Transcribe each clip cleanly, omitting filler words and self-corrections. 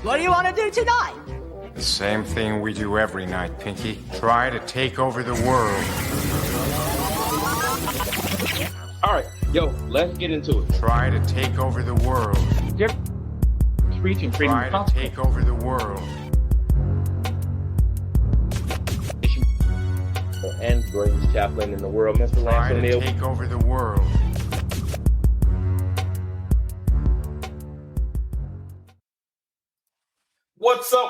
What do you want to do tonight? The same thing we do every night, Pinky. Try to take over the world. All right, yo, let's get into it. Try to take over the world. Reaching freedom Try to take over the world. And greatest chaplain in the world, Mr. Lance Try to O'Neill. take over the world.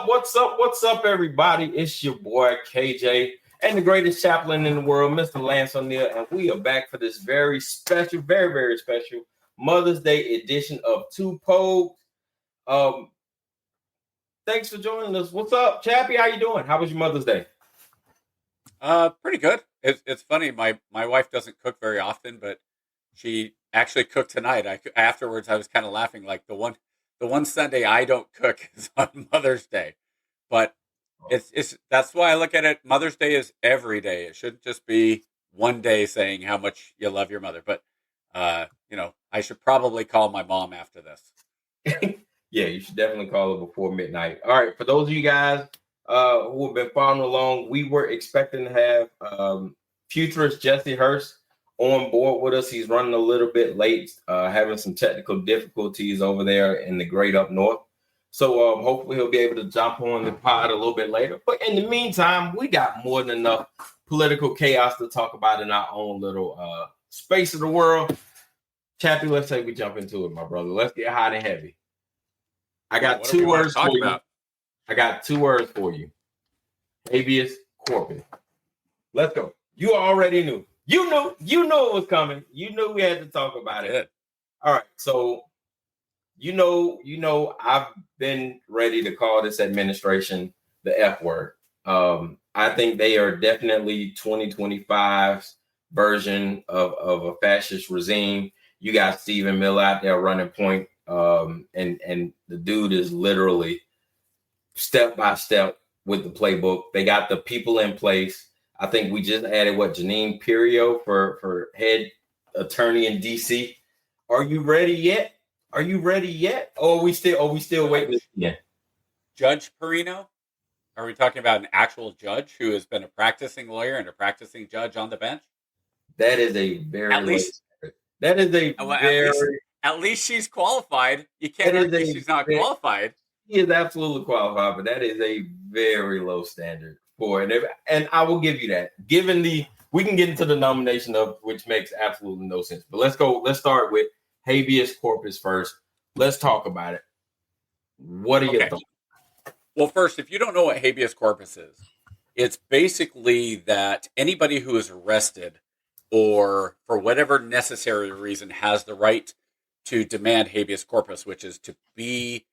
What's up, everybody? It's your boy, KJ, and the greatest chaplain in the world, Mr. Lance O'Neill, and we are back for this very special, very special Mother's Day edition of Two Pogues. Thanks for joining us. What's up, Chappie? How you doing? How was your Mother's Day? Pretty good. It's funny. My wife doesn't cook very often, but she actually cooked tonight. Afterwards, I was kind of laughing. Like the one Sunday I don't cook is on Mother's Day, but that's why I look at it. Mother's Day is every day. It shouldn't just be one day saying how much you love your mother. But I should probably call my mom after this. Yeah, you should definitely call her before midnight. All right, for those of you guys who have been following along, we were expecting to have futurist Jesse Hurst on board with us. He's running a little bit late, having some technical difficulties over there in the great up north. So hopefully he'll be able to jump on the pod a little bit later. But in the meantime, we got more than enough political chaos to talk about in our own little space of the world. Chappie, let's say we jump into it, my brother. Let's get hot and heavy. I got two words for you. I got 2 words for you. Habeas corpus. Let's go. You already knew. You knew it was coming. You knew we had to talk about it. All right. So, I've been ready to call this administration the F word. I think they are definitely 2025's version of a fascist regime. You got Stephen Miller out there running point. And the dude is literally step by step with the playbook. They got the people in place. I think we just added Janine Pirro for head attorney in DC. Are you ready yet? Or are we still waiting? Yeah. Judge Perino? Are we talking about an actual judge who has been a practicing lawyer and a practicing judge on the bench? That is a very at least she's qualified. You can't argue she's not qualified. She is absolutely qualified, but that is a very low standard for it. And I will give you that. We can get into the nomination of which makes absolutely no sense. But let's go. Let's start with habeas corpus first. Let's talk about it. What are your thoughts? Well, first, if you don't know what habeas corpus is, it's basically that anybody who is arrested or for whatever necessary reason has the right to demand habeas corpus, which is to be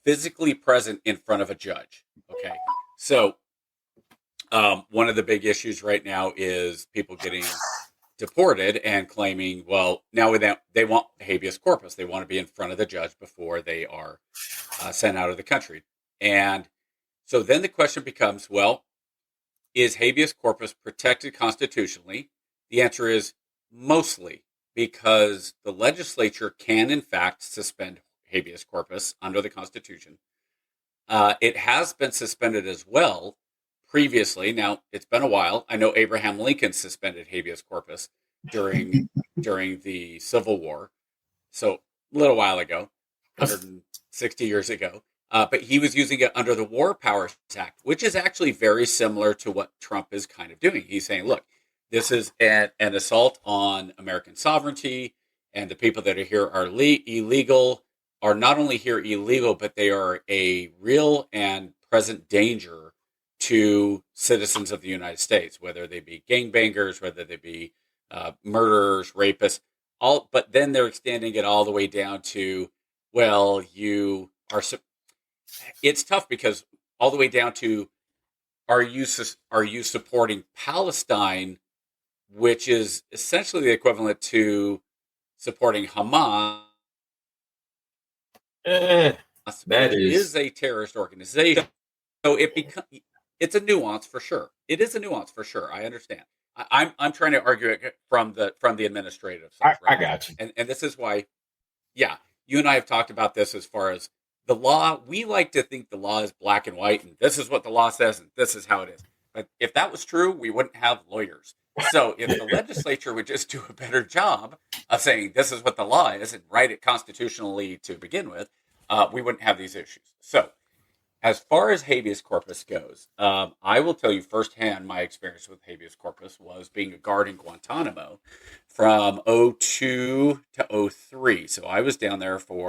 physically present in front of a judge. Okay. So one of the big issues right now is people getting deported and claiming, well, now they want habeas corpus. They want to be in front of the judge before they are sent out of the country. And so then the question becomes, well, is habeas corpus protected constitutionally? The answer is mostly, because the legislature can, in fact, suspend habeas corpus under the Constitution. It has been suspended as well previously. Now, it's been a while. I know Abraham Lincoln suspended habeas corpus during the Civil War. So a little while ago, 160 years ago. But he was using it under the War Powers Act, which is actually very similar to what Trump is kind of doing. He's saying, look, this is an assault on American sovereignty, and the people that are here are illegal, are not only here illegal, but they are a real and present danger to citizens of the United States, whether they be gangbangers, whether they be murderers, rapists, but then they're extending it all the way down to, well, you are. It's tough because all the way down to, are you supporting Palestine, which is essentially the equivalent to supporting Hamas. That is a terrorist organization. So it's a nuance for sure. It is a nuance for sure. I understand. I'm trying to argue it from the administrative side. I got you. And this is why, yeah, you and I have talked about this as far as the law, we like to think the law is black and white and this is what the law says and this is how it is. But if that was true, we wouldn't have lawyers. So if the legislature would just do a better job of saying this is what the law is and write it constitutionally to begin with, we wouldn't have these issues. So as far as habeas corpus goes, I will tell you firsthand my experience with habeas corpus was being a guard in Guantanamo from '02 to '03. So I was down there for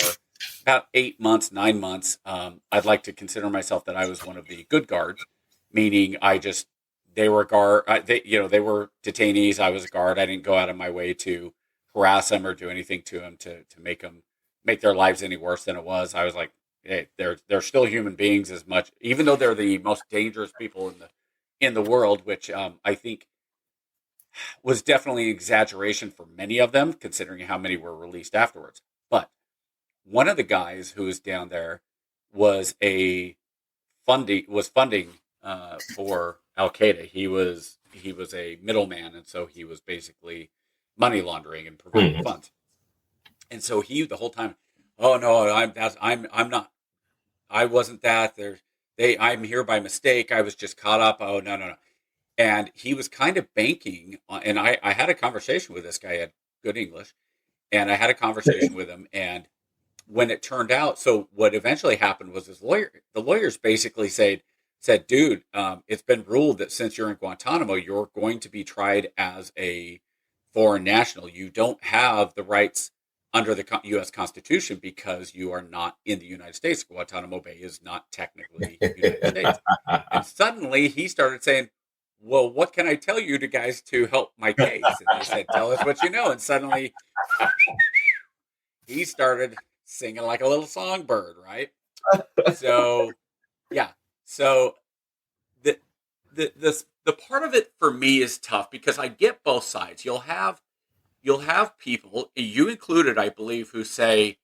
about 8 months, 9 months. I'd like to consider myself that I was one of the good guards, meaning they were they were detainees. I was a guard. I didn't go out of my way to harass them or do anything to them to make their lives any worse than it was. I was like, hey, they're still human beings as much, even though they're the most dangerous people in the world, which I think was definitely an exaggeration for many of them, considering how many were released afterwards. But one of the guys who was down there was funding for Al Qaeda. He was a middleman, and so he was basically money laundering and providing funds. And so he the whole time, oh no, I'm not. I wasn't that. I'm here by mistake. I was just caught up. Oh no. And he was kind of banking on, and I had a conversation with this guy. He had good English, and I had a conversation with him. And when it turned out, so what eventually happened was the lawyers basically said, dude, it's been ruled that since you're in Guantanamo, you're going to be tried as a foreign national. You don't have the rights under the U.S. Constitution because you are not in the United States. Guantanamo Bay is not technically the United States. And suddenly he started saying, well, what can I tell you guys to help my case? And they said, tell us what you know. And suddenly he started singing like a little songbird, right? So, yeah. So the part of it for me is tough because I get both sides. You'll have people, you included, I believe, who say,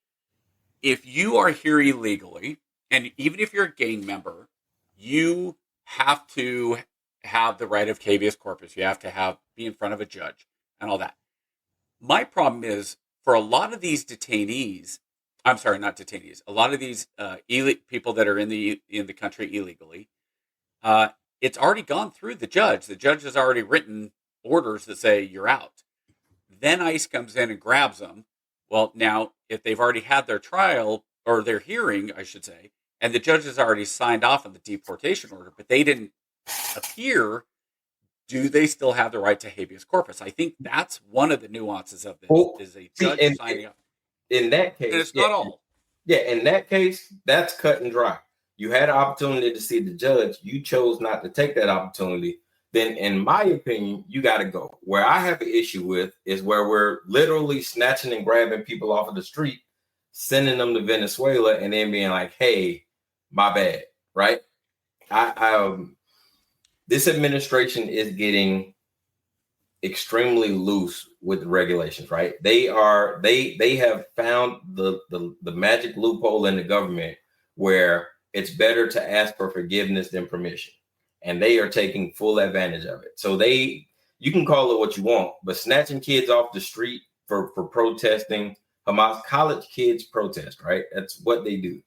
if you are here illegally, and even if you're a gang member, you have to have the right of habeas corpus. You have to be in front of a judge and all that. My problem is, for a lot of these detainees, I'm sorry, not detainees, a lot of these people that are in the country illegally, it's already gone through the judge. The judge has already written orders that say you're out. Then ICE comes in and grabs them. Well, now, if they've already had their trial, or their hearing, I should say, and the judge has already signed off on the deportation order, but they didn't appear, do they still have the right to habeas corpus? I think that's one of the nuances of this, is a judge signing up. In that case, and it's not all. Yeah, in that case, that's cut and dry. You had an opportunity to see the judge. You chose not to take that opportunity. Then, in my opinion, you got to go. Where I have an issue with is where we're literally snatching and grabbing people off of the street, sending them to Venezuela, and then being like, "Hey, my bad." Right? This administration is getting extremely loose with the regulations. Right? They have found the magic loophole in the government where it's better to ask for forgiveness than permission. And they are taking full advantage of it. So you can call it what you want, but snatching kids off the street for protesting, Hamas, college kids protest, right? That's what they do.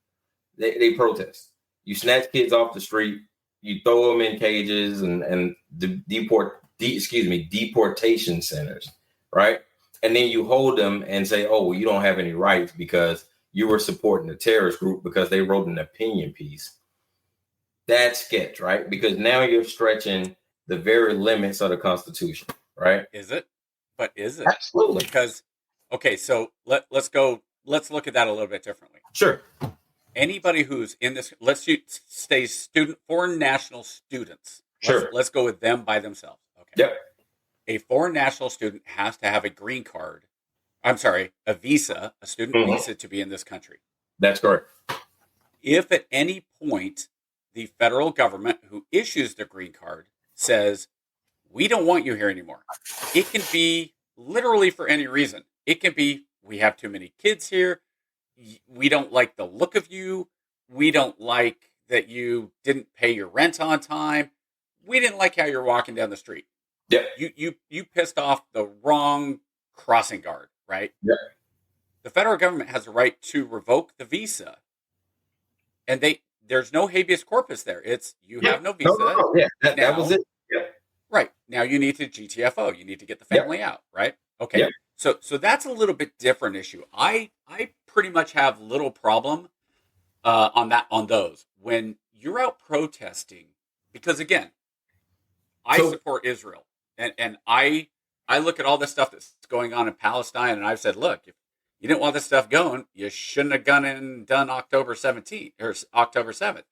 They protest. You snatch kids off the street, you throw them in cages and deportation centers, right? And then you hold them and say, oh, well, you don't have any rights because you were supporting a terrorist group because they wrote an opinion piece. That's sketch, right? Because now you're stretching the very limits of the Constitution, right? Is it? But is it? Absolutely. Because, okay, so let's look at that a little bit differently. Sure. Anybody who's in this, let's say foreign national students. Sure. Let's go with them by themselves. Okay. Yep. A foreign national student has to have a green card. I'm sorry, a visa, a student visa to be in this country. That's correct. If at any point the federal government who issues the green card says, we don't want you here anymore. It can be literally for any reason. It can be, we have too many kids here. We don't like the look of you. We don't like that you didn't pay your rent on time. We didn't like how you're walking down the street. Yep. You pissed off the wrong crossing guard, right? Yep. The federal government has a right to revoke the visa and there's no habeas corpus there. It's you have no No, visa. no, no. Yeah, that was Now, it. Yeah. right. Now you need to GTFO. You need to get the Yep. family out, right? Okay. Yep. So that's a little bit different issue. I pretty much have little problem on those when you're out protesting, because again, I So- support Israel, and I look at all the stuff that's going on in Palestine, and I've said, look, if you didn't want this stuff going, you shouldn't have gone in and done October 17th or October 7th.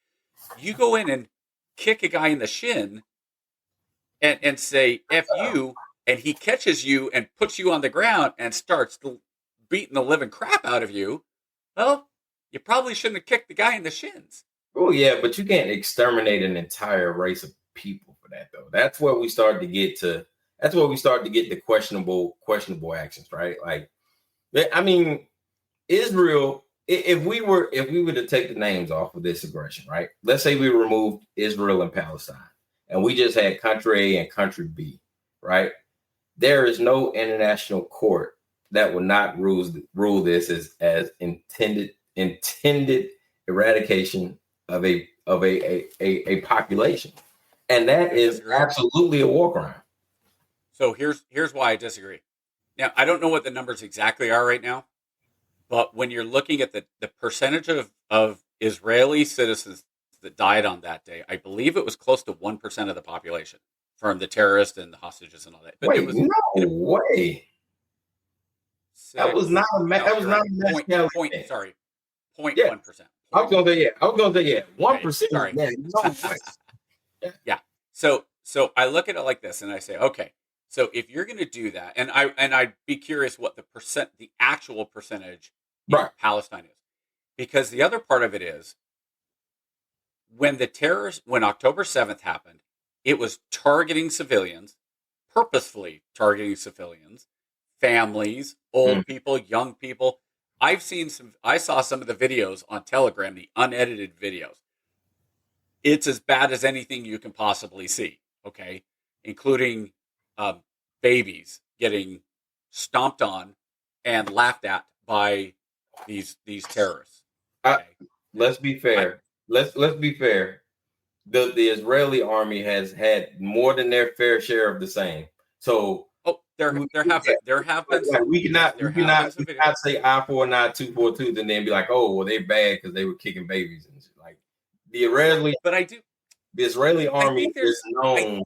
You go in and kick a guy in the shin and say F you, and he catches you and puts you on the ground and starts beating the living crap out of you. Well, you probably shouldn't have kicked the guy in the shins. Oh yeah, but you can't exterminate an entire race of people for that though. That's where we start to get to. That's where we start to get the questionable actions, right? Like, I mean, Israel. If we were to take the names off of this aggression, right? Let's say we removed Israel and Palestine, and we just had country A and country B, right? There is no international court that would not rule this as intended eradication of a population, and that is absolutely a war crime. So here's why I disagree. Now, I don't know what the numbers exactly are right now, but when you're looking at the percentage of Israeli citizens that died on that day, I believe it was close to 1% of the population from the terrorists and the hostages and all that. But Wait, it was no way. That was not a mass point. Sorry, 0.1%. Yeah. I was gonna say yeah. 1%. Sorry. Man, no way. Yeah. So I look at it like this, and I say, okay, so if you're going to do that, and I'd be curious what the actual percentage in Right. Palestine is, because the other part of it is when October 7th happened, it was targeting civilians, purposefully targeting civilians, families, old people, young people. I saw some of the videos on Telegram, the unedited videos. It's as bad as anything you can possibly see, okay? Including babies getting stomped on and laughed at by these terrorists. Okay? Let's be fair. Let's be fair. The Israeli army has had more than their fair share of the same. So there have been some. We cannot say eye for an eye, tooth for a tooth, and then be like, oh, well, they're bad because they were kicking babies and shit. Like the Israeli army is known.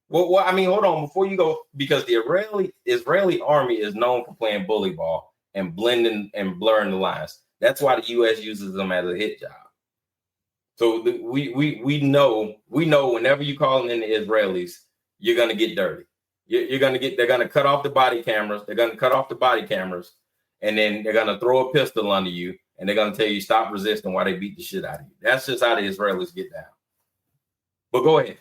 Well, I mean, hold on before you go, because the Israeli army is known for playing bully ball and blending and blurring the lines. That's why the U.S. uses them as a hit job. So we know whenever you call in the Israelis, you're gonna get dirty. They're gonna cut off the body cameras. They're gonna cut off the body cameras, and then they're gonna throw a pistol under you, and they're gonna tell you stop resisting while they beat the shit out of you. That's just how the Israelis get down. But go ahead.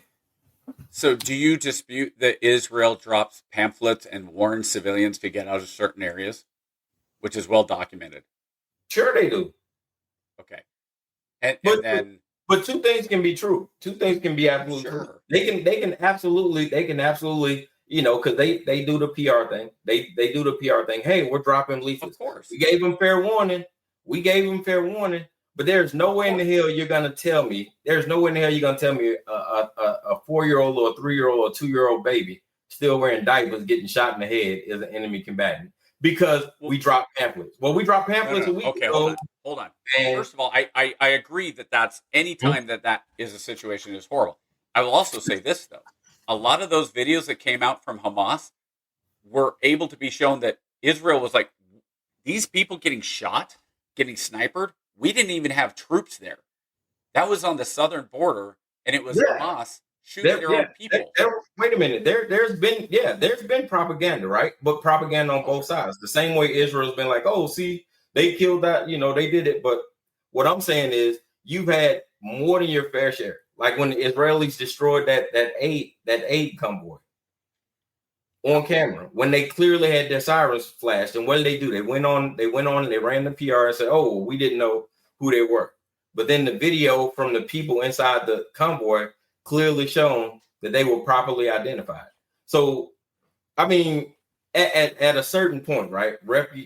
So do you dispute that Israel drops pamphlets and warns civilians to get out of certain areas, which is well documented? Sure they do. Okay. But two things can be true. Two things can be absolutely true. They can absolutely, because they do the PR thing. They do the PR thing. Hey, we're dropping leaflets. Of course. We gave them fair warning. But there's nowhere in the hell you're gonna tell me. There's nowhere in the hell you're gonna tell me a 4-year-old or a 3-year-old or a 2-year-old baby still wearing diapers getting shot in the head is an enemy combatant because we dropped pamphlets. Well, we dropped pamphlets a week ago. Okay, hold on. First of all, I agree that's any time that is a situation is horrible. I will also say this though: a lot of those videos that came out from Hamas were able to be shown that Israel was like, these people getting shot, getting sniped. We didn't even have troops there. That was on the southern border, and it was Hamas shooting their own people. Wait a minute. There's been propaganda, right? But propaganda on both sides. The same way Israel's been like, oh, see, they killed that, they did it. But what I'm saying is you've had more than your fair share. Like when the Israelis destroyed that aid convoy on camera, when they clearly had their sirens flashed. And what did they do? They went on and they ran the PR and said, oh, we didn't know who they were. But then the video from the people inside the convoy clearly shown that they were properly identified. So, I mean, at a certain point, right,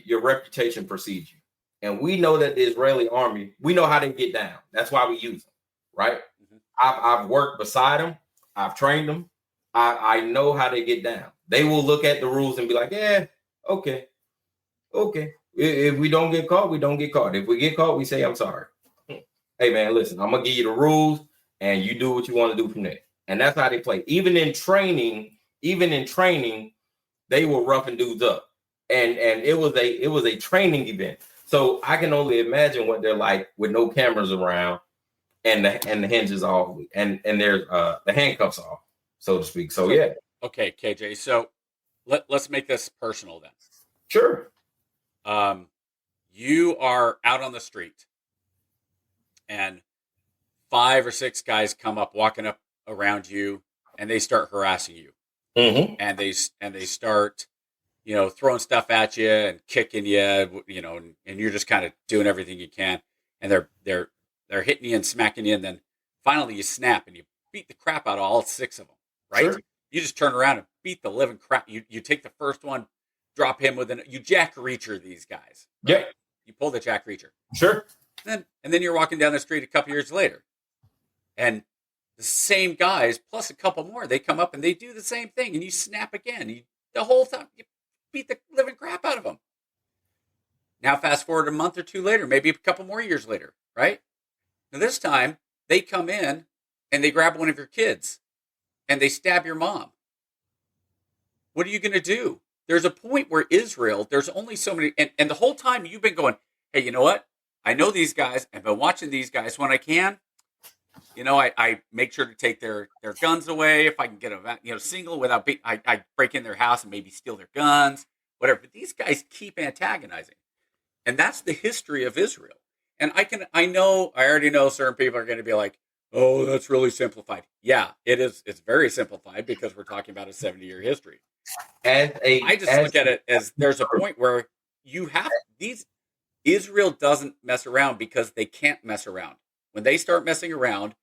your reputation precedes you. and we know that the Israeli army, we know how they get down. That's why we use them, right? Mm-hmm. I've worked beside them. I've trained them. I know how they get down. They will look at the rules and be like, yeah, okay. If we don't get caught, we don't get caught. If we get caught, we say, I'm sorry. Hey, man, listen, I'm going to give you the rules, and you do what you want to do from there. And that's how they play. Even in training, they will roughen dudes up. And it was a training event. So I can only imagine what they're like with no cameras around and the hinges off and there's the handcuffs off, so to speak. So yeah. Okay, KJ. So let's make this personal then. Sure. You are out on the street and 5 or 6 guys come up, walking up around you, and they start harassing you. Mm-hmm. And they start, throwing stuff at you and kicking you, and you're just kind of doing everything you can. And they're hitting you and smacking you. And then finally you snap and you beat the crap out of all 6 of them, right? Sure. You just turn around and beat the living crap. You take the first one, drop him you Jack Reacher these guys. Right? Yeah. You pull the Jack Reacher. Sure. And then you're walking down the street a couple years later. And the same guys, plus a couple more, they come up and they do the same thing. And you snap again. The whole time, you beat the living crap out of them. Now, fast forward a month or 2 later, maybe a couple more years later, right? Now, this time, they come in and they grab one of your kids and they stab your mom. What are you going to do? There's a point where Israel, there's only so many, and the whole time you've been going, hey, you know what? I know these guys. I've been watching these guys when I can. I make sure to take their guns away if I can get a single without I break in their house and maybe steal their guns, whatever. But these guys keep antagonizing. And that's the history of Israel. And I already know certain people are going to be like, oh, that's really simplified. Yeah, it is. It's very simplified because we're talking about a 70-year history. I just look at it as there's a point where Israel doesn't mess around because they can't mess around. When they start messing around,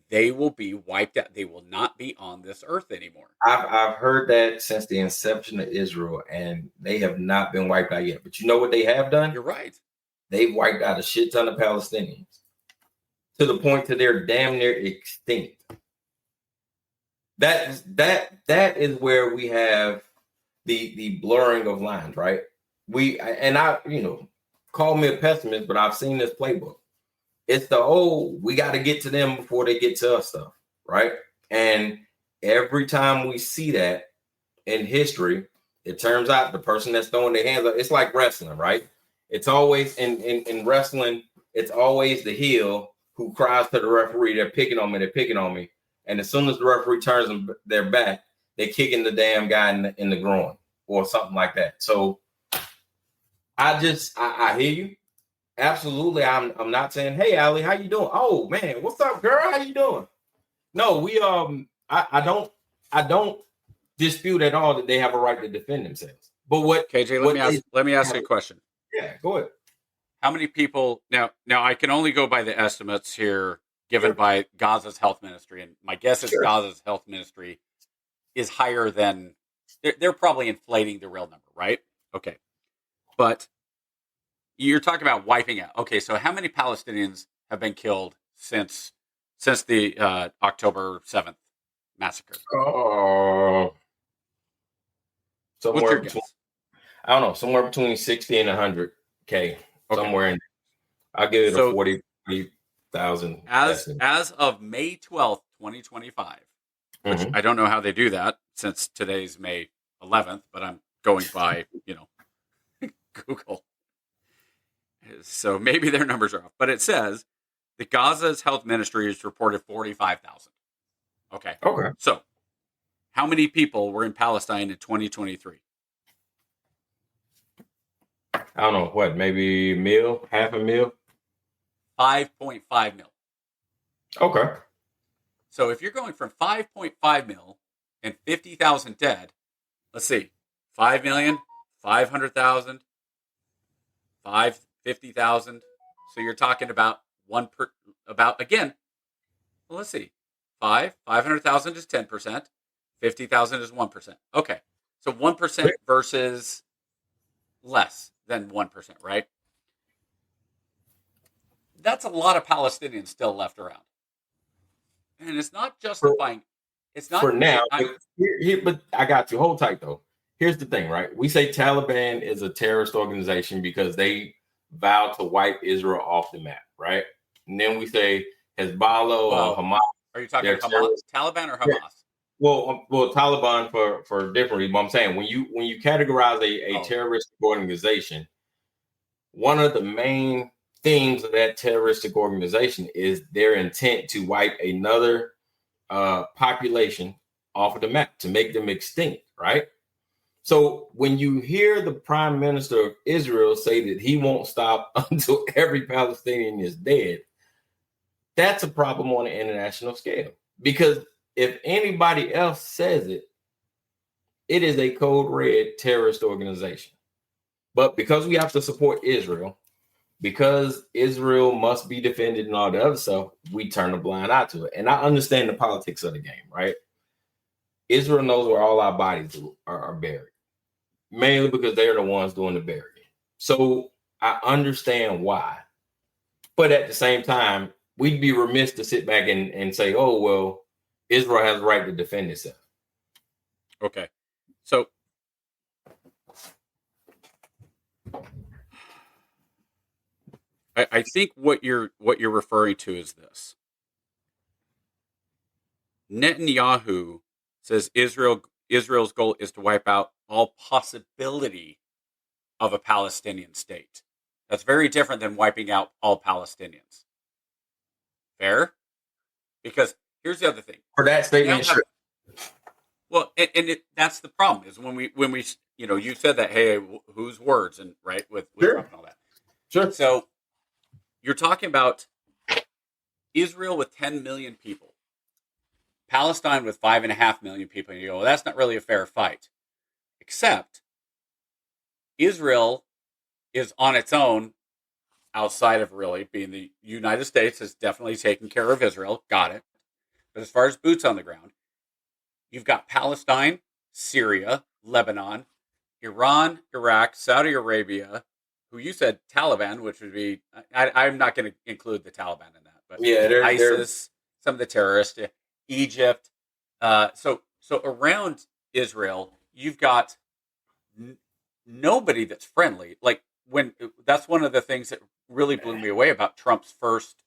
they will be wiped out. They will not be on this earth anymore. I've heard that since the inception of Israel, and they have not been wiped out yet. But you know what they have done? You're right. They've wiped out a shit ton of Palestinians to the point that they're damn near extinct. That is where we have the blurring of lines, right? Call me a pessimist, but I've seen this playbook. It's we got to get to them before they get to us stuff, right? And every time we see that in history, it turns out the person that's throwing their hands up, it's like wrestling, right? It's always in wrestling, it's always the heel who cries to the referee, they're picking on me. And as soon as the referee turns their back, they're kicking the damn guy in the groin or something like that. So I hear you. Absolutely. I'm not saying, hey, Allie, how you doing? Oh man, what's up, girl? How you doing? No, we I don't dispute at all that they have a right to defend themselves. But what KJ, let me ask you a question. Yeah, go ahead. How many people now I can only go by the estimates here given by Gaza's health ministry, and my guess is Gaza's health ministry is higher than they're probably inflating the real number, right? Okay. But you're talking about wiping out. Okay, so how many Palestinians have been killed since the October 7th massacre? Somewhere between, I don't know, somewhere between 60 and 100K. Okay. Somewhere in. I'll give it a 40,000. As of May 12th, 2025, which I don't know how they do that since today's May 11th, but I'm going by, Google. So maybe their numbers are off, but it says the Gaza's health ministry has reported 45,000. Okay. So how many people were in Palestine in 2023? I don't know, what, maybe half a mil? 5.5 mil. Okay. So if you're going from 5.5 mil and 50,000 dead, let's see, 5 million, 500,000, 50,000. So you're talking about let's see, 500,000 is 10%, 50,000 is 1%. Okay. So 1% versus less than 1%, right? that's a lot of Palestinians still left around, and it's not justifying. It's not for now. I- But, but I got you. Hold tight though. Here's the thing, right? We say Taliban is a terrorist organization because they vowed to wipe Israel off the map, right? And then we say Hezbollah or Hamas. Are you talking they're Hamas, terrorists. Taliban, or Hamas? Yeah. Well, Taliban for different reasons. But I'm saying when you categorize a terrorist organization, one of the main things of that terroristic organization is their intent to wipe another population off of the map, to make them extinct, right? So when you hear the prime minister of Israel say that he won't stop until every Palestinian is dead, that's a problem on an international scale. Because if anybody else says it, it is a code red terrorist organization. But because we have to support Israel, because Israel must be defended and all the other stuff, we turn a blind eye to it. And I understand the politics of the game, right? Israel knows where all our bodies are buried, mainly because they're the ones doing the burying. So I understand why. But at the same time, we'd be remiss to sit back and say, oh, well, Israel has the right to defend itself. Okay. So I think what you're referring to is this. Netanyahu says Israel's goal is to wipe out all possibility of a Palestinian state. That's very different than wiping out all Palestinians. Fair? Because here's the other thing. For that statement, sure. Well, and that's the problem is when we you said that, hey, whose words, and right with sure. Trump and all that. Sure. So you're talking about Israel with 10 million people, Palestine with 5.5 million people, and you go, well, that's not really a fair fight. Except Israel is on its own, outside of really being the United States has definitely taken care of Israel. Got it. But as far as boots on the ground, you've got Palestine, Syria, Lebanon, Iran, Iraq, Saudi Arabia, who you said Taliban, which would be, I'm not going to include the Taliban in that, but yeah, ISIS, some of the terrorists, Egypt. So around Israel, you've got nobody that's friendly. Like that's one of the things that really blew me away about Trump's first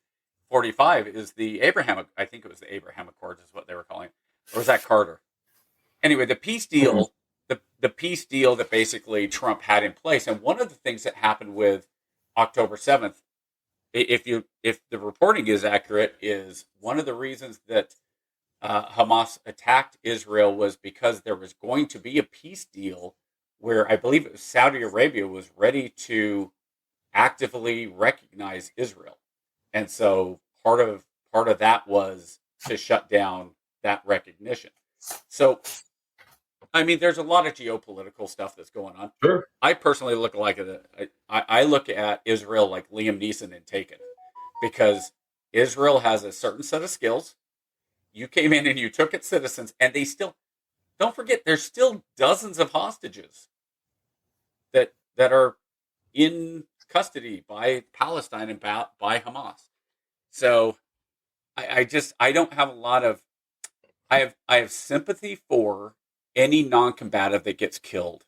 45 is I think it was the Abraham Accords is what they were calling it. Or was that Carter? Anyway, the peace deal, the peace deal that basically Trump had in place. And one of the things that happened with October 7th, if the reporting is accurate, is one of the reasons that Hamas attacked Israel was because there was going to be a peace deal where I believe it was Saudi Arabia was ready to actively recognize Israel. And so part of that was to shut down that recognition. So, I mean, there's a lot of geopolitical stuff that's going on. Sure. I personally look I look at Israel like Liam Neeson in Taken, because Israel has a certain set of skills. You came in and you took its citizens, and they still, don't forget, there's still dozens of hostages that are in custody by Palestine and by Hamas. So I don't have a lot of, I have sympathy for any non-combative that gets killed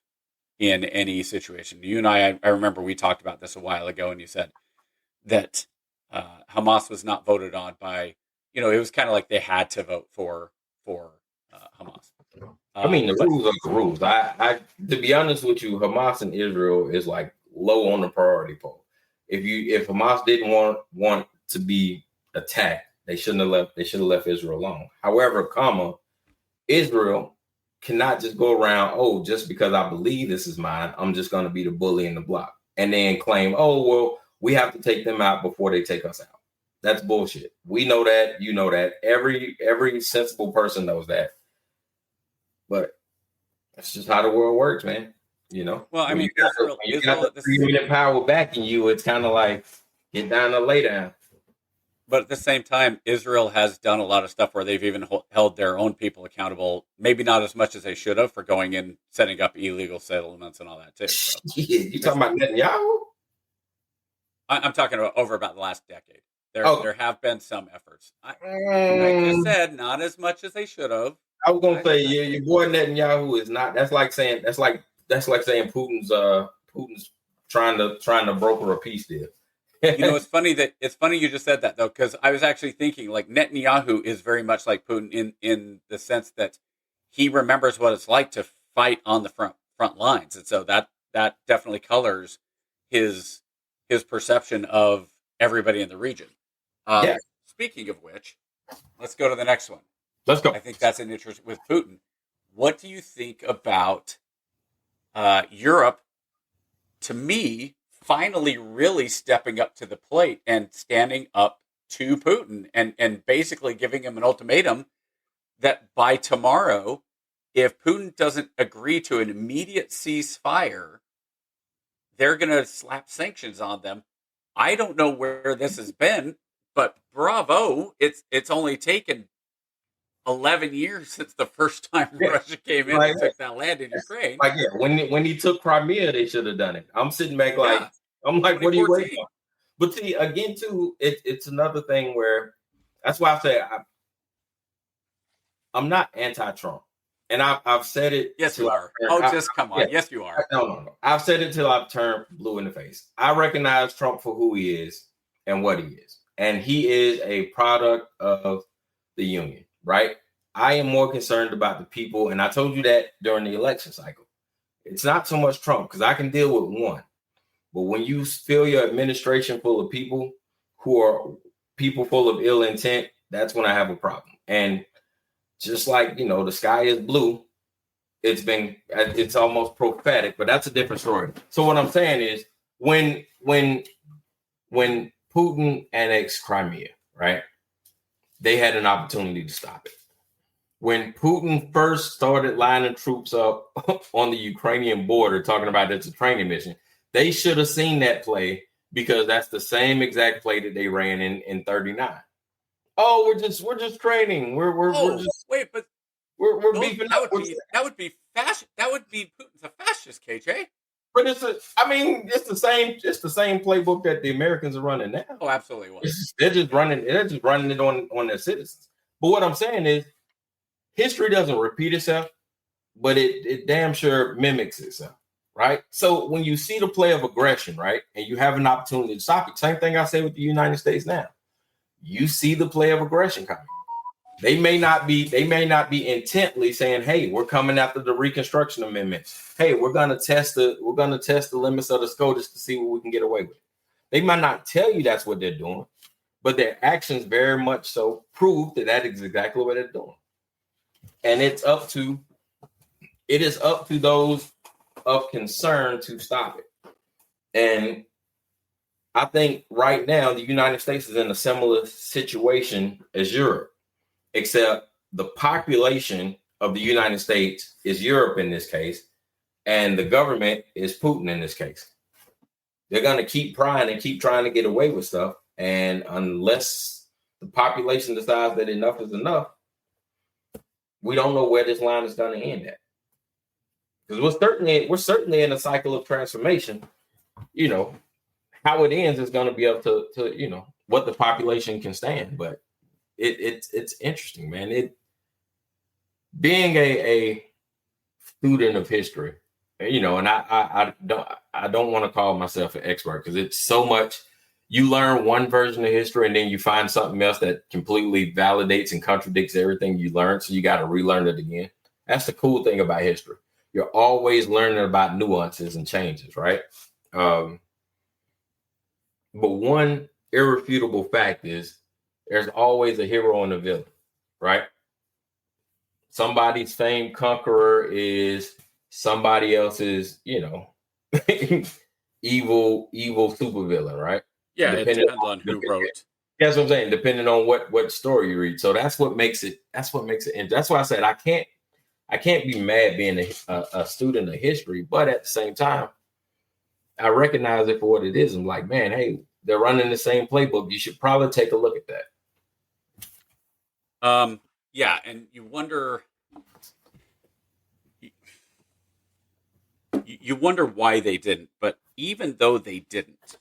in any situation. You and I remember we talked about this a while ago, and you said that Hamas was not voted on by, it was kind of like they had to vote for Hamas. I mean, the rules are the rules. I to be honest with you, Hamas and Israel is like low on the priority poll. If Hamas didn't want to be attacked, they shouldn't have left. They should have left Israel alone. However, Israel cannot just go around, just because I believe this is mine, I'm just going to be the bully in the block, and then claim, well, we have to take them out before they take us out. That's bullshit. We know that. You know that. Every sensible person knows that. But that's just how the world works, man. Well, I mean, you got the 3 million power backing you, it's kind of like get down and lay down. But at the same time, Israel has done a lot of stuff where they've even held their own people accountable, maybe not as much as they should have, for going in, setting up illegal settlements and all that too. So. Yeah, you talking about Netanyahu? I'm talking about over about the last decade. Oh, There have been some efforts. Like you mm, said, not as much as they should have. I was gonna say, yeah, your boy Netanyahu is not. That's like saying Putin's trying to broker a peace deal. It's funny you just said that though, because I was actually thinking like Netanyahu is very much like Putin in the sense that he remembers what it's like to fight on the front lines, and so that definitely colors his perception of everybody in the region. Yeah, Speaking of which, let's go to the next one. let's go. I think that's an interest with Putin. What do you think about Europe? To me, finally, really stepping up to the plate and standing up to Putin and basically giving him an ultimatum that by tomorrow, if Putin doesn't agree to an immediate ceasefire, they're going to slap sanctions on them. I don't know where this has been, but bravo! It's only taken 11 years since the first time Russia came in and took that land in Ukraine. Like, yeah, when he took Crimea, they should have done it. I'm sitting back like, Yeah, I'm like, what are you waiting 2014. on? But see, again, too, it's another thing where that's why I say I'm not anti-Trump, and I've said it. Yes, you are. Come on. Yeah, Yes, you are. no. I've said it till I've turned blue in the face. I recognize Trump for who he is and what he is, and he is a product of the union, right? I am more concerned about the people, and I told you that during the election cycle. It's not so much Trump because I can deal with one, but when you fill your administration full of people who are people full of ill intent, that's when I have a problem. And just like the sky is blue, it's almost prophetic, but that's a different story. So what I'm saying is when Putin annexed Crimea, right? They had an opportunity to stop it. When Putin first started lining troops up on the Ukrainian border, talking about it's a training mission, they should have seen that play because that's the same exact play that they ran in 39. Oh, we're just training. We're just wait, but we're beefing up. That would be fascist. That would be Putin's a fascist, KJ. But it's the same playbook that the Americans are running now. Oh, absolutely. They're just running it on their citizens. But what I'm saying is history doesn't repeat itself, but it damn sure mimics itself, right? So when you see the play of aggression, right, and you have an opportunity to stop it, same thing I say with the United States now. You see the play of aggression coming. They may not be intently saying, "Hey, we're coming after the Reconstruction Amendment. Hey, we're gonna test the limits of the SCOTUS to see what we can get away with." They might not tell you that's what they're doing, but their actions very much so prove that is exactly what they're doing. And it is up to those of concern to stop it. And I think right now the United States is in a similar situation as Europe, except the population of the United States is Europe in this case, and the government is Putin in this case. They're going to keep prying and keep trying to get away with stuff. And unless the population decides that enough is enough, we don't know where this line is going to end at. Because we're certainly in a cycle of transformation. How it ends is going to be up to what the population can stand. But it's interesting, man. Being a student of history, and I don't want to call myself an expert because it's so much. You learn one version of history and then you find something else that completely validates and contradicts everything you learned. So you got to relearn it again. That's the cool thing about history. You're always learning about nuances and changes, right? But one irrefutable fact is there's always a hero and a villain, right? Somebody's famed conqueror is somebody else's, evil supervillain, right? Yeah, it depends on who wrote. That's what I'm saying. Depending on what story you read, so that's what makes it. That's why I said I can't be mad being a student of history, but at the same time, I recognize it for what it is. I'm like, man, hey, they're running the same playbook. You should probably take a look at that. Yeah, and you wonder why they didn't. But even though they didn't,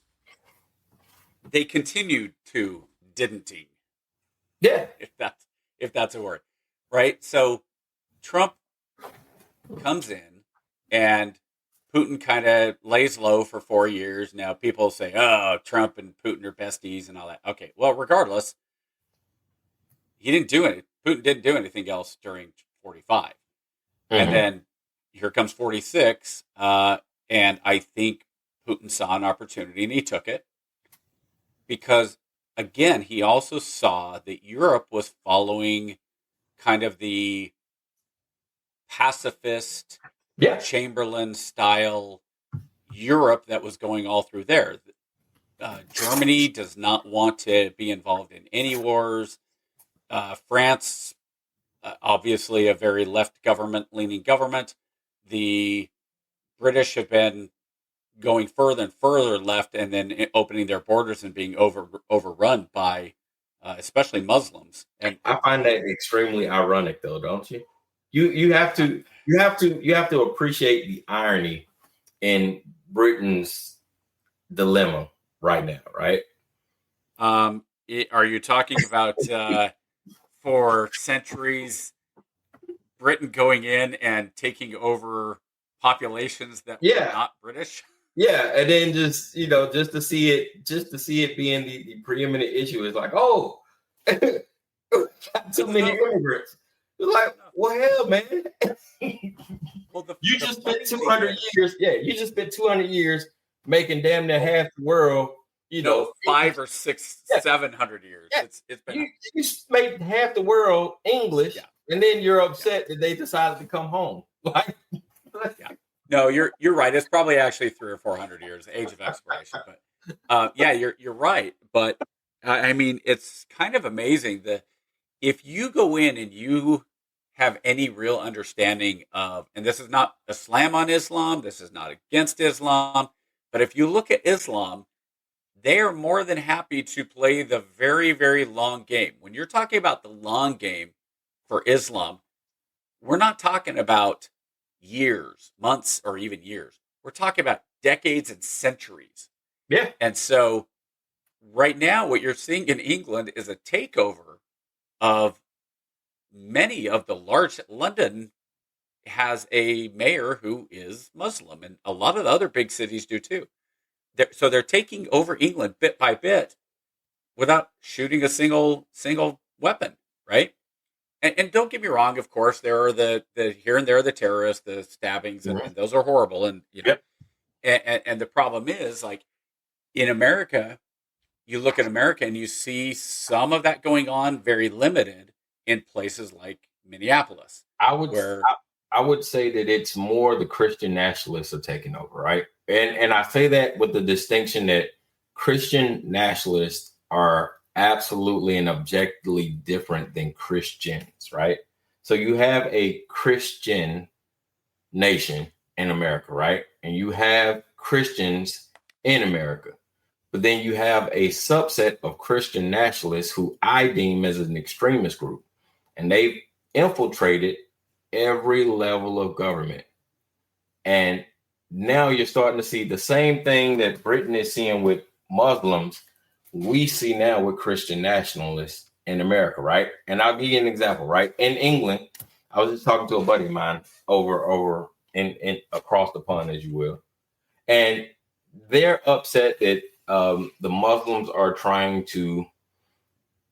they continued to didn't-ing, Yeah. if that's a word, right? So Trump comes in and Putin kind of lays low for 4 years. Now people say, oh, Trump and Putin are besties and all that. Okay, well, regardless, he didn't do it. Putin didn't do anything else during 45. And then here comes 46. And I think Putin saw an opportunity and he took it because, again, he also saw that Europe was following kind of the pacifist Yeah. Chamberlain style Europe that was going all through there. Germany does not want to be involved in any wars. France, obviously a very left leaning government. The British have been going further and further left and then opening their borders and being overrun by especially Muslims. And I find that extremely ironic, though, don't you? You have to appreciate the irony in Britain's dilemma right now, right? Are you talking about for centuries Britain going in and taking over populations that were not British? Yeah, and then just to see it being the preeminent issue is like, oh, got too many immigrants. It's like, well, hell, man. Well, you just spent 200 years. Yeah, you just spent 200 years making damn near half the world. 5 or 6, 700 years. Yeah, it's been you made half the world English, and then you're upset that they decided to come home. Like, No, you're right. It's probably actually 300 or 400 years, age of exploration. But you're right. But I mean, it's kind of amazing that if you go in and you have any real understanding of, and this is not a slam on Islam, this is not against Islam, but if you look at Islam, they are more than happy to play the very, very long game. When you're talking about the long game for Islam, we're not talking about years, months, or even years. We're talking about decades and centuries. Yeah. And so right now, what you're seeing in England is a takeover of many of the large. London has a mayor who is Muslim, and a lot of the other big cities do too. So they're taking over England bit by bit without shooting a single weapon, right? And don't get me wrong, of course, there are the here and there are the terrorists, the stabbings, and those are horrible. And and the problem is, like, in America, you look at America and you see some of that going on, very limited in places like Minneapolis. I would say that it's more the Christian nationalists are taking over, right? And I say that with the distinction that Christian nationalists are absolutely and objectively different than Christians, right? So you have a Christian nation in America, right? And you have Christians in America. But then you have a subset of Christian nationalists who I deem as an extremist group. And they've infiltrated every level of government. And now you're starting to see the same thing that Britain is seeing with Muslims, we see now with Christian nationalists in America, right? And I'll give you an example, right? In England, I was just talking to a buddy of mine over in across the pond, as you will. And they're upset that the Muslims are trying to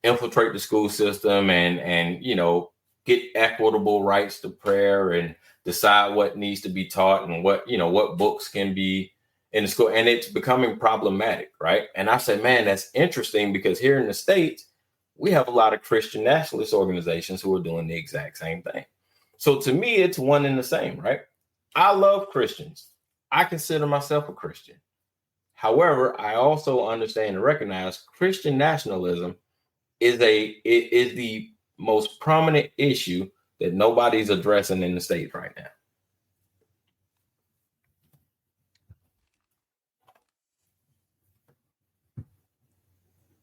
infiltrate the school system and get equitable rights to prayer and decide what needs to be taught and what books can be in the school. And it's becoming problematic, right? And I said, man, that's interesting because here in the States, we have a lot of Christian nationalist organizations who are doing the exact same thing. So to me, it's one and the same, right? I love Christians. I consider myself a Christian. However, I also understand and recognize Christian nationalism is the most prominent issue that nobody's addressing in the States right now.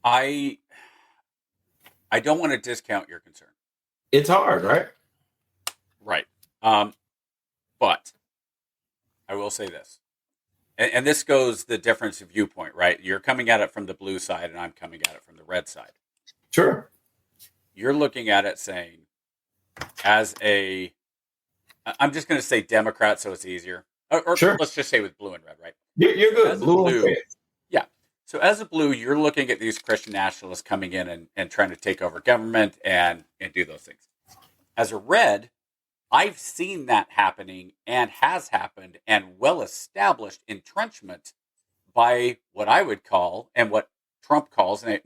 I don't want to discount your concern. It's hard, right? Right. But I will say this. and this goes the difference of viewpoint, right? You're coming at it from the blue side, and I'm coming at it from the red side. Sure. You're looking at it saying, I'm just going to say Democrat, so it's easier. Or Sure. let's just say with blue and red, right? You're good. As a Blue and red. yeah. So as a blue, you're looking at these Christian nationalists coming in and trying to take over government and do those things. As a red, I've seen that happening and has happened, and well-established entrenchment by what I would call, and what Trump calls, and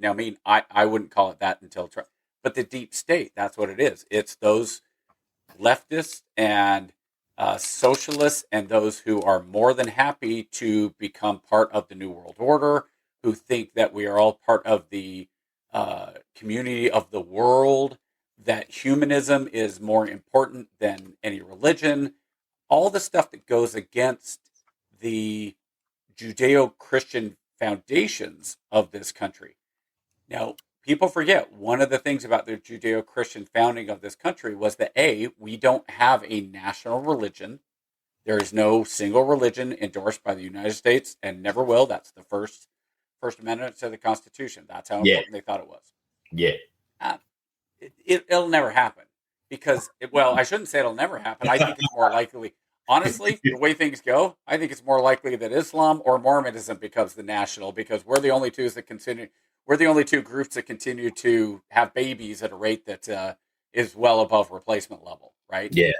I wouldn't call it that until Trump, but the deep state, that's what it is. It's those leftists and socialists and those who are more than happy to become part of the New World Order, who think that we are all part of the community of the world, that humanism is more important than any religion, all the stuff that goes against the Judeo-Christian foundations of this country. Now, people forget one of the things about the Judeo-Christian founding of this country was that we don't have a national religion. There is no single religion endorsed by the United States and never will. That's the First Amendment to the Constitution. That's how important they thought it was. Yeah. It'll never happen because, I shouldn't say it'll never happen. I think it's more likely, honestly, the way things go, I think it's more likely that Islam or Mormonism becomes the national, because we're the only two groups that continue to have babies at a rate that is well above replacement level, right? Yeah.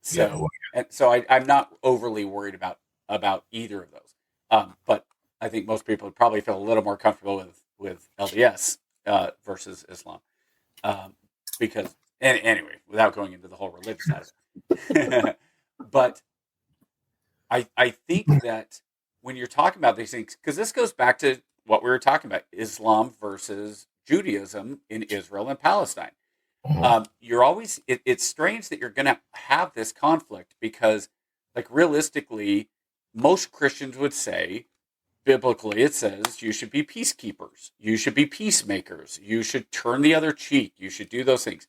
So, I'm not overly worried about either of those. But I think most people would probably feel a little more comfortable with LDS versus Islam. Because, anyway, without going into the whole religious side of it. But I think that when you're talking about these things, because this goes back to what we were talking about, Islam versus Judaism in Israel and Palestine. You're always, it's strange that you're going to have this conflict because, like, realistically, most Christians would say, biblically, it says you should be peacekeepers. You should be peacemakers. You should turn the other cheek. You should do those things.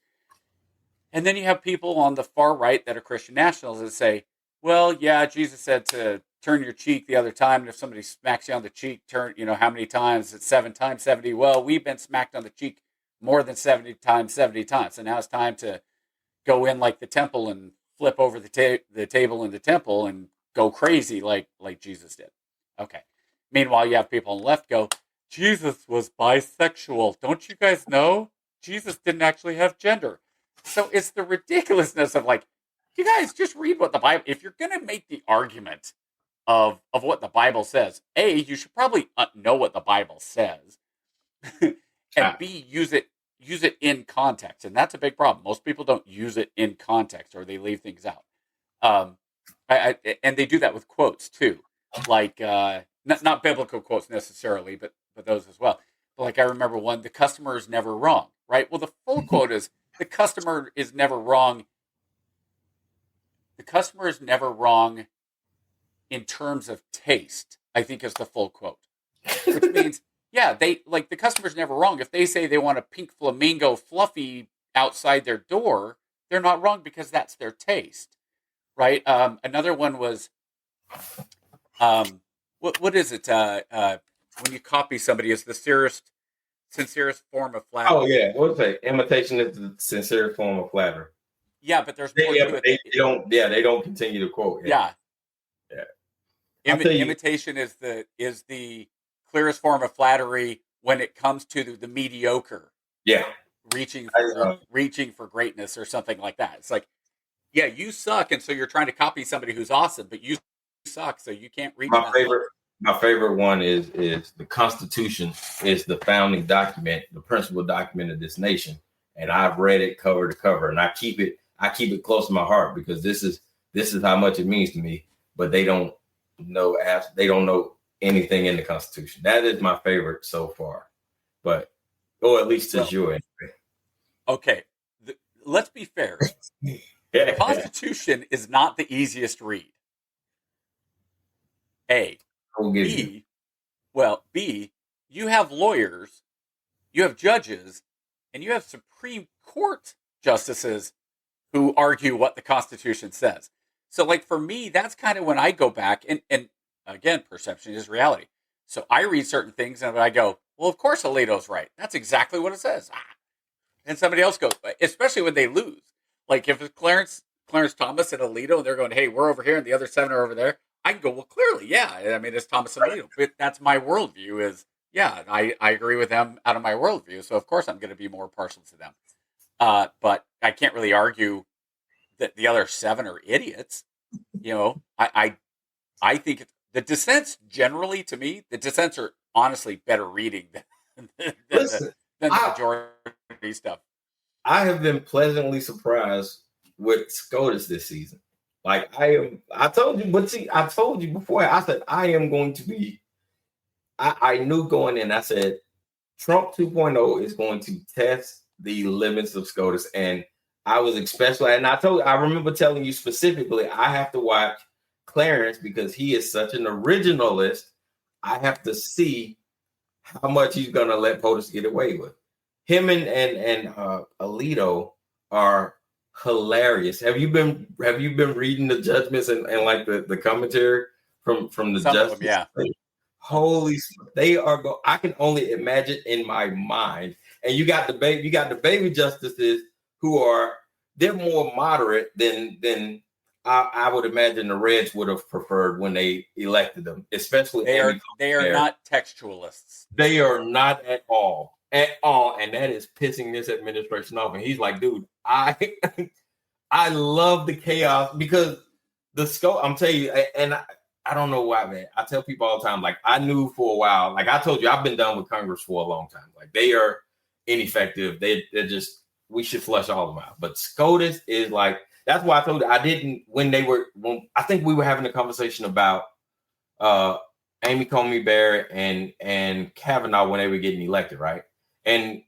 And then you have people on the far right that are Christian nationals that say, well, yeah, Jesus said to turn your cheek the other time. And if somebody smacks you on the cheek, turn, how many times? It's 7 times 70. Well, we've been smacked on the cheek more than 70 times, 70 times. So now it's time to go in like the temple and flip over the table in the temple and go crazy like Jesus did. Okay. Meanwhile, you have people on the left go, Jesus was bisexual. Don't you guys know? Jesus didn't actually have gender. So it's the ridiculousness of, like, you guys just read what the Bible, if you're going to make the argument of what the Bible says, you should probably know what the Bible says, and B, use it in context. And that's a big problem. Most people don't use it in context, or they leave things out. And they do that with quotes too. Like, not biblical quotes necessarily, but those as well. But, like, I remember one, the customer is never wrong, right? Well, the full quote is, the customer is never wrong. The customer is never wrong in terms of taste, I think is the full quote. Which means, the customer's never wrong. If they say they want a pink flamingo fluffy outside their door, they're not wrong because that's their taste, right? Another one was, what is it? When you copy somebody, is the sincerest form of flattery. Oh yeah, what was it? Imitation is the sincerest form of flattery. Yeah, but there's more to it. They don't continue to quote. Yeah. Yeah. Imitation is the clearest form of flattery when it comes to the mediocre. Yeah. Reaching for greatness or something like that. It's like, yeah, you suck, and so you're trying to copy somebody who's awesome, but you suck, so you can't reach. My favorite one is the Constitution is the founding document, the principal document of this nation, and I've read it cover to cover, and I keep it close to my heart because this is how much it means to me. But they don't know anything in the Constitution. That is my favorite so far, but at least it's yours. Okay, let's be fair. The Constitution is not the easiest read. B, you have lawyers, you have judges, and you have Supreme Court justices who argue what the Constitution says. So, like, for me, that's kind of when I go back, and again, perception is reality. So I read certain things and I go, well, of course Alito's right. That's exactly what it says. And somebody else goes, especially when they lose. Like if it's Clarence Thomas and Alito, and they're going, hey, we're over here, and the other 7 are over there. I can go, well, clearly, yeah. I mean, it's Thomas and Alito. But that's my worldview. Is yeah, I agree with them out of my worldview. So of course I'm going to be more partial to them. But I can't really argue that the other 7 are idiots. You know, I think the dissents generally, to me, the dissents are honestly better reading Listen, than the majority stuff. I have been pleasantly surprised with SCOTUS this season. Like I told you, but see, I told you before, I said I am going to be, I knew going in, I said Trump 2.0 is going to test the limits of SCOTUS. And I was especially, and I remember telling you specifically, I have to watch Clarence because he is such an originalist. I have to see how much he's going to let POTUS get away with. Him and Alito are hilarious. Have you been reading the judgments and like the commentary from the justice? Yeah. Holy, they are. I can only imagine in my mind. And you got the baby justices who they're more moderate than I would imagine the Reds would have preferred when they elected them. Especially they are not textualists. They are not at all. And that is pissing this administration off. And he's like, dude, I love the chaos because the scope. I'm telling you, and I don't know why, man. I tell people all the time, like I knew for a while, like I told you, I've been done with Congress for a long time. Like they are ineffective. They're just, we should flush all of them out. But SCOTUS is like, that's why I told you I didn't when I think we were having a conversation about Amy Coney Barrett and Kavanaugh when they were getting elected, right? And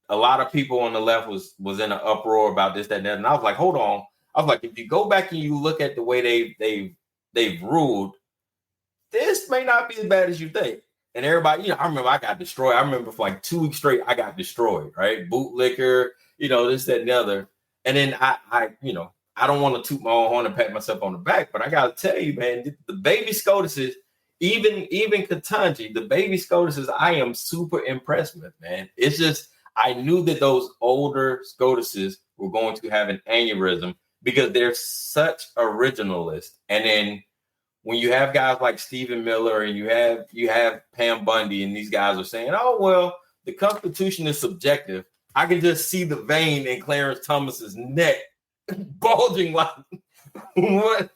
a lot of people on the left was in an uproar about this, that, and that. And I was like, hold on. I was like, if you go back and you look at the way they've ruled, this may not be as bad as you think. And everybody, I remember I got destroyed. I remember for like 2 weeks straight, I got destroyed, right? Bootlicker, this, that, and the other. And then I don't want to toot my own horn and pat myself on the back, but I got to tell you, man, the baby SCOTUSes, even Ketanji, the baby SCOTUSes, I am super impressed with, man. It's just, I knew that those older SCOTUSes were going to have an aneurysm because they're such originalists. And then when you have guys like Stephen Miller and you have Pam Bundy and these guys are saying, oh, well, the Constitution is subjective. I can just see the vein in Clarence Thomas's neck bulging like what?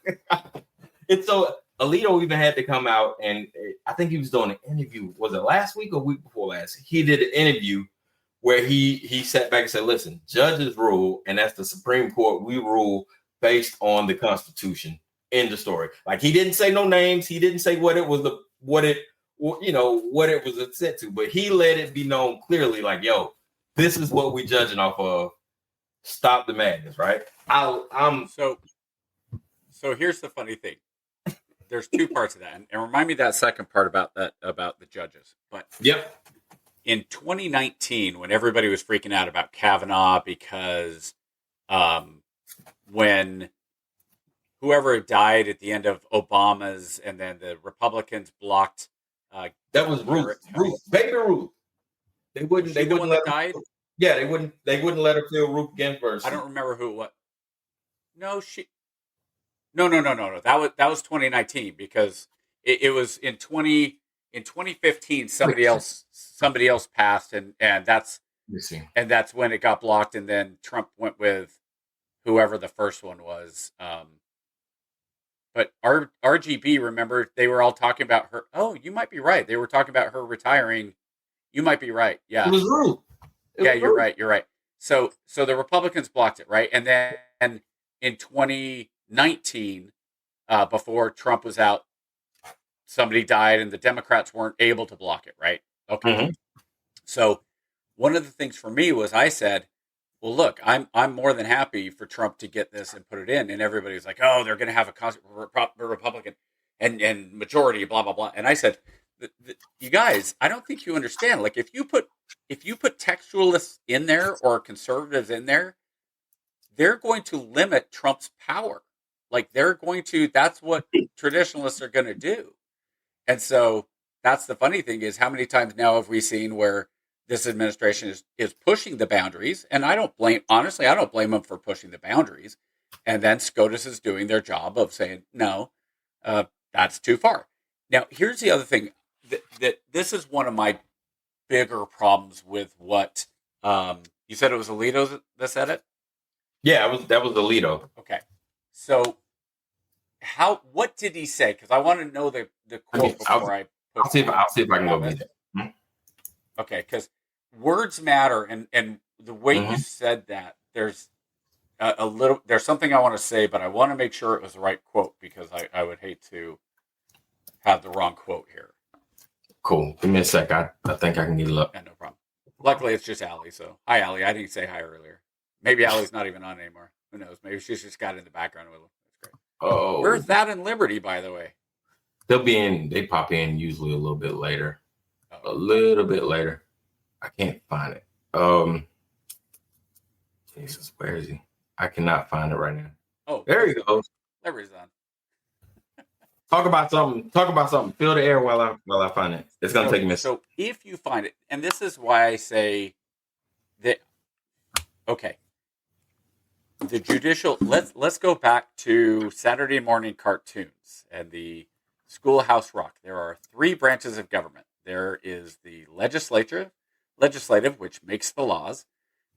It's so Alito even had to come out and I think he was doing an interview. Was it last week or week before last? He did an interview where he sat back and said, listen, judges rule, and that's the Supreme Court. We rule based on the Constitution. End of story. Like he didn't say no names. He didn't say what it was what it was set to, but he let it be known clearly, like, yo, this is what we're judging off of. Stop the madness, right? So here's the funny thing. There's 2 parts of that, and remind me that second part about the judges. But yep. In 2019, when everybody was freaking out about Kavanaugh because when whoever died at the end of Obama's, and then the Republicans blocked. That was Ruth, baby Ruth. They wouldn't let her. Died? Yeah, they wouldn't let her feel Ruth Ginsburg. I don't remember who it was. No. That was 2019 because it was in 2015 somebody else passed and that's when it got blocked, and then Trump went with whoever the first one was. But RGB, remember, they were all talking about her. Oh, you might be right. They were talking about her retiring. You might be right. Yeah. It was Ruth. You're right. So the Republicans blocked it, right? And then in 2019, before Trump was out, somebody died and the Democrats weren't able to block it, right? Okay. Mm-hmm. So one of the things for me was I said, well, look, I'm more than happy for Trump to get this and put it in. And everybody's like, oh, they're going to have a Republican and majority, blah, blah, blah. And I said, you guys, I don't think you understand. Like if you put textualists in there or conservatives in there, they're going to limit Trump's power. Like that's what traditionalists are going to do. And so that's the funny thing is how many times now have we seen where this administration is pushing the boundaries? And I don't blame them for pushing the boundaries. And then SCOTUS is doing their job of saying, no, that's too far. Now, here's the other thing that this is one of my bigger problems with what you said it was Alito that said it? Yeah, that was Alito. Okay. So what did he say? Because I want to know the quote before I put I'll see if I can go get it. Hmm? Okay, because words matter, and the way you said that, there's there's something I want to say, but I want to make sure it was the right quote because I would hate to have the wrong quote here. Cool. Give me a sec. I think I can get it up. Yeah, no problem. Luckily, it's just Allie. So, hi, Allie. I didn't say hi earlier. Maybe Allie's not even on anymore. Who knows? Maybe she's just got in the background with them. That's great. Oh, Where's that in Liberty, by the way? They pop in usually a little bit later. A little bit later. I can't find it. Jesus, where is he? I cannot find it right now. Oh, there he goes. Liberty's on. Talk about something. Fill the air while I find it. It's gonna take me a second. So if you find it, and this is why I say that. Okay. The judicial. Let's go back to Saturday morning cartoons and the Schoolhouse Rock. There are 3 branches of government. There is the legislative, which makes the laws.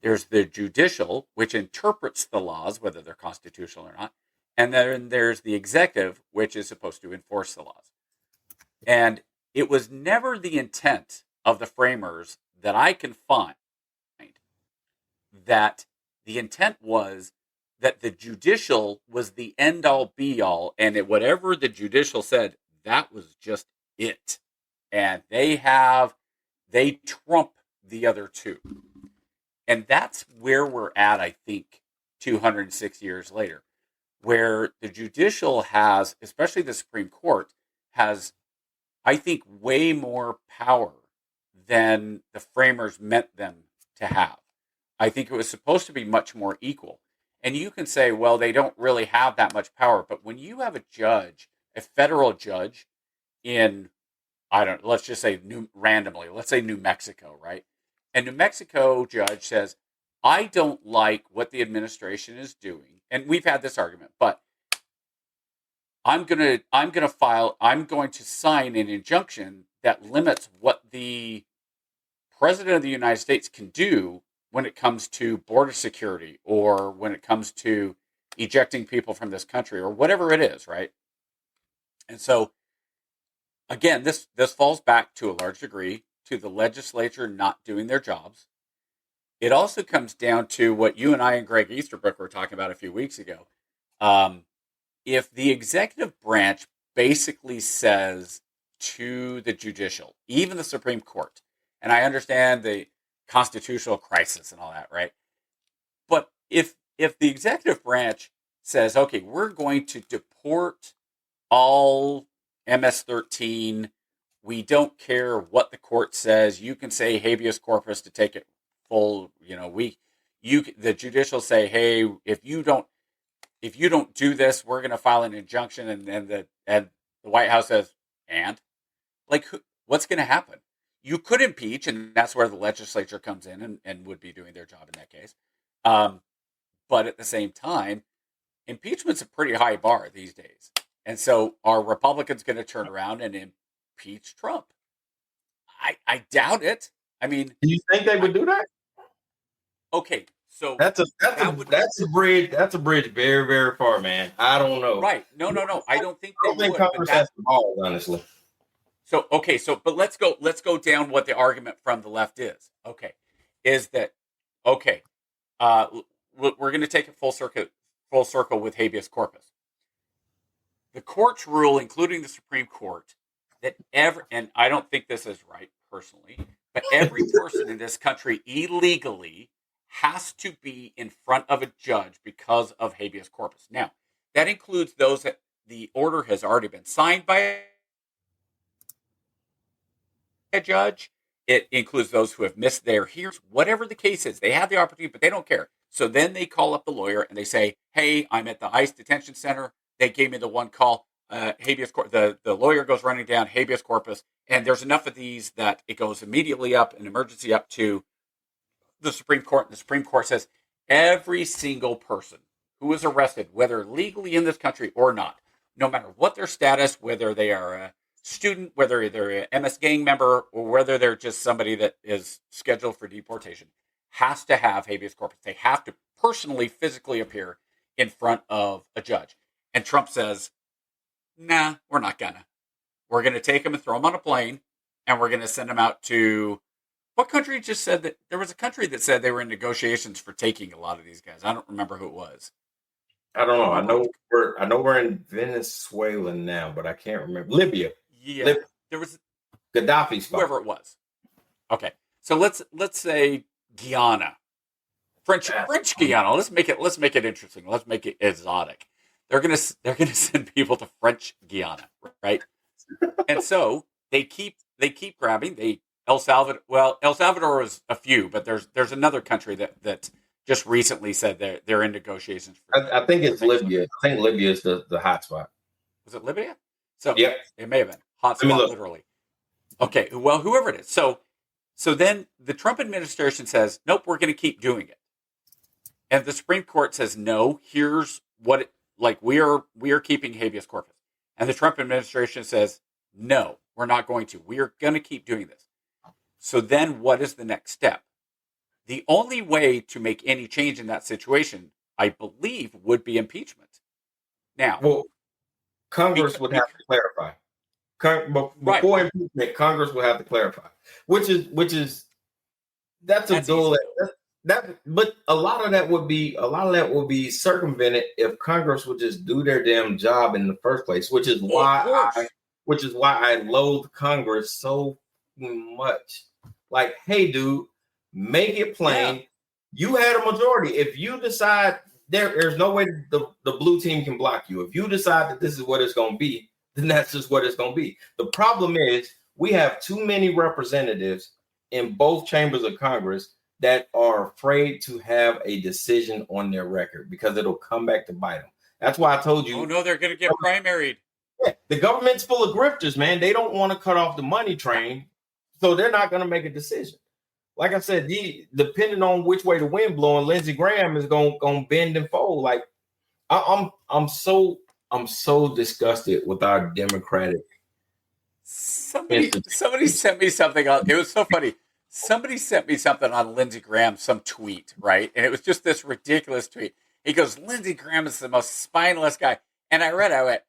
There's the judicial, which interprets the laws, whether they're constitutional or not. And then there's the executive, which is supposed to enforce the laws. And it was never the intent of the framers that I can find that the intent was that the judicial was the end-all, be-all, and whatever the judicial said, that was just it. And they trump the other 2. And that's where we're at, I think, 206 years later, where the judicial has, especially the Supreme Court, has, I think, way more power than the framers meant them to have. I think it was supposed to be much more equal. And you can say, well, they don't really have that much power. But when you have a federal judge in, let's just say let's say New Mexico, right? And New Mexico judge says, I don't like what the administration is doing. And we've had this argument, but I'm going to sign an injunction that limits what the president of the United States can do when it comes to border security or when it comes to ejecting people from this country or whatever it is, right? And so, again, this falls back to a large degree to the legislature not doing their jobs. It also comes down to what you and I and Greg Easterbrook were talking about a few weeks ago. If the executive branch basically says to the judicial, even the Supreme Court, and I understand the constitutional crisis and all that, right? But if the executive branch says, okay, we're going to deport all MS-13, we don't care what the court says, you can say habeas corpus to take it full, the judicial say, hey, if you don't do this, we're going to file an injunction, and the White House says, and what's going to happen? You could impeach, and that's where the legislature comes in and would be doing their job in that case. But at the same time, impeachment's a pretty high bar these days. And so are Republicans going to turn around and impeach Trump? I doubt it. I mean, do you think they would do that? Okay, so that's a bridge. That's a bridge very, very far, man. I don't know. Right? No. I don't think they would. Congress has the balls, honestly. So but let's go down what the argument from the left is. Okay, is that okay? We're going to take it full circle with habeas corpus. The courts rule, including the Supreme Court, that and I don't think this is right personally, but every person in this country illegally has to be in front of a judge because of habeas corpus. Now, that includes those that the order has already been signed by a judge. It includes those who have missed their hearings. Whatever the case is, they have the opportunity, but they don't care. So then they call up the lawyer and they say, hey, I'm at the ICE detention center. They gave me the one call. habeas corpus. The lawyer goes running down habeas corpus, and there's enough of these that it goes immediately up, an emergency up to the Supreme Court. The Supreme Court says every single person who is arrested, whether legally in this country or not, no matter what their status, whether they are a student, whether they're an MS gang member, or whether they're just somebody that is scheduled for deportation, has to have habeas corpus. They have to personally, physically appear in front of a judge. And Trump says, nah, we're not gonna. We're going to take them and throw them on a plane, and we're going to send them out to what country just said that there was a country that said they were in negotiations for taking a lot of these guys. I don't remember who it was. I don't know. I know we're in Venezuela now, but I can't remember. Libya. Yeah, there was Gaddafi spot. Whoever it was. Okay, so let's say Guyana, French Guyana. Let's make it interesting. Let's make it exotic. They're gonna send people to French Guyana, right? And so they keep grabbing. El Salvador was a few, but there's another country that just recently said they're in negotiations. I think it's Libya. I think Libya is the hot spot. Was it Libya? So yeah, it may have been hot spot, literally. Okay, well, whoever it is. So then the Trump administration says, nope, we're going to keep doing it, and the Supreme Court says, no. Here's what we are keeping habeas corpus, and the Trump administration says, no, we're not going to. We are going to keep doing this. So then, what is the next step? The only way to make any change in that situation, I believe, would be impeachment. Now, well, Congress would have to clarify. Before impeachment, Congress will have to clarify, which is that's a goal that. But a lot of that would be circumvented if Congress would just do their damn job in the first place, which is why I loathe Congress so much. Like, hey, dude, make it plain. Yeah. You had a majority. If you decide there's no way the blue team can block you. If you decide that this is what it's going to be, then that's just what it's going to be. The problem is we have too many representatives in both chambers of Congress that are afraid to have a decision on their record because it'll come back to bite them. That's why I told you. Oh, no, they're going to get primaried. Yeah, the government's full of grifters, man. They don't want to cut off the money train, so they're not going to make a decision. Like I said, depending on which way the wind blowing, Lindsey Graham is going to bend and fold. Like I'm so disgusted with our Democratic. Somebody sent me something on. It was so funny. Somebody sent me something on Lindsey Graham, some tweet, right? And it was just this ridiculous tweet. He goes, Lindsey Graham is the most spineless guy. And I went,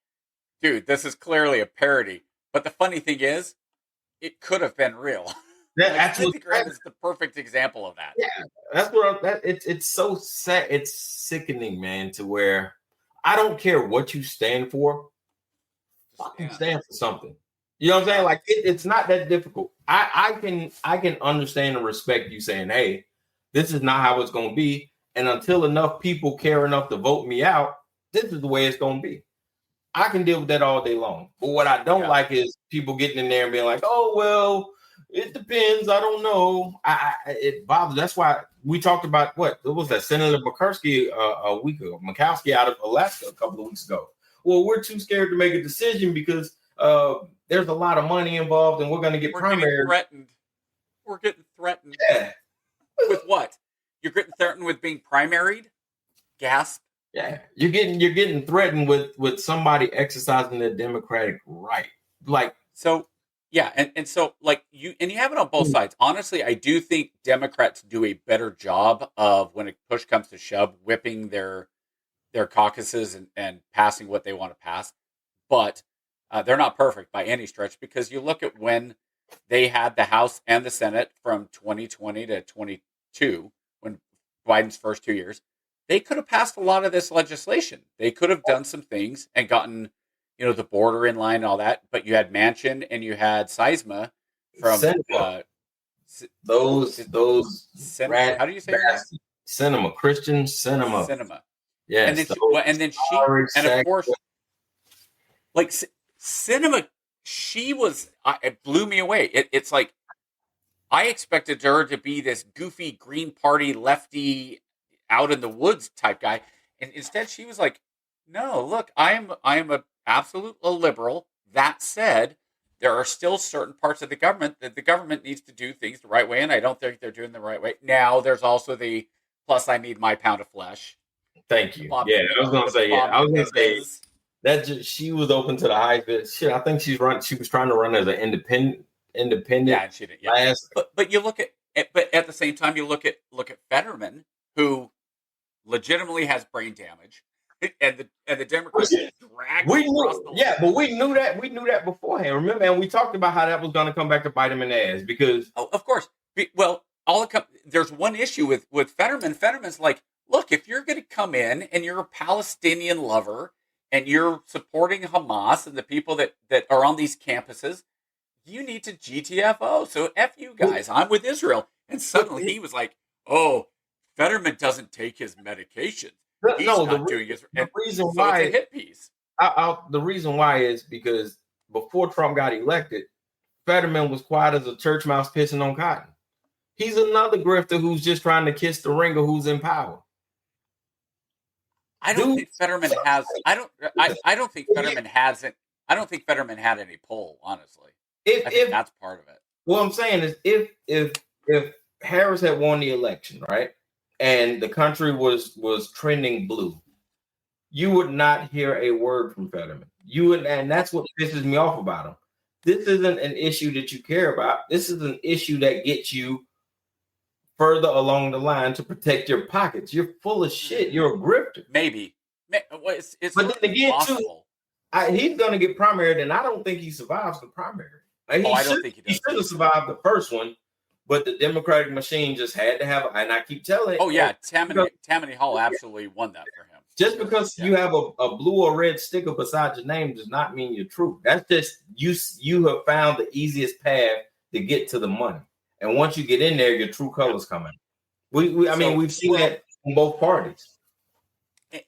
dude, this is clearly a parody. But the funny thing is, it could have been real. Lindsey Graham is the perfect example of that. Yeah, that's what it's so sad. It's sickening, man, to where I don't care what you stand for. Fucking stand for something. You know what I'm saying? Like it's not that difficult. I can understand and respect you saying, hey, this is not how it's going to be. And until enough people care enough to vote me out, this is the way it's going to be. I can deal with that all day long. But what I don't like is people getting in there and being like, oh, well, it depends. I don't know. It bothers. That's why we talked about what was that? Senator Murkowski a week ago. Murkowski out of Alaska a couple of weeks ago. Well, we're too scared to make a decision because there's a lot of money involved, and we're going to get primary. We're getting threatened. Yeah. With what? You're getting threatened with being primaried? Gasp. Yeah. You're getting threatened with somebody exercising their democratic right. Like so. Yeah, and so like you have it on both sides. Honestly, I do think Democrats do a better job of when a push comes to shove, whipping their caucuses and passing what they want to pass. But they're not perfect by any stretch because you look at when they had the House and the Senate from 2020 to 22, when Biden's first 2 years, they could have passed a lot of this legislation. They could have done some things and gotten the border in line and all that, but you had Manchin and you had Seisma from those how do you say that? Cinema, Christian cinema. Yes, and then she of course, like Cinema, she was. It blew me away. It's like I expected her to be this goofy Green Party lefty, out in the woods type guy, and instead she was like No, look, I am a absolute liberal. That said, there are still certain parts of the government that the government needs to do things the right way, and I don't think they're doing the right way. Now, there's also the plus. I need my pound of flesh. Thank The you. Bob, Yeah, I was gonna the say. Yeah, Bob I was gonna say Menendez. that. She was open to the hype. Shit, I think she was trying to run as an Yeah, independent and she did. Yeah, last. but you look at but at the same time you look at Fetterman, who legitimately has brain damage, and the Democrats dragged We him across knew, the yeah, line. but we knew that beforehand. Remember, and we talked about how that was going to come back to bite him in the ass because Oh, of course. Well, there's one issue with Fetterman. Fetterman's like, look, if you're going to come in and you're a Palestinian lover and you're supporting Hamas and the people that are on these campuses, you need to GTFO. So F you guys, I'm with Israel. And suddenly he was like, oh, Fetterman doesn't take his medication. He's no, not doing his. the And reason so it's a why hit piece. the reason why is because before Trump got elected, Fetterman was quiet as a church mouse pissing on cotton. He's another grifter who's just trying to kiss the ring of who's in power. I don't Dude, think Fetterman has. I don't think Fetterman hasn't. I don't think Fetterman had any pull. Honestly, I think if that's part of it. what I'm saying is if Harris had won the election, right, and the country was trending blue, you would not hear a word from Fetterman. You would, and that's what pisses me off about him. This isn't an issue that you care about. This is an issue that gets you further along the line to protect your pockets. You're full of shit. You're a grifter. Maybe. Well, it's But then again, too, possible. he's going to get primaried, and I don't think he survives the primary. Like, I don't think he does. He should have survived the first one, but the Democratic machine just had to have. And I keep telling. Oh yeah, Tammany Hall absolutely won that for him. Just because you have a blue or red sticker beside your name does not mean you're true. That's just you have found the easiest path to get to the money. And once you get in there, your true colors come out. We've seen that from both parties.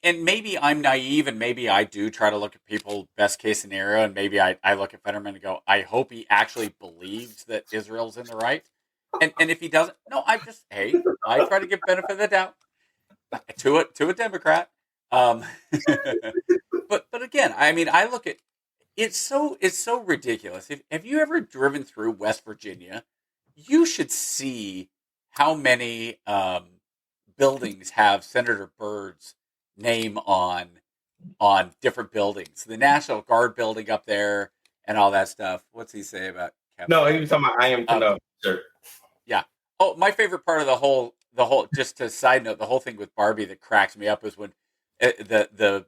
And maybe I'm naive, and maybe I do try to look at people best case scenario, and maybe I look at Fetterman and go, I hope he actually believes that Israel's in the right. And if he doesn't, no, I try to give benefit of the doubt to a Democrat. But again, I mean, I look at it's so ridiculous. Have you ever driven through West Virginia? You should see how many buildings have Senator Byrd's name on different buildings. The National Guard building up there and all that stuff. What's he say about Kevin? No, he was talking about I am conductor. Sure. Yeah. Oh, my favorite part of the whole just to side note, the whole thing with Barbie that cracks me up is when the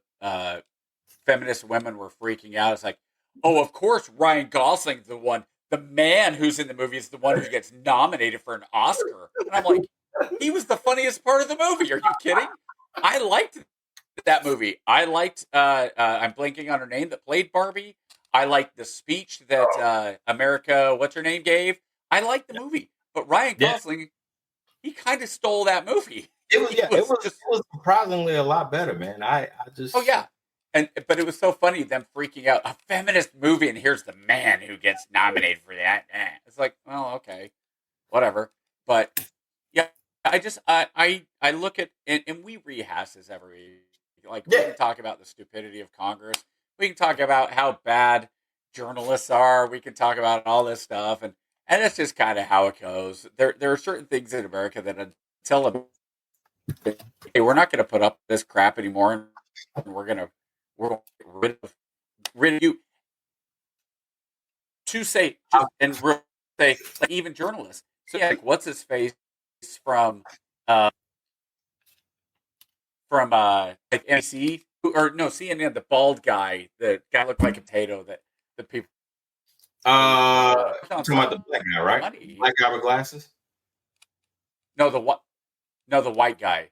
feminist women were freaking out. It's like, oh, of course Ryan Gosling's the man who's in the movie is the one who gets nominated for an Oscar. And I'm like, he was the funniest part of the movie. Are you kidding? I liked that movie. I liked I'm blanking on her name that played Barbie. I liked the speech that America, what's her name, gave. I liked the movie. But Ryan Gosling, he kind of stole that movie. It was surprisingly a lot better, man. I just but it was so funny them freaking out. A feminist movie, and here's the man who gets nominated for that. It's like, well, okay, whatever. But yeah, I look at and we rehash this every we can talk about the stupidity of Congress. We can talk about how bad journalists are. We can talk about all this stuff, and that's just kind of how it goes. There are certain things in America that until hey, we're not going to put up this crap anymore, and we're rid of you. To say and say like even journalists. So yeah, like what's his face from like NBC or no CNN, the bald guy, the guy looked like a potato that the people. Talking about the black guy, right? Money. Black guy with glasses. No, the white guy.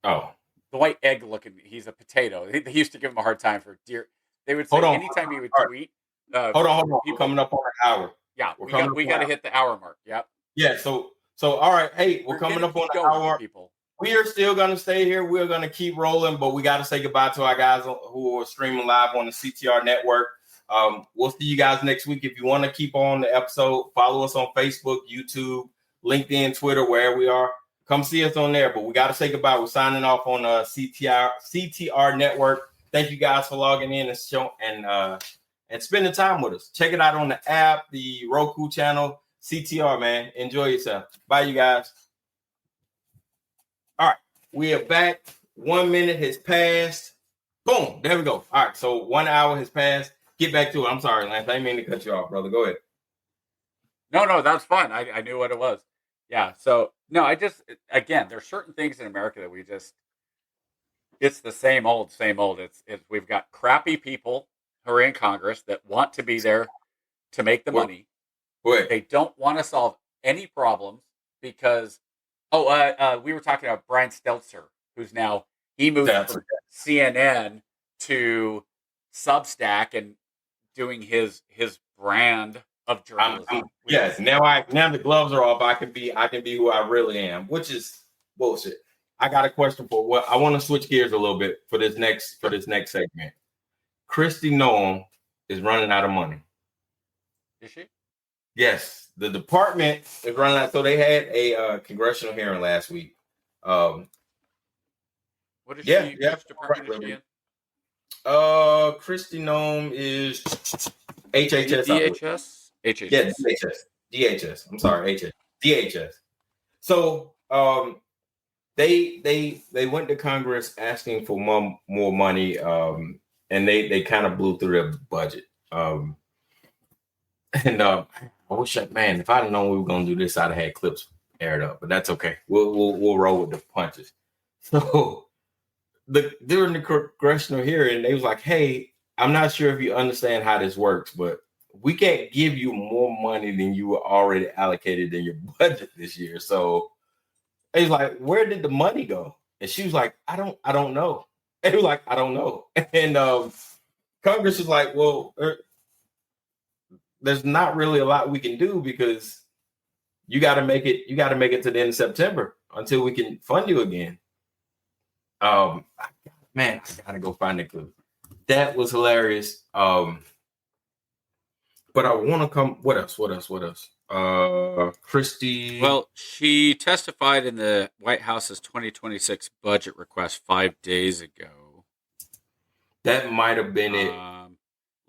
Oh, the white egg looking. He's a potato. They used to give him a hard time for deer. They would say anytime he would tweet. Hold on. We're coming up on an hour. Yeah, we got to hit the hour mark. Yep. Yeah. So all right. Hey, we're coming up on the hour mark. People. We are still going to stay here. We're going to keep rolling, but we got to say goodbye to our guys who are streaming live on the CTR network. We'll see you guys next week. If you want to keep on the episode, follow us on Facebook, YouTube, LinkedIn, Twitter, wherever we are. Come see us on there. But we got to say goodbye. We're signing off on CTR network. Thank you guys for logging in and spending time with us. Check it out on the app, the Roku channel, CTR, man. Enjoy yourself. Bye, you guys. All right, we are back. 1 minute has passed. Boom, there we go. All right, so 1 hour has passed. Get back to it. I'm sorry, Lance. I didn't mean to cut you off, brother. Go ahead. No, that's fine. I knew what it was. Yeah. So no, again, there's certain things in America that it's the same old. It's we've got crappy people who are in Congress that want to be there to make the money. Wait. They don't want to solve any problems because we were talking about Brian Stelter, who's now he moved from CNN to Substack and doing his brand of journalism. Yes, now the gloves are off. I can be who I really am, which is bullshit. I got a question for I want to switch gears a little bit for this next segment. Kristi Noem is running out of money. Is she? Yes, the department is running out. So they had a congressional hearing last week. What is she? Which department is she in? Kristi Noem is HHS. DHS? HHS. Yeah, DHS. I'm sorry, DHS. So they went to Congress asking for more money, and they kind of blew through their budget. I wish, man, if I'd known we were gonna do this, I'd have had clips aired up, but that's okay. We'll roll with the punches. So during the congressional hearing, they was like, "Hey, I'm not sure if you understand how this works, but we can't give you more money than you were already allocated in your budget this year." So he was like, "Where did the money go?" And she was like, I don't know." And he was like, "I don't know." And Congress was like, "Well, there's not really a lot we can do because you got to make it to the end of September until we can fund you again." Man, I gotta go find the clip. That was hilarious. But I want to come. What else? Kristi. Well, she testified in the White House's 2026 budget request 5 days ago. That might have been it.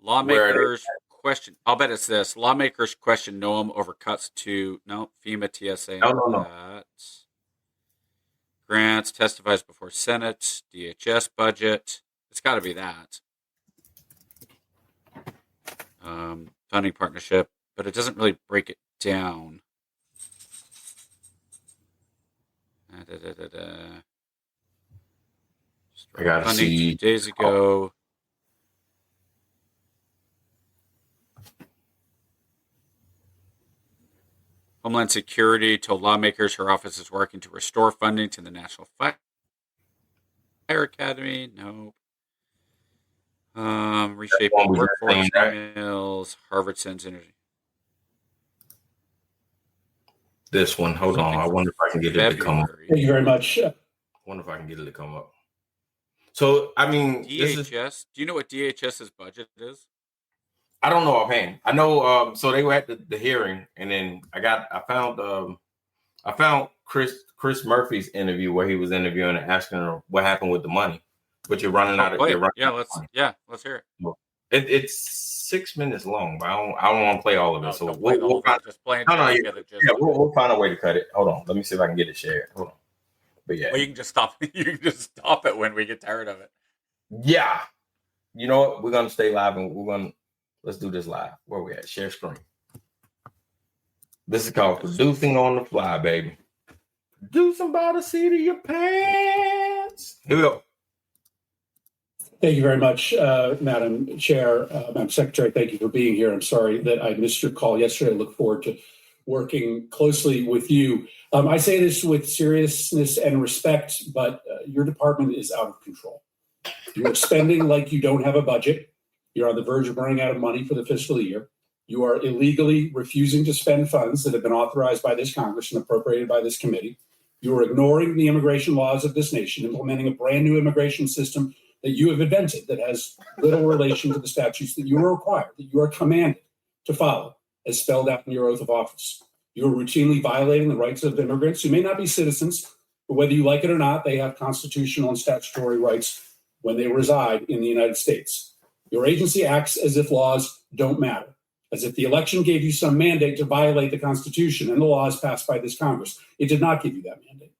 Lawmakers question. I'll bet it's this. Lawmakers question Noem over cuts to FEMA TSA. No. Grants testifies before Senate. DHS budget. It's got to be that. Funding partnership, but it doesn't really break it down. I gotta funding see. 2 days ago. Homeland Security told lawmakers her office is working to restore funding to the National Fire Academy. Nope. Reshaping workforce emails. Harvard sends energy. This one. Hold on. I wonder if I can get it to come up. Thank you very much. I wonder if I can get it to come up. So, I mean, DHS. Do you know what DHS's budget is? I don't know offhand. I know. So they were at the hearing, and then I found Chris Murphy's interview where he was interviewing and asking her what happened with the money. But you're running out of. Let's hear it. It's 6 minutes long, but I don't want to play all of it. So we'll find. We'll find a way to cut it. Hold on. Let me see if I can get it shared. Hold on. But yeah, well, you can just stop. You can just stop it when we get tired of it. Yeah. You know what? We're gonna stay live, and let's do this live. Where we at? Share screen. This is called producing on the fly, baby. Producing by the seat of your pants. Here we go. Thank you very much, Madam Chair, Madam Secretary. Thank you for being here. I'm sorry that I missed your call yesterday. I look forward to working closely with you. I say this with seriousness and respect, but your department is out of control. You are spending like you don't have a budget. You're on the verge of running out of money for the fiscal year. You are illegally refusing to spend funds that have been authorized by this Congress and appropriated by this committee. You are ignoring the immigration laws of this nation, implementing a brand new immigration system that you have invented that has little relation to the statutes that you are required, that you are commanded to follow, as spelled out in your oath of office. You are routinely violating the rights of immigrants who may not be citizens, but whether you like it or not, they have constitutional and statutory rights when they reside in the United States. Your agency acts as if laws don't matter, as if the election gave you some mandate to violate the Constitution and the laws passed by this Congress. It did not give you that mandate.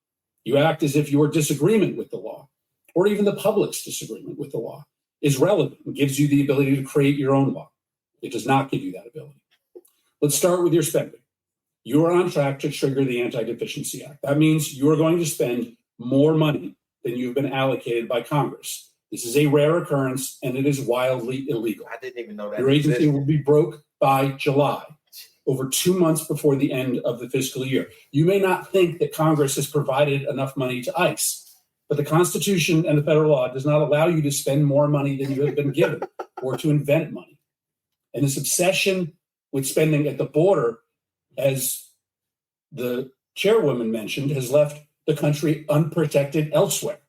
You act as if your disagreement with the law, or even the public's disagreement with the law, is relevant and gives you the ability to create your own law. It does not give you that ability. Let's start with your spending. You are on track to trigger the Anti-Deficiency Act. That means you are going to spend more money than you've been allocated by Congress. This is a rare occurrence, and it is wildly illegal. I didn't even know that. Your agency will be broke by July, over 2 months before the end of the fiscal year. You may not think that Congress has provided enough money to ICE, but the Constitution and the federal law does not allow you to spend more money than you have been given or to invent money. And this obsession with spending at the border, as the chairwoman mentioned, has left the country unprotected elsewhere.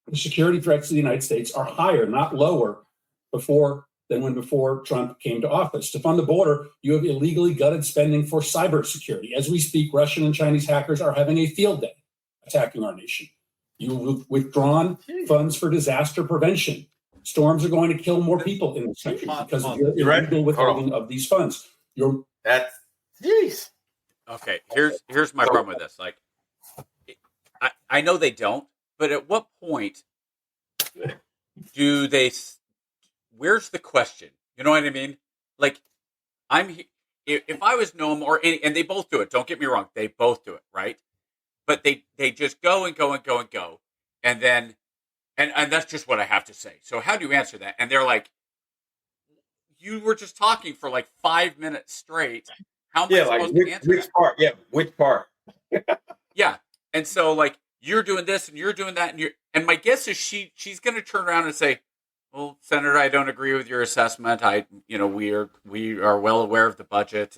The security threats to the United States are higher, not lower, than before Trump came to office. To fund the border, you have illegally gutted spending for cybersecurity. As we speak, Russian and Chinese hackers are having a field day attacking our nation. You've withdrawn funds for disaster prevention. Storms are going to kill more people in this country because of your illegal withholding of these funds. That's jeez. Okay, here's my problem with this. Like, I know they don't, but at what point do they? Where's the question? You know what I mean? Like, if I was Noam and they both do it. Don't get me wrong, they both do it, right? But they just go and go and go and go, and then and that's just what I have to say. So how do you answer that? And they're like, you were just talking for like 5 minutes straight. How am I supposed to answer which that? part? Yeah, which part? Yeah, and so like you're doing this and you're doing that, and my guess is she's going to turn around and say, "Well, Senator, I don't agree with your assessment. We are well aware of the budget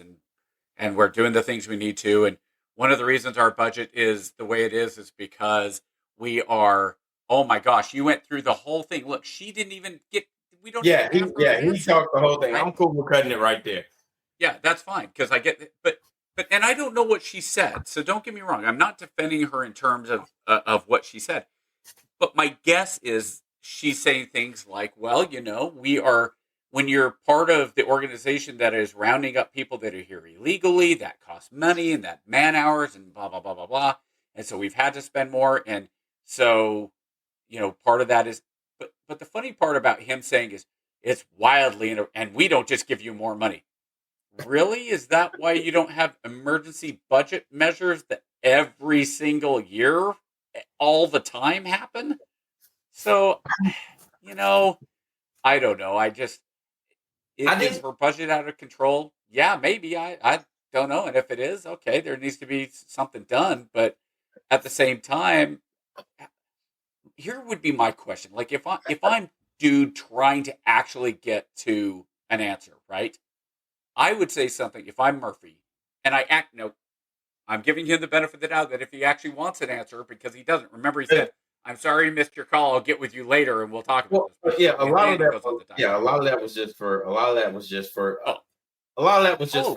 and we're doing the things we need to. And one of the reasons our budget is the way it is because we are. Oh my gosh, you went through the whole thing. Look, she didn't even get. We don't. He answer. talked the whole thing. I'm cool with cutting it right there. Yeah, that's fine because I get it. But and I don't know what she said, so don't get me wrong. I'm not defending her in terms of what she said, but my guess is she's saying things like, "Well, we are when you're part of the organization that is rounding up people that are here illegally, that costs money and that man hours and blah blah blah blah blah, and so we've had to spend more, and so part of that is." But the funny part about him saying is it's wildly and we don't just give you more money. Really? Is that why you don't have emergency budget measures that every single year, all the time happen? So, I don't know. Is her budget out of control? Yeah, maybe. I don't know. And if it is, okay, there needs to be something done. But at the same time, here would be my question. Like if I'm dude trying to actually get to an answer, right? I would say something if I'm Murphy and I'm giving him the benefit of the doubt that if he actually wants an answer, because he doesn't. Remember, he said, "I'm sorry you missed your call. I'll get with you later and we'll talk about this." Yeah, a lot of that was just for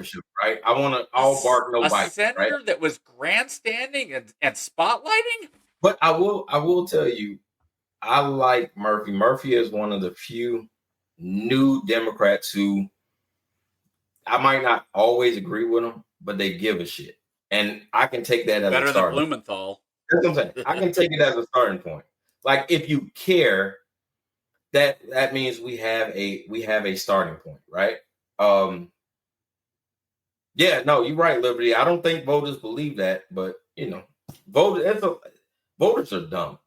show, right? I want to all bark no bite. A senator right? that was grandstanding and spotlighting. But I will tell you, I like Murphy. Murphy is one of the few new Democrats who I might not always agree with them, but they give a shit. And I can take that as better a starting than Blumenthal. That's what I'm saying. I can take it as a starting point. Like if you care, that means we have a starting point, right? Yeah, no, you're right, Liberty. I don't think voters believe that, but voters are dumb,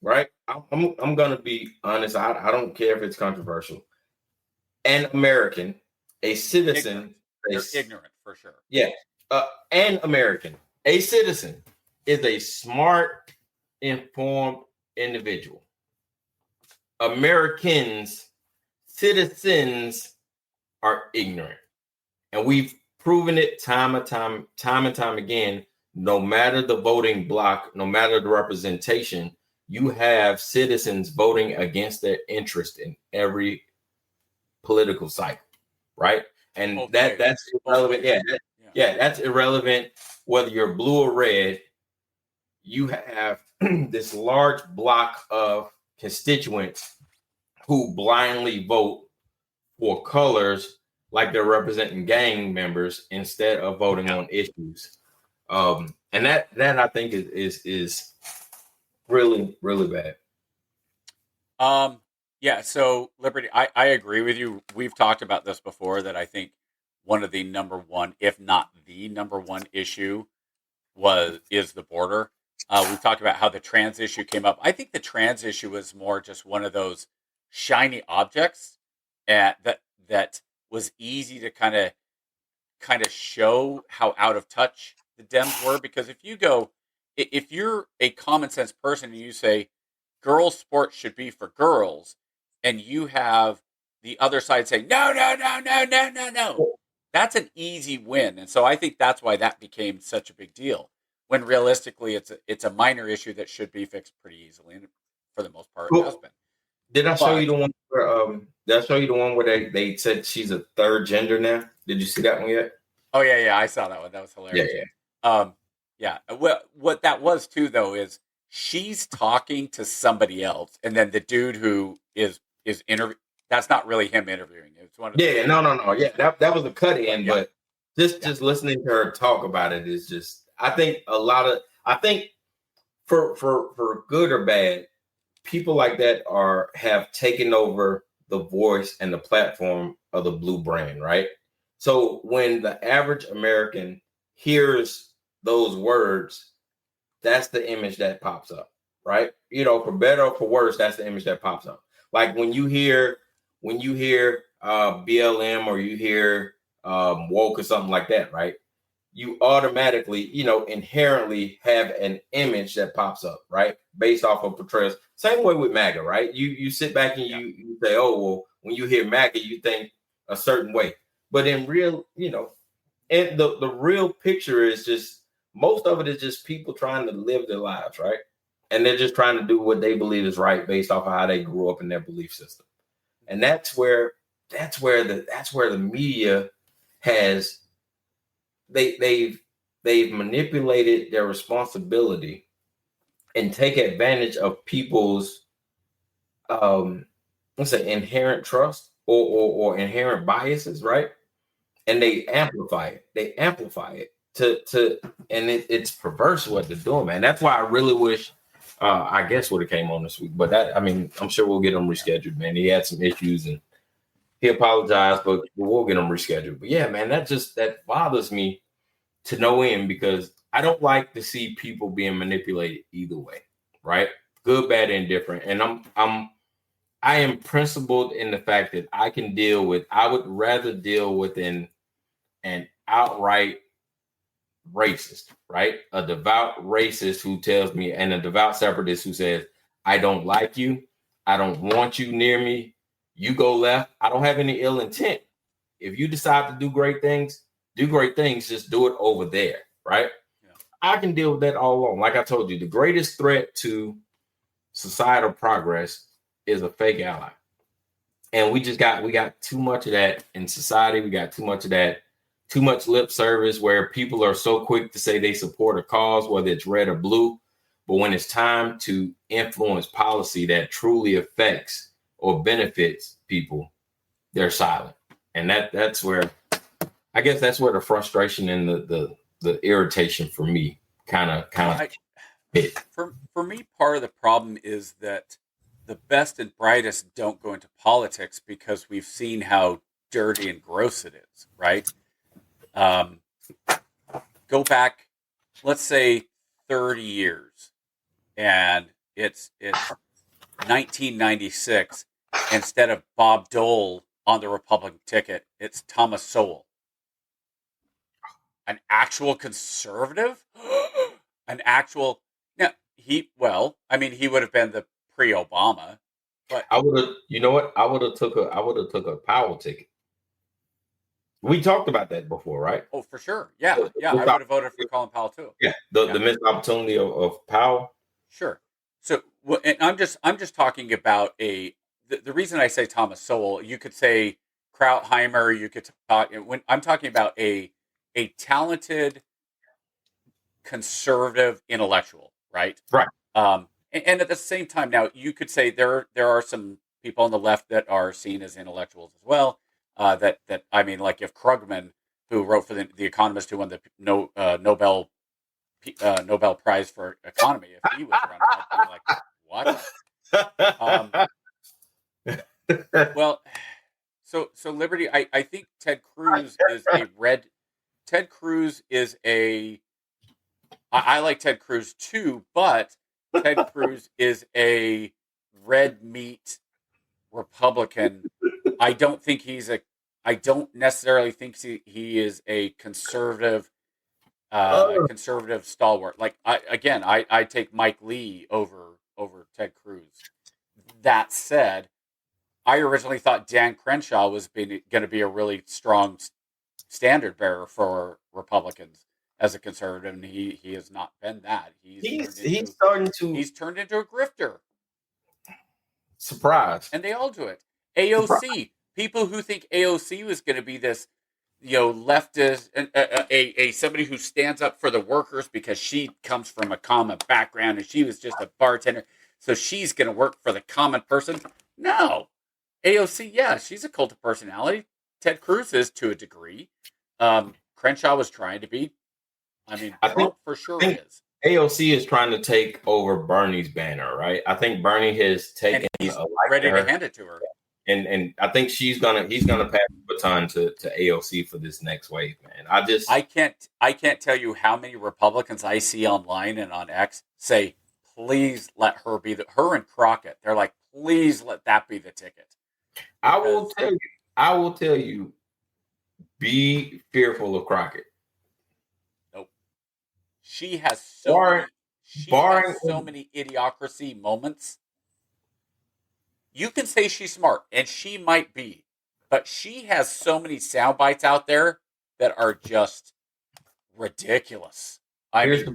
right? I'm gonna be honest. I don't care if it's controversial. An American, a citizen, they're ignorant for sure. Yeah, an American, a citizen is a smart, informed individual. Citizens are ignorant, and we've proven it time and time again. No matter the voting block, no matter the representation, you have citizens voting against their interest in every political cycle, right? And that's irrelevant. Yeah, that's irrelevant whether you're blue or red. You have this large block of constituents who blindly vote for colors like they're representing gang members instead of voting on issues. And that I think is really, really bad. Yeah, so Liberty, I agree with you. We've talked about this before, that I think one of the number one, if not the number one issue is the border. We've talked about how the trans issue came up. I think the trans issue was more just one of those shiny objects that was easy to kind of show how out of touch the Dems were. Because if you're a common sense person and you say girls' sports should be for girls, and you have the other side saying no, no, no, no, no, no, no, that's an easy win. And so I think that's why that became such a big deal, when realistically it's a minor issue that should be fixed pretty easily, and for the most part it has been. Did I show you the one where they said she's a third gender now? Did you see that one yet? Oh yeah, I saw that one. That was hilarious. Yeah. Well, what that was too, though, is she's talking to somebody else, and then the dude who is interviewing, that's not really him interviewing. It's one of no. Yeah, that was a cut in, but just listening to her talk about it is just, I think for good or bad, people like that have taken over the voice and the platform of the blue brand, right? So when the average American hears those words, that's the image that pops up, right? For better or for worse, that's the image that pops up. Like when you hear BLM, or you hear woke or something like that, right? You automatically, inherently have an image that pops up, right? Based off of portrayals. Same way with MAGA, right? You sit back and you say, oh, well, when you hear MAGA, you think a certain way. But in real, and the real picture is just, most of it is just people trying to live their lives, right? And they're just trying to do what they believe is right based off of how they grew up in their belief system. And that's where the media has they've manipulated their responsibility and take advantage of people's inherent trust or inherent biases, right? And they amplify it and it's perverse what they're doing, man. That's why I really wish I guess would have came on this week, but I'm sure we'll get him rescheduled, man. He had some issues and he apologized, but we'll get him rescheduled. But yeah, man, that bothers me to no end, because I don't like to see people being manipulated either way, right? Good, bad, and indifferent. And I am principled in the fact that I would rather deal with an outright racist, right? A devout racist who tells me, and a devout separatist who says, I don't like you, I don't want you near me, you go left. I don't have any ill intent. If you decide to do great things, just do it over there, right? Yeah. I can deal with that all along. Like I told you, the greatest threat to societal progress is a fake ally. And we got too much of that in society. We got too much of that, too much lip service where people are so quick to say they support a cause, whether it's red or blue. But when it's time to influence policy that truly affects or benefits people, they're silent. And that's where, I guess that's where the frustration and the irritation for me kind of hit. For me, part of the problem is that the best and brightest don't go into politics because we've seen how dirty and gross it is, right? Go back, let's say 30 years, and it's 1996. Instead of Bob Dole on the Republican ticket, it's Thomas Sowell. An actual conservative? He would have been the pre-Obama, but I would have took a Powell ticket. We talked about that before, right? Oh, for sure. Yeah. I would have voted for Colin Powell too. Yeah. The missed opportunity of Powell. Sure. So, and I'm just talking about the reason I say Thomas Sowell, you could say Krautheimer, you could talk, when I'm talking about a talented conservative intellectual, right? Right. And at the same time, now you could say there are some people on the left that are seen as intellectuals as well. That I mean, like if Krugman, who wrote for the Economist, who won the Nobel Prize for Economy, if he was running, I'd be like, what? Well, so Liberty, I think Ted Cruz is a red. Ted Cruz is a. I like Ted Cruz too, but Ted Cruz is a red meat Republican. I don't think he's a. I don't necessarily think he is a conservative conservative stalwart. Like I take Mike Lee over Ted Cruz. That said, I originally thought Dan Crenshaw was going to be a really strong standard bearer for Republicans as a conservative, and he has not been that. He's starting to. He's turned into a grifter. Surprise. And they all do it. AOC, people who think AOC was going to be this, leftist, a somebody who stands up for the workers because she comes from a common background and she was just a bartender, so she's going to work for the common person. No, AOC, yeah, she's a cult of personality. Ted Cruz is to a degree. Crenshaw was trying to be. I mean, Trump for sure is. AOC is trying to take over Bernie's banner, right? I think Bernie has taken. And he's ready to hand it to her. And I think he's gonna pass the baton to AOC for this next wave, man. I can't tell you how many Republicans I see online and on X say, please let her be her and Crockett. They're like, please let that be the ticket. I will tell you, be fearful of Crockett. Nope. She has so many idiocracy moments. You can say she's smart, and she might be, but she has so many sound bites out there that are just ridiculous. Here's the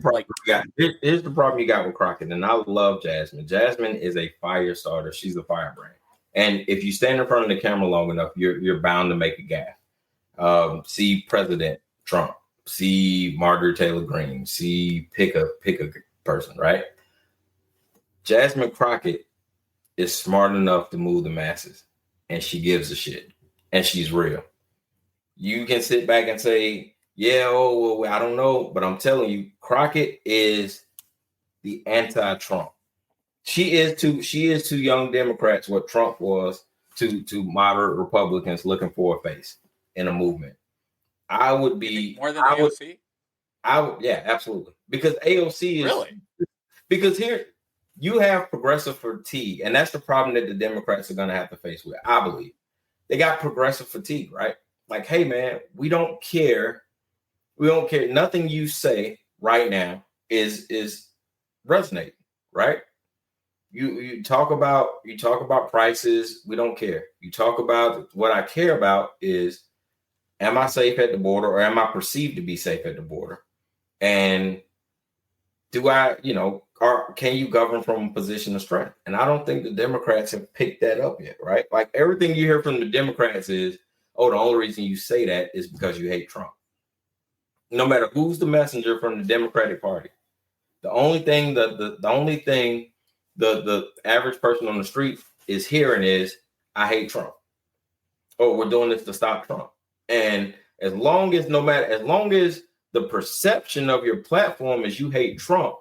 problem you got with Crockett, and I love Jasmine. Jasmine is a fire starter. She's a firebrand. And if you stand in front of the camera long enough, you're bound to make a gaffe. See President Trump, see Margaret Taylor Greene, see pick a person, right? Jasmine Crockett is smart enough to move the masses, and she gives a shit, and she's real. You can sit back and say, yeah, I don't know, but I'm telling you, Crockett is the anti-Trump. She is to young Democrats what Trump was to moderate Republicans looking for a face in a movement. I would be more than AOC. Yeah, absolutely, because AOC is really because here. You have progressive fatigue, and that's the problem that the Democrats are going to have to face with. I believe they got progressive fatigue, right? Like, hey, man, we don't care. We don't care. Nothing you say right now is resonating, right? You talk about prices. We don't care. You talk about what I care about is, am I safe at the border, or am I perceived to be safe at the border? And do I, or can you govern from a position of strength? And I don't think the Democrats have picked that up yet, right? Like everything you hear from the Democrats is, oh, the only reason you say that is because you hate Trump. No matter who's the messenger from the Democratic Party, the only thing the average person on the street is hearing is, I hate Trump. Oh, we're doing this to stop Trump. And as long as the perception of your platform is you hate Trump,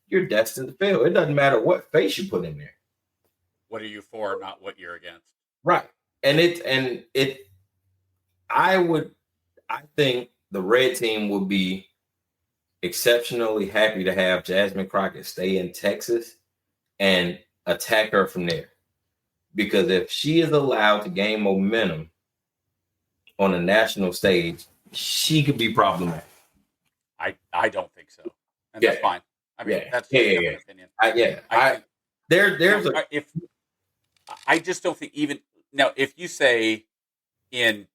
you're destined to fail. It doesn't matter what face you put in there. What are you for, not what you're against. Right. I think the red team would be exceptionally happy to have Jasmine Crockett stay in Texas and attack her from there. Because if she is allowed to gain momentum on a national stage, she could be problematic. I don't think so. And that's fine. I mean, that's just an opinion. I just don't think even now, if you say in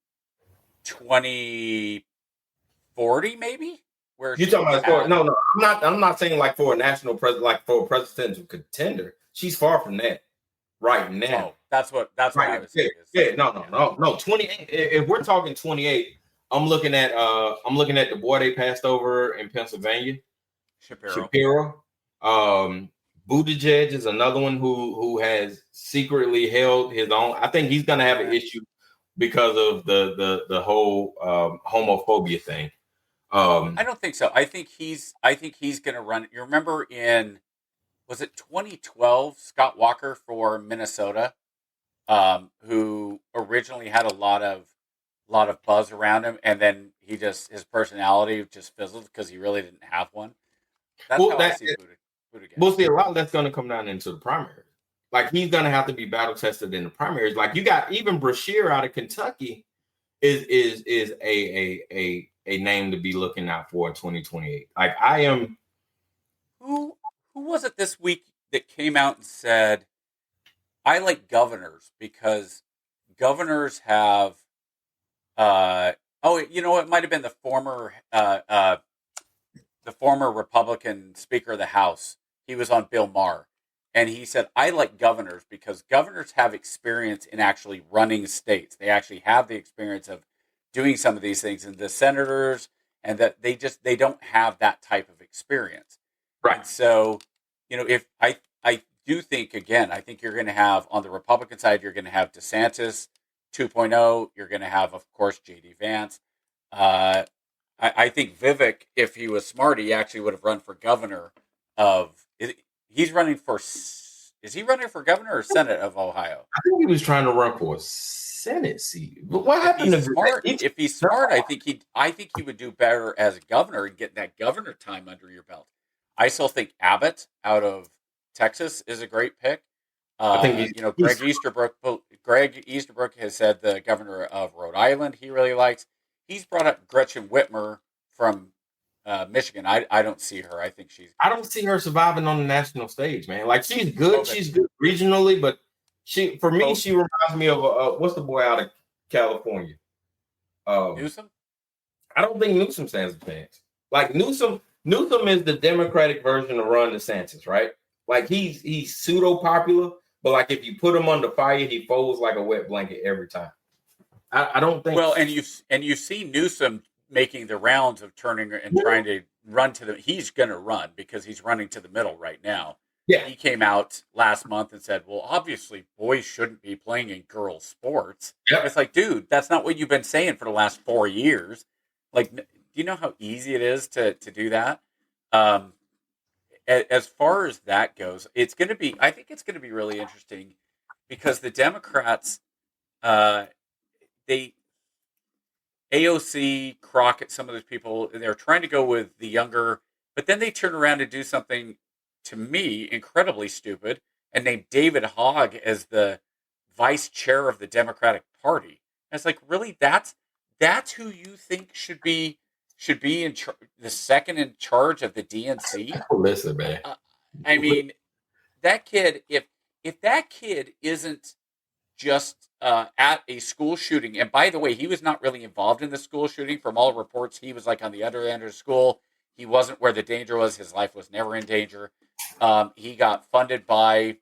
2040, maybe where you're talking about, no, I'm not saying like for a national president, like for a presidential contender. She's far from that right now. Oh, that's what I was saying. No. 28. If we're talking 28, I'm looking at the boy they passed over in Pennsylvania, Shapiro. Buttigieg is another one who has secretly held his own. I think he's going to have an issue because of the whole homophobia thing. I don't think so. I think he's going to run. You remember was it 2012, Scott Walker for Minnesota, who originally had a lot of buzz around him, and then his personality just fizzled because he really didn't have one. That's how I see Buttigieg. We'll see a lot of that's going to come down into the primaries. Like he's going to have to be battle tested in the primaries. Like you got even Brashear out of Kentucky is a name to be looking out for in 2028. Like I am. Who was it this week that came out and said, I like governors because governors have it might have been the former Republican Speaker of the House. He was on Bill Maher, and he said, I like governors because governors have experience in actually running states. They actually have the experience of doing some of these things, and the senators, and that they don't have that type of experience. Right. And so, if I do think, again, I think you're going to have, on the Republican side, you're going to have DeSantis 2.0. You're going to have, of course, J.D. Vance. I think Vivek, if he was smart, he actually would have run for governor of. Is he running for governor or Senate of Ohio? I think he was trying to run for a Senate seat. But what happened to smart? If he's smart, I think he would do better as a governor and get that governor time under your belt. I still think Abbott out of Texas is a great pick. I think Greg Easterbrook has said the governor of Rhode Island he really likes. He's brought up Gretchen Whitmer from Michigan. I don't see her. I don't see her surviving on the national stage, man. Like she's good. Okay. She's good regionally, but she reminds me of what's the boy out of California? Newsom. I don't think Newsom stands a chance. Like Newsom is the Democratic version of Ron DeSantis, right? Like he's pseudo popular, but like if you put him under fire, he folds like a wet blanket every time. I don't think. Well, and you see Newsom making the rounds of turning and trying to run to the. He's going to run because he's running to the middle right now. Yeah, he came out last month and said, "Well, obviously, boys shouldn't be playing in girls' sports." Yep. It's like, dude, that's not what you've been saying for the last 4 years. Like, do you know how easy it is to do that? As far as that goes, it's going to be. I think it's going to be really interesting because the Democrats, AOC, Crockett, some of those people, they're trying to go with the younger, but then they turn around and do something, to me, incredibly stupid, and name David Hogg as the vice chair of the Democratic Party. And it's like, really, that's who you think should be in the second in charge of the DNC? Listen, man. I mean, that kid, if that kid isn't just at a school shooting, and by the way, he was not really involved in the school shooting. From all reports, he was like on the other end of the school. He wasn't where the danger was. His life was never in danger. He got funded by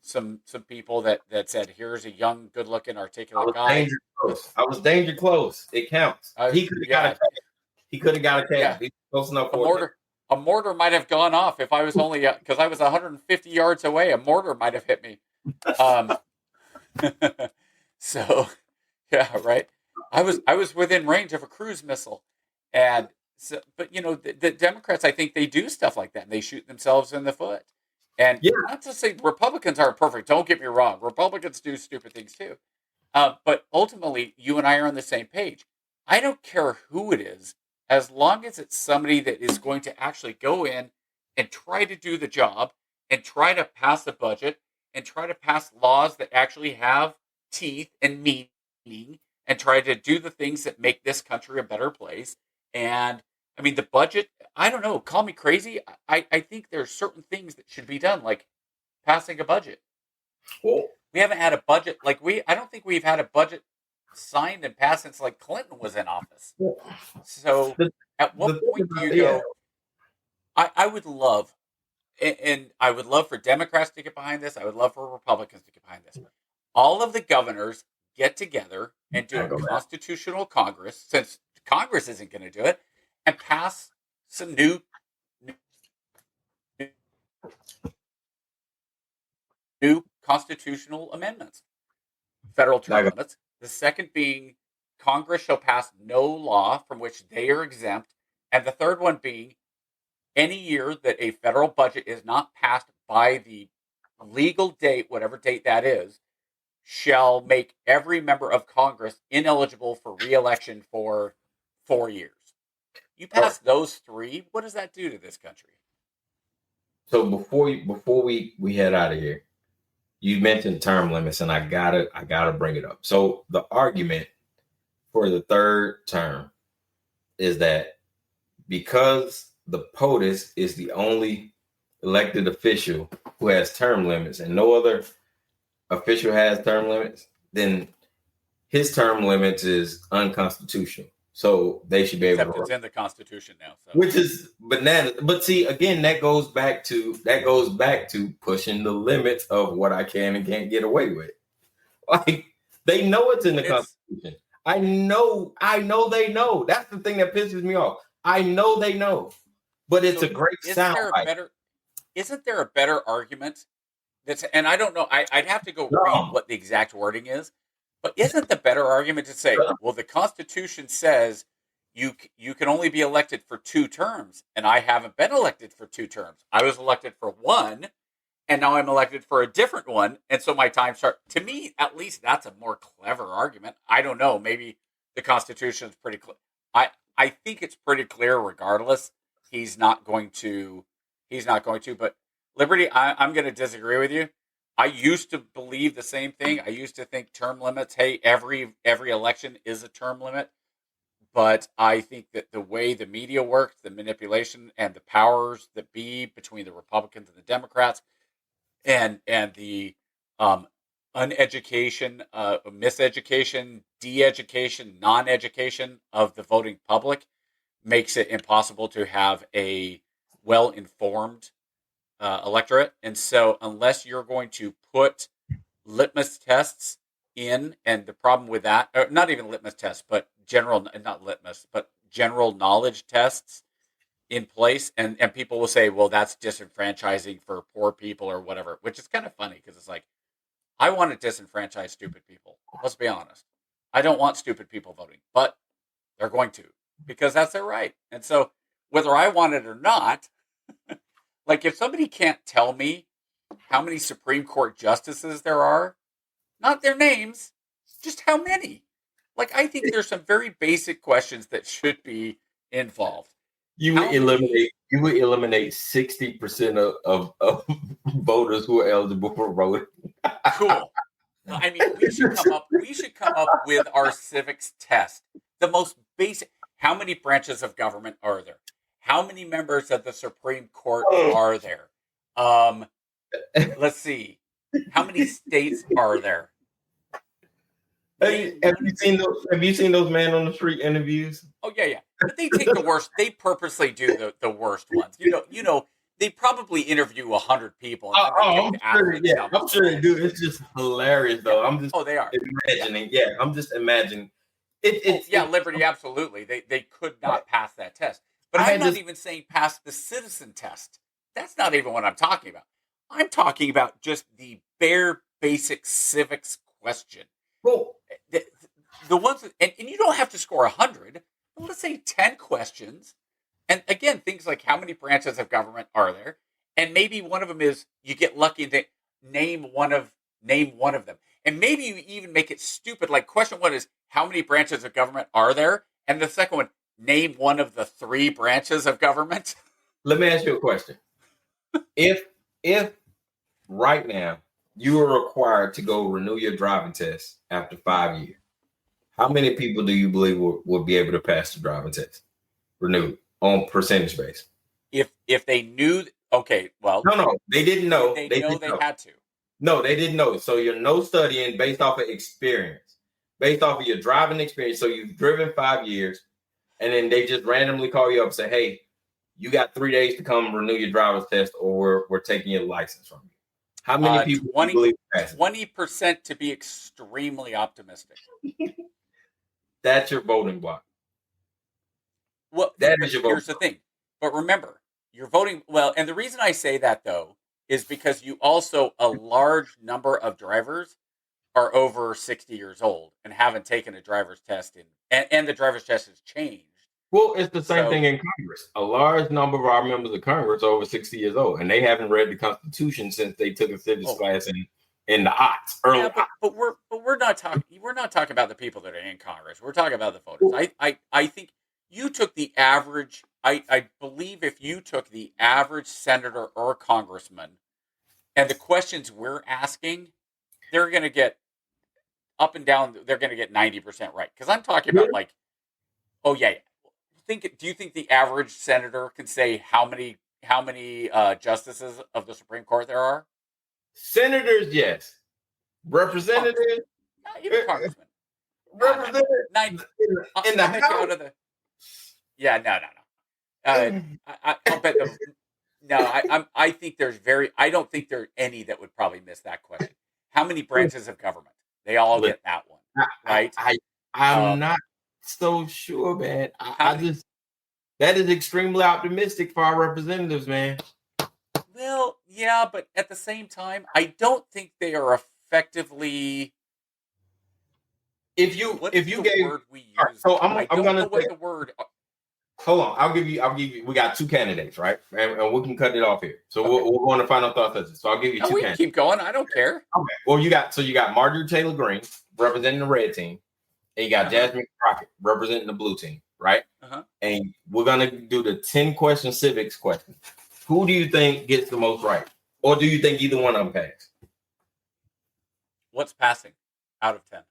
some people that said, "Here's a young, good-looking, articulate guy." I was danger close. It counts. He could have got a. He could have got a catch. Yeah. Close enough. A mortar might have gone off if I was only because I was 150 yards away. A mortar might have hit me. So, yeah, right. I was within range of a cruise missile, and so, but the Democrats, I think they do stuff like that, and they shoot themselves in the foot. And not to say Republicans aren't perfect. Don't get me wrong. Republicans do stupid things too. But ultimately, you and I are on the same page. I don't care who it is, as long as it's somebody that is going to actually go in and try to do the job and try to pass a budget and try to pass laws that actually have teeth and meaning and try to do the things that make this country a better place. And I mean, the budget, I don't know, call me crazy. I think there's certain things that should be done, like passing a budget. Well, we haven't had a budget I don't think we've had a budget signed and passed since like Clinton was in office. So at what point do you go, I would love, and I would love for Democrats to get behind this. I would love for Republicans to get behind this. All of the governors get together and do a constitutional Congress, since Congress isn't going to do it, and pass some new constitutional amendments, federal term limits. The second being Congress shall pass no law from which they are exempt. And the third one being any year that a federal budget is not passed by the legal date, whatever date that is, shall make every member of Congress ineligible for re-election for 4 years. You pass those three, what does that do to this country? So before we head out of here, you mentioned term limits, and I gotta bring it up. So the argument for the third term is that because the POTUS is the only elected official who has term limits and no other official has term limits, then his term limits is unconstitutional. So they should be able Except to. it's in the Constitution now. So. Which is bananas. But see, again, that goes back to pushing the limits of what I can and can't get away with. Like, they know it's in the Constitution. I know they know. That's the thing that pisses me off. I know they know. But it's a great sound. Isn't there a better argument? And I don't know. I'd have to go read what the exact wording is. But isn't the better argument to say, well, the Constitution says you can only be elected for 2 terms, and I haven't been elected for 2 terms. I was elected for 1, and now I'm elected for a different one, and so my time starts. To me, at least that's a more clever argument. I don't know. Maybe the Constitution is pretty clear. I think it's pretty clear regardless. He's not going to. But Liberty, I'm going to disagree with you. I used to believe the same thing. I used to think term limits, hey, every election is a term limit. But I think that the way the media works, the manipulation and the powers that be between the Republicans and the Democrats, and the uneducation, miseducation, de-education, non-education of the voting public makes it impossible to have a well-informed electorate. And so unless you're going to put litmus tests in, and the problem with that, or not even litmus tests, but general knowledge tests in place, and people will say, well, that's disenfranchising for poor people or whatever, which is kind of funny because it's like, I want to disenfranchise stupid people. Let's be honest. I don't want stupid people voting, but they're going to, because that's their right. And so whether I want it or not, like if somebody can't tell me how many Supreme Court justices there are, not their names, just how many. Like, I think there's some very basic questions that should be involved. You would eliminate 60% of voters who are eligible for voting. Cool. I mean, we should come up with our civics test. The most basic. How many branches of government are there? How many members of the Supreme Court are there? Let's see. How many states are there? Hey, have you seen those man on the street interviews? Oh yeah. But they take the worst. They purposely do the worst ones. You know. They probably interview 100 people. I'm sure they do. It's just hilarious, though. I'm just they are imagining. Yeah, I'm just imagining. Liberty, absolutely. They could not pass that test. But I'm not even saying pass the citizen test. That's not even what I'm talking about. I'm talking about just the bare basic civics question. Well, the ones, and you don't have to score 100. But let's say 10 questions. And again, things like how many branches of government are there? And maybe one of them is you get lucky and name one of them. And maybe you even make it stupid. Like question 1 is how many branches of government are there? And the second one, name one of the 3 branches of government. Let me ask you a question. If right now you are required to go renew your driving test after 5 years, how many people do you believe will be able to pass the driving test? Renewed. On percentage base. If they knew, okay, well, no, they didn't know. They had to. No, they didn't know. So you're no studying based off of experience, based off of your driving experience. So you've driven 5 years, and then they just randomly call you up and say, "Hey, you got 3 days to come renew your driver's test, or we're taking your license from you." How many people? 20% to be extremely optimistic. That's your voting block. Well, here's the thing. But remember, you're voting. Well, and the reason I say that, though, is because you also, a large number of drivers are over 60 years old and haven't taken a driver's test and the driver's test has changed. Well, it's the same So- thing in Congress. A large number of our members of Congress are over 60 years old, and they haven't read the Constitution since they took a civics class in the aughts. Early Yeah, but we're not talking. We're not talking about the people that are in Congress. We're talking about the voters. I think you took the average. I believe if you took the average senator or congressman, and the questions we're asking, they're going to get up and down. They're going to get 90% right. Because I'm talking about like, oh yeah. Do you think the average senator can say how many justices of the Supreme Court there are? Senators, yes. Representatives, Not even congressmen. representatives in the House. Yeah, no. I'll bet them. No, I think I don't think there are any that would probably miss that question. How many branches of government? They all get that one, right? I'm not so sure, man. That is extremely optimistic for our representatives, man. Well, yeah, but at the same time, I don't think they are effectively. If you gave word we use, right, so I don't know what the word. Hold on, I'll give you. We got two candidates, right? And we can cut it off here. So okay. we'll go on to final thoughts. So I'll give you two. We can keep going. I don't care. Okay. Well, you got Marjorie Taylor Greene representing the red team, and you got Jasmine Crockett representing the blue team, right? And we're gonna do the 10-question civics question. Who do you think gets the most right, or do you think either one of them pass? What's passing out of 10?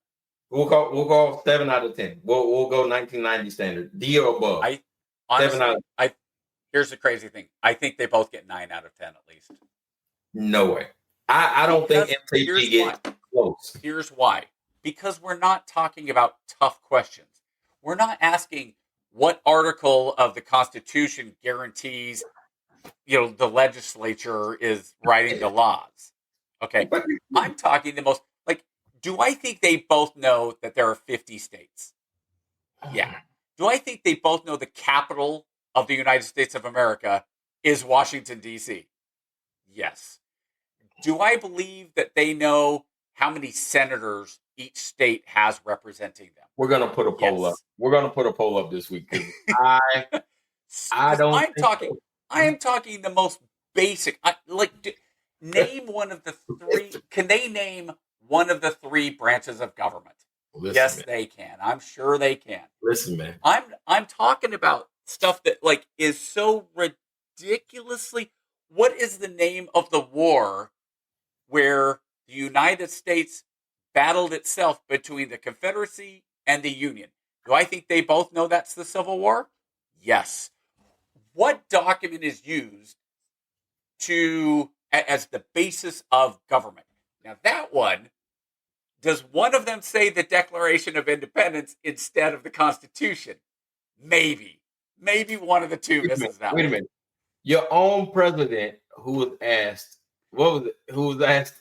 We'll go 7 out of 10. We'll go 1990 standard, D or above. Honestly, here's the crazy thing. I think they both get 9 out of 10 at least. No way. I don't think MTG gets close. Here's why. Because we're not talking about tough questions. We're not asking what article of the Constitution guarantees, the legislature is writing the laws. Okay. I'm talking the most, do I think they both know that there are 50 states? Yeah. Do I think they both know the capital of the United States of America is Washington, D.C.? Yes. Do I believe that they know how many senators each state has representing them? We're going to put a poll up. We're going to put a poll up this week. I am talking the most basic. Name one of the three. Can they name one of the three branches of government? Listen, yes, man. They can. I'm sure they can. Listen, man. I'm talking about stuff that is so ridiculously. What is the name of the war where the United States battled itself between the Confederacy and the Union? Do I think they both know that's the Civil War? Yes. What document is used as the basis of government? Now that one. Does one of them say the Declaration of Independence instead of the Constitution? Maybe. Maybe one of the two misses that. Wait a minute. Your own president who was asked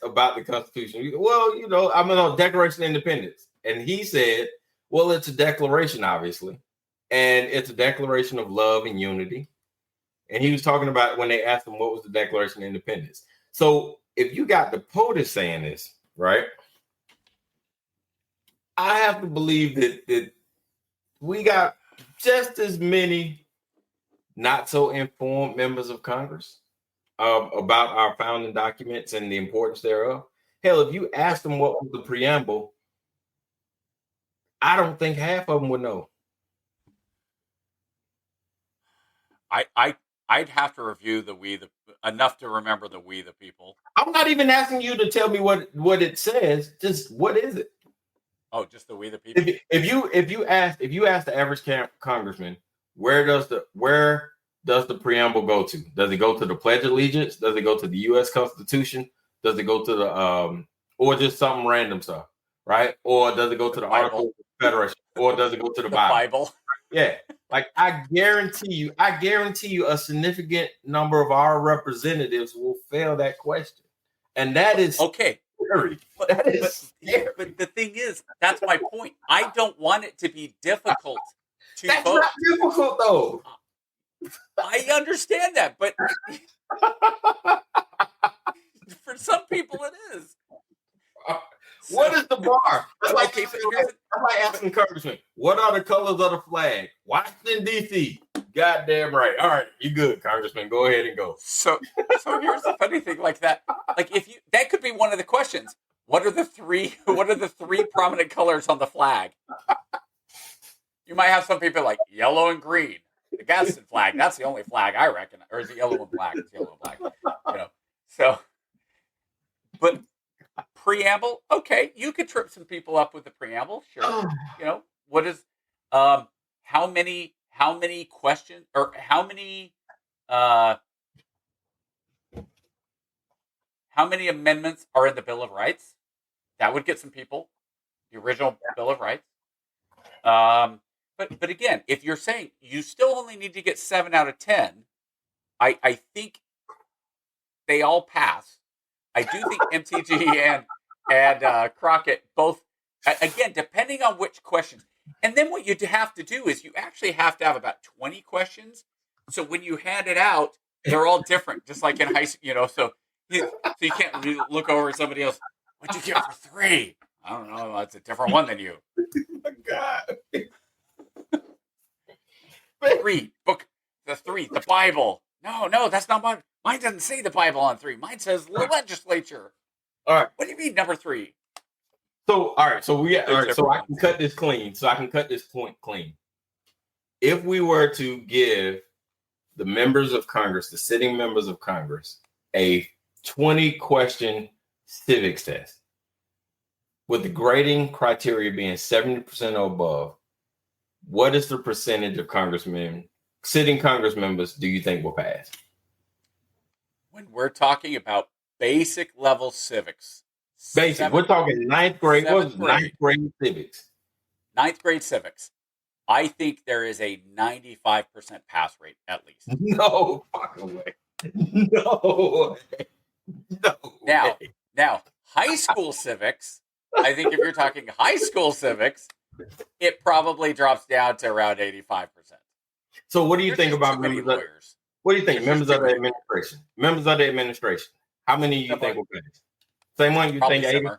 about the Constitution. Well, I'm on Declaration of Independence. And he said, well, it's a declaration, obviously. And it's a declaration of love and unity. And he was talking about when they asked him what was the Declaration of Independence. So if you got the POTUS saying this, right? I have to believe that we got just as many not so informed members of Congress about our founding documents and the importance thereof. Hell, if you asked them what was the preamble, I don't think half of them would know. I'd have to review enough to remember the We the People. I'm not even asking you to tell me what it says. Just what is it? Oh, just the We the People. If you ask the average congressman, where does the preamble go to? Does it go to the Pledge of Allegiance? Does it go to the U.S. Constitution? Does it go to the or just something random stuff, right? Or does it go to the Article of Confederation? Or does it go to the Bible? Yeah, I guarantee you, a significant number of our representatives will fail that question, and that is okay. Scary. But the thing is, that's my point. I don't want it to be difficult to That's vote. not difficult, though. I understand that, but people it is. What is the bar? That's like, Okay, but here's the- that's like asking Congressman, what are the colors of the flag? Washington, D.C. Goddamn right. All right, you good, Congressman. Go ahead and go. So here's the funny thing, like that. Like if you that could be one of the questions. What are the three prominent colors on the flag? You might have some people like yellow and green. The Gadsden flag, that's the only flag I recognize. Or is it yellow and black? It's yellow and black. You know. So but preamble, okay, you could trip some people up with the preamble, sure. You know, what is how many questions or how many amendments are in the Bill of Rights? That would get some people. The original Bill of Rights. But again, if you're saying you still only need to get 7 out of 10, I think they all pass. I do think MTG and Crockett both, again, depending on which questions. And then what you have to do is you actually have to have about 20 questions. So when you hand it out, they're all different, just like in high school, you know. So you can't really look over at somebody else. What'd you get for 3? I don't know. That's a different one than you. Oh, God. 3 book the 3 the Bible. No, that's not mine. Mine doesn't say the Bible on 3. Mine says the legislature. All right. What do you mean number 3? So all right. So I can cut this clean. So I can cut this point clean. If we were to give the members of Congress, the sitting members of Congress, a 20-question civics test, with the grading criteria being 70% or above, what is the percentage of sitting Congress members do you think will pass? When we're talking about basic level civics. Basic. We're talking ninth grade. Ninth grade civics. 9th grade civics. I think there is a 95% pass rate at least. No fucking way. No. Now, high school civics, I think if you're talking high school civics, it probably drops down to around 85%. So what do you think about members of, what do you think? Members of the administration. Members of the administration. How many do you think will pass? Same one you Probably think 80?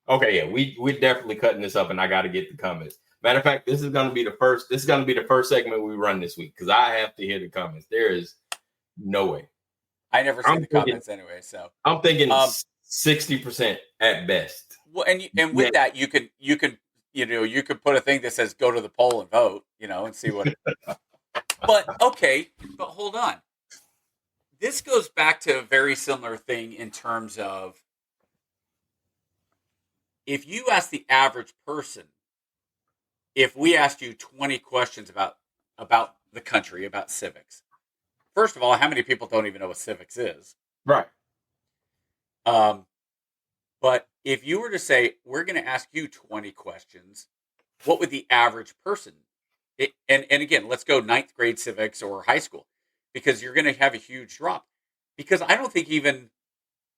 Okay, yeah, we're definitely cutting this up and I gotta get the comments. Matter of fact, this is gonna be the first segment we run this week because I have to hear the comments. There is no way. I never see the comments anyway, so I'm thinking 60% at best. Well, and with that, you can put a thing that says go to the poll and vote, and see what. But okay, but hold on. This goes back to a very similar thing in terms of if you ask the average person, if we asked you 20 questions about the country, about civics. First of all, how many people don't even know what civics is? Right. But if you were to say, we're going to ask you 20 questions, what would the average person? And again, let's go 9th grade civics or high school, because you're going to have a huge drop. Because I don't think even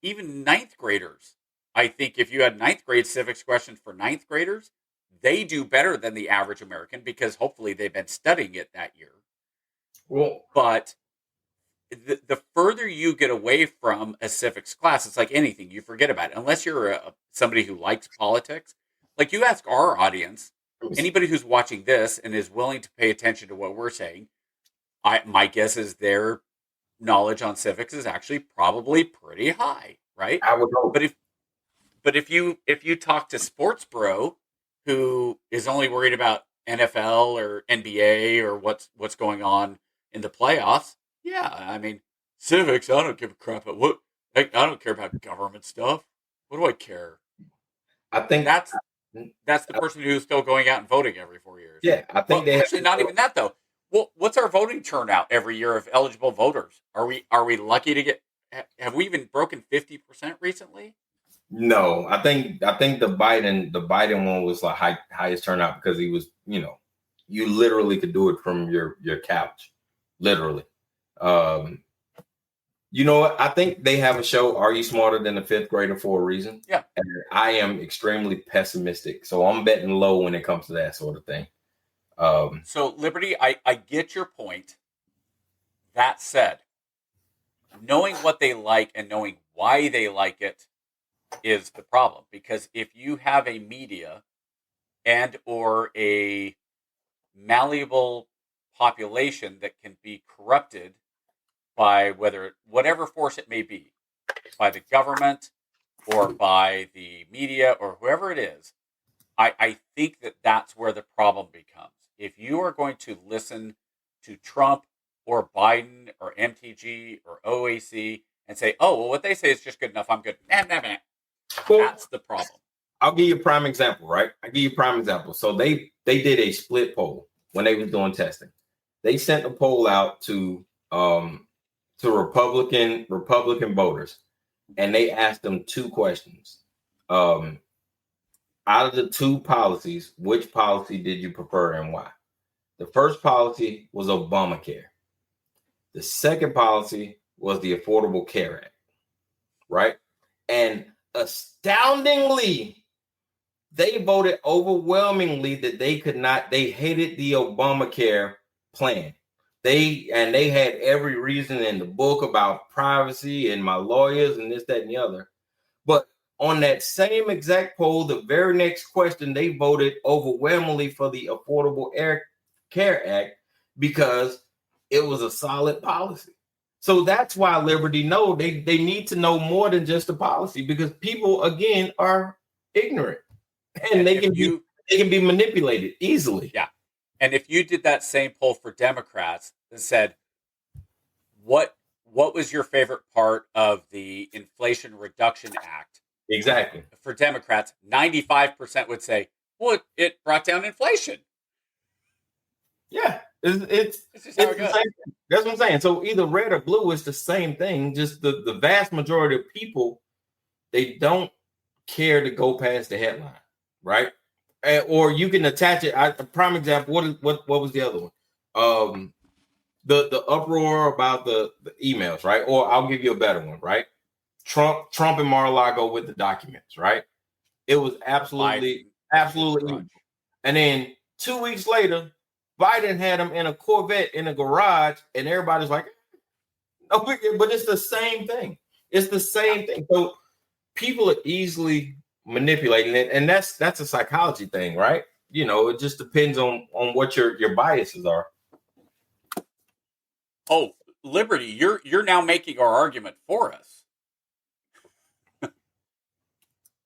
9th graders, I think if you had 9th grade civics questions for 9th graders, they do better than the average American because hopefully they've been studying it that year. Well, but the further you get away from a civics class, it's like anything, you forget about it. Unless you're somebody who likes politics. Like you ask our audience, anybody who's watching this and is willing to pay attention to what we're saying, my guess is their knowledge on civics is actually probably pretty high, right? I would hope. But if you talk to Sports Bro, who is only worried about NFL or NBA or what's going on in the playoffs, yeah, I mean, civics, I don't give a crap about what. I don't care about government stuff. What do I care? I think that's the person who's still going out and voting every 4 years. Yeah, I think actually not even that though. Well, what's our voting turnout every year of eligible voters? Are we lucky to get? Have we even broken 50% recently? No, I think the Biden one was the highest turnout because he was, you literally could do it from your couch, literally. You know what? I think they have a show, Are You Smarter Than a Fifth Grader, for a reason. Yeah. And I am extremely pessimistic. So I'm betting low when it comes to that sort of thing. So Liberty, I get your point. That said, knowing what they like and knowing why they like it is the problem, because if you have a media and or a malleable population that can be corrupted by whatever force it may be, by the government or by the media or whoever it is, I think that that's where the problem becomes. If you are going to listen to Trump or Biden or MTG or OAC and say, oh, well, what they say is just good enough, I'm good. Nah, nah, nah. Well, That's the problem. I'll give you a prime example, right? So they did a split poll when they was doing testing. They sent a poll out to Republican voters, and they asked them two questions. Out of the two policies, which policy did you prefer and why? The first policy was Obamacare. The second policy was the Affordable Care Act, right? And astoundingly, they voted overwhelmingly that they hated the Obamacare plan. They had every reason in the book about privacy and my lawyers and this, that, and the other. But on that same exact poll, the very next question, they voted overwhelmingly for the Affordable Care Act because it was a solid policy. So that's why Liberty know they need to know more than just the policy, because people, again, are ignorant and they can be manipulated easily. Yeah. And if you did that same poll for Democrats and said, what was your favorite part of the Inflation Reduction Act? Exactly. For Democrats, 95% would say, well, it brought down inflation. Yeah. It's the same thing. That's what I'm saying. So either red or blue is the same thing. Just the vast majority of people, they don't care to go past the headline, right? Or you can attach it. A prime example. What was the other one? The uproar about the emails, right? Or I'll give you a better one, right? Trump and Mar-a-Lago with the documents, right? It was absolutely evil. And then 2 weeks later, Biden had him in a Corvette in a garage, and everybody's like, "No, but it's the same thing. It's the same thing." So people are easily manipulating it, and that's a psychology thing, right? You know, it just depends on what your biases are. Oh, Liberty, you're now making our argument for us.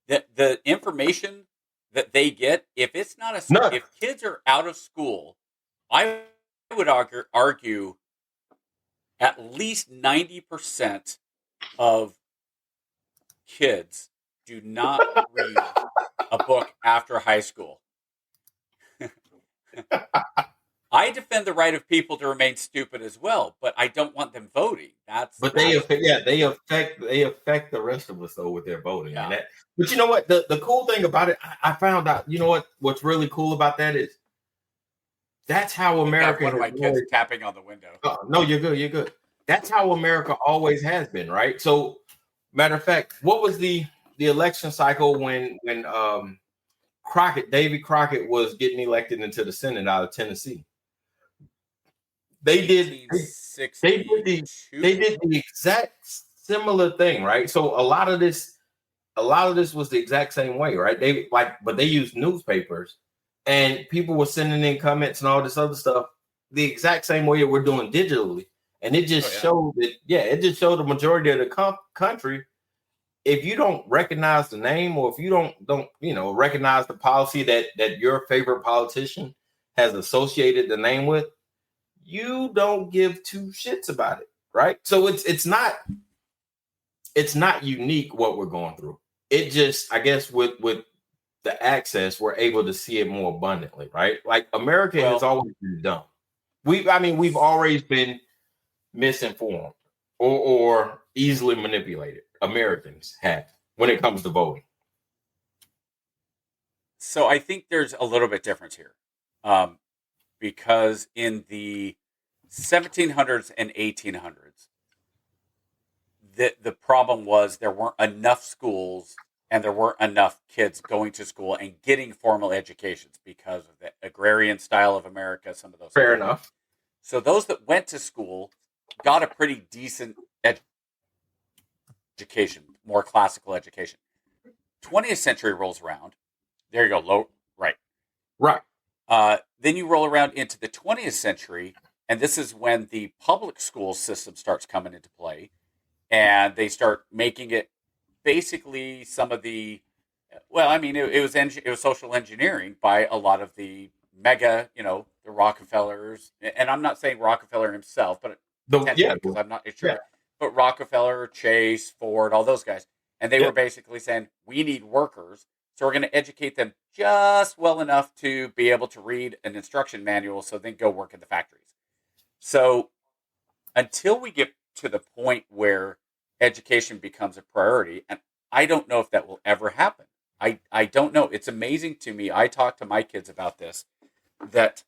The information that they get, if it's not if kids are out of school, I would argue at least 90% of kids do not read a book after high school. I defend the right of people to remain stupid as well, but I don't want them voting. They affect the rest of us though with their voting. Yeah. But you know what? The cool thing about it, I found out. You know what's really cool about that is that's how America. One of my kids tapping on the window. No, you're good. You're good. That's how America always has been, right? So, matter of fact, what was the election cycle when David Crockett was getting elected into the Senate out of Tennessee? They did the exact similar thing, right? So a lot of this was the exact same way, right? But they used newspapers, and people were sending in comments and all this other stuff the exact same way that we're doing digitally, and it just showed that it just showed the majority of the country. If you don't recognize the name, or if you don't recognize the policy that your favorite politician has associated the name with, you don't give two shits about it, right? So it's not unique what we're going through. It just, I guess, with the access, we're able to see it more abundantly, right? Like America has always been dumb. We've always been misinformed or easily manipulated. Americans have when it comes to voting. So I think there's a little bit difference here. Because in the 1700s and 1800s, the problem was there weren't enough schools and there weren't enough kids going to school and getting formal educations because of the agrarian style of America, some of those. Fair enough. So those that went to school got a pretty decent education, more classical education. 20th century rolls around. There you go. Low, right. Right. Then you roll around into the 20th century, and this is when the public school system starts coming into play, and they start making it basically some of the, well, I mean, it was social engineering by a lot of the mega, the Rockefellers, and I'm not saying Rockefeller himself, but because I'm not sure, Yeah. but Rockefeller, Chase, Ford, all those guys, and they were basically saying we need workers, so we're going to educate them just well enough to be able to read an instruction manual, so then go work in the factories. So until we get to the point where education becomes a priority, and I don't know if that will ever happen. I don't know. It's amazing to me. I talk to my kids about this, that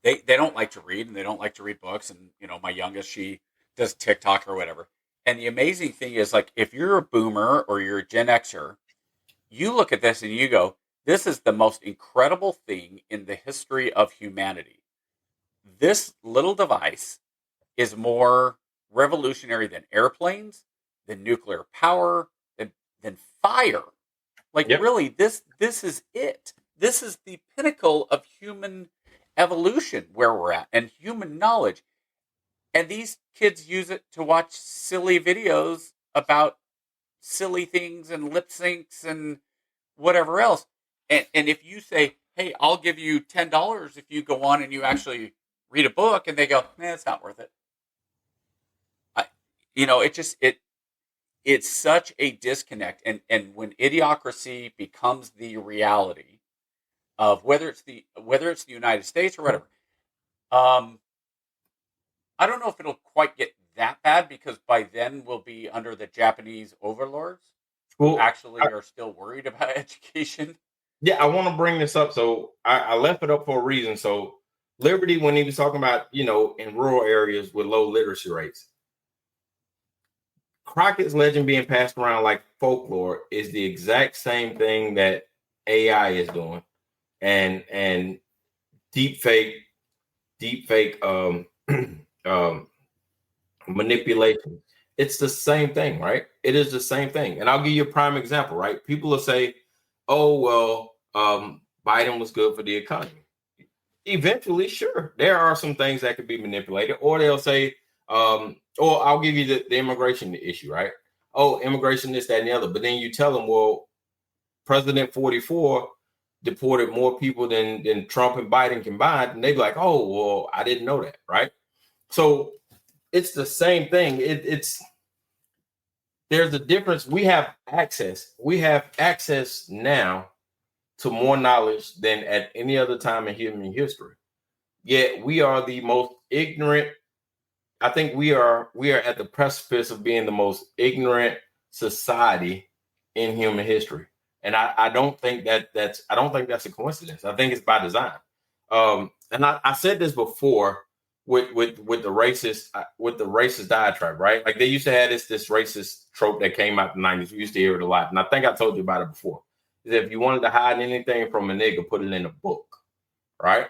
they don't like to read, and they don't like to read books. And, my youngest, she does TikTok or whatever. And the amazing thing is, like, if you're a boomer or you're a Gen Xer, you look at this and you go, this is the most incredible thing in the history of humanity. This little device is more revolutionary than airplanes, than nuclear power, than fire. Like, really, this is it. This is the pinnacle of human evolution where we're at, and human knowledge. And these kids use it to watch silly videos about silly things and lip syncs and whatever else. And if you say, hey, I'll give you $10 if you go on and you actually read a book, and they go, it's not worth it. It's such a disconnect. And when idiocracy becomes the reality of whether it's the United States or whatever, I don't know if it'll quite get that bad, because by then we'll be under the Japanese overlords who actually are still worried about education. Yeah, I want to bring this up. So I left it up for a reason. So Liberty, when he was talking about, in rural areas with low literacy rates, Crockett's legend being passed around like folklore is the exact same thing that AI is doing, and deep fake manipulation. It's the same thing, right? It is the same thing. And I'll give you a prime example, right? People will say, oh, well, Biden was good for the economy. Eventually, sure, there are some things that could be manipulated. Or they'll say, or I'll give you the immigration issue, right? Oh, immigration, this, that, and the other. But then you tell them, well, President 44 deported more people than Trump and Biden combined. And they'd be like, oh, well, I didn't know that, right? So it's the same thing. There's a difference. We have access. We have access now to more knowledge than at any other time in human history. Yet we are the most ignorant. I think we are at the precipice of being the most ignorant society in human history. And I don't think that's a coincidence. I think it's by design. And I said this before with the racist diatribe, right? Like, they used to have this racist trope that came out in the 90s. We used to hear it a lot. And I think I told you about it before. Is if you wanted to hide anything from a nigga, put it in a book, right?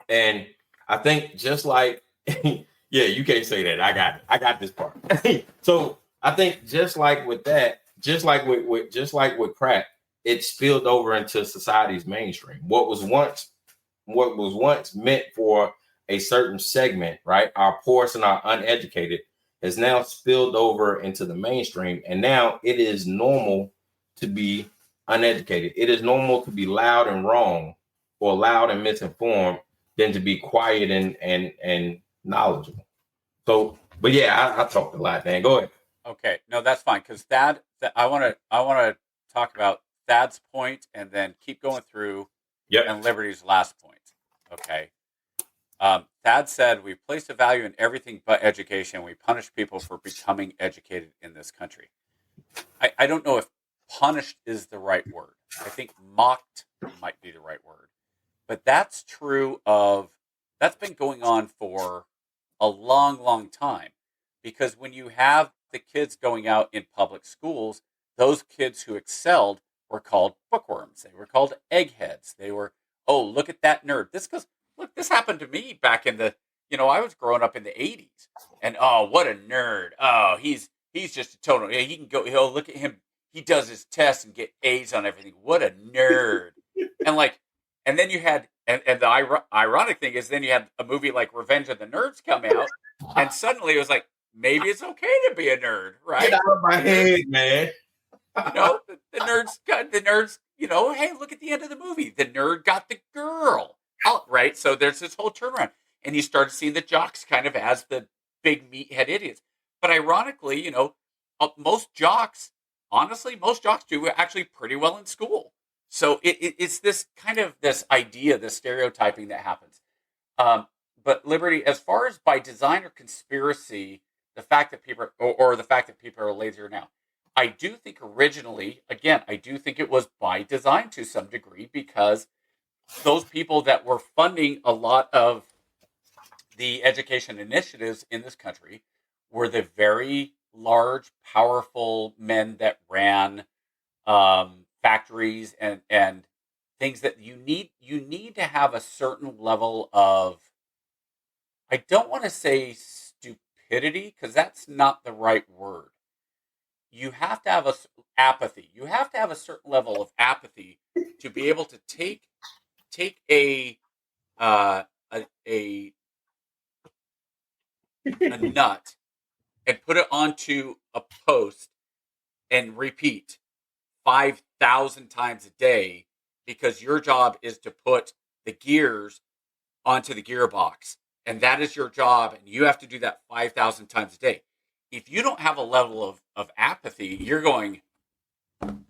And I think just like, yeah, you can't say that. I got this part. So I think just like with that, just like with crack, it spilled over into society's mainstream. What was once meant for a certain segment, right? Our poorest and our uneducated, has now spilled over into the mainstream. And now it is normal to be uneducated. It is normal to be loud and wrong, or loud and misinformed, than to be quiet and knowledgeable. So, but yeah, I talked a lot, man. Go ahead. Okay, no, that's fine, because I want to talk about Thad's point and then keep going through. Yep. And Liberty's last point. Okay. Thad said, we place a value in everything but education. We punish people for becoming educated in this country. I don't know if punished is the right word. I think mocked might be the right word. But that's been going on for a long, long time. Because when you have the kids going out in public schools, those kids who excelled were called bookworms. They were called eggheads. They were, oh, look at that nerd. This happened to me back in the, I was growing up in the 80s. And, oh, what a nerd. Oh, he's just a total, he'll look at him. he does his tests and get A's on everything. What a nerd. And then you had, and the ironic thing is then you had a movie like Revenge of the Nerds come out, and suddenly it was like, maybe it's okay to be a nerd, right? Get out of my head, man. The nerds, hey, look at the end of the movie. The nerd got the girl. Right? So there's this whole turnaround. And you started seeing the jocks kind of as the big meathead idiots. But ironically, most jocks do actually pretty well in school. So it's this kind of this idea, this stereotyping that happens. But Liberty, as far as by design or conspiracy, the fact that people or the fact that people are lazier now, I do think originally, again, I do think it was by design to some degree, because those people that were funding a lot of the education initiatives in this country were the very large, powerful men that ran factories and things that you need to have a certain level of, I don't want to say stupidity, because that's not the right word. You have to have apathy. You have to have a certain level of apathy to be able to take a nut and put it onto a post and repeat 5,000 times a day, because your job is to put the gears onto the gearbox, and that is your job, and you have to do that 5,000 times a day. If you don't have a level of apathy, you're going,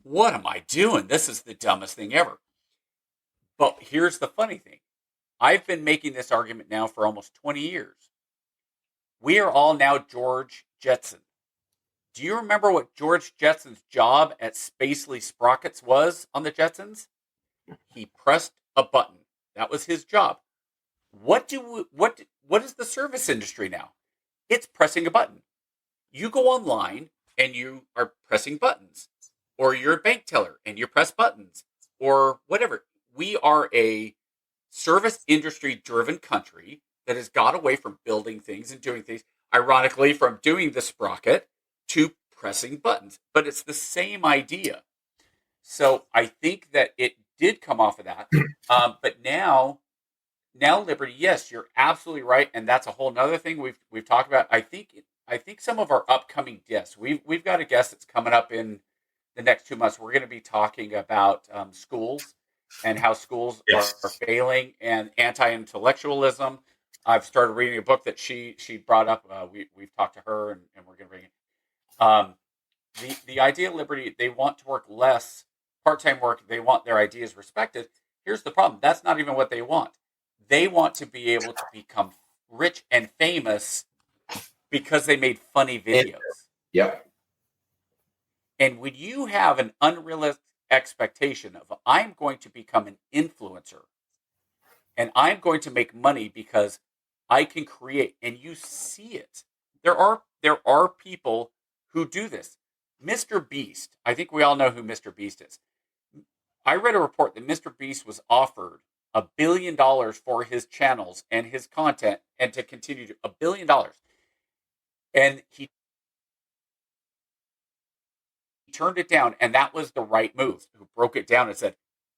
what am I doing? This is the dumbest thing ever. But here's the funny thing. I've been making this argument now for almost 20 years. We are all now George Jetson. Do you remember what George Jetson's job at Spacely Sprockets was on the Jetsons? He pressed a button. That was his job. What is the service industry now? It's pressing a button. You go online and you are pressing buttons, or you're a bank teller and you press buttons, or whatever. We are a service industry driven country that has got away from building things and doing things, ironically, from doing the sprocket to pressing buttons. But it's the same idea. So I think that it did come off of that. But now, Liberty, yes, you're absolutely right. And that's a whole nother thing we've talked about. I think some of our upcoming guests, we've got a guest that's coming up in the next 2 months. We're going to be talking about schools and how schools are failing, and anti-intellectualism. I've started reading a book that she brought up. We've talked to her, and we're going to bring it. The idea of Liberty, they want to work less, part-time work. They want their ideas respected. Here's the problem. That's not even what they want. They want to be able to become rich and famous because they made funny videos. Yep. And when you have an unrealistic expectation of, I'm going to become an influencer and I'm going to make money because I can create, and you see it. There are people who do this. Mr. Beast, I think we all know who Mr. Beast is. I read a report that Mr. Beast was offered $1 billion for his channels and his content, and to continue to $1 billion. And he turned it down, and that was the right move. Who broke it down and said,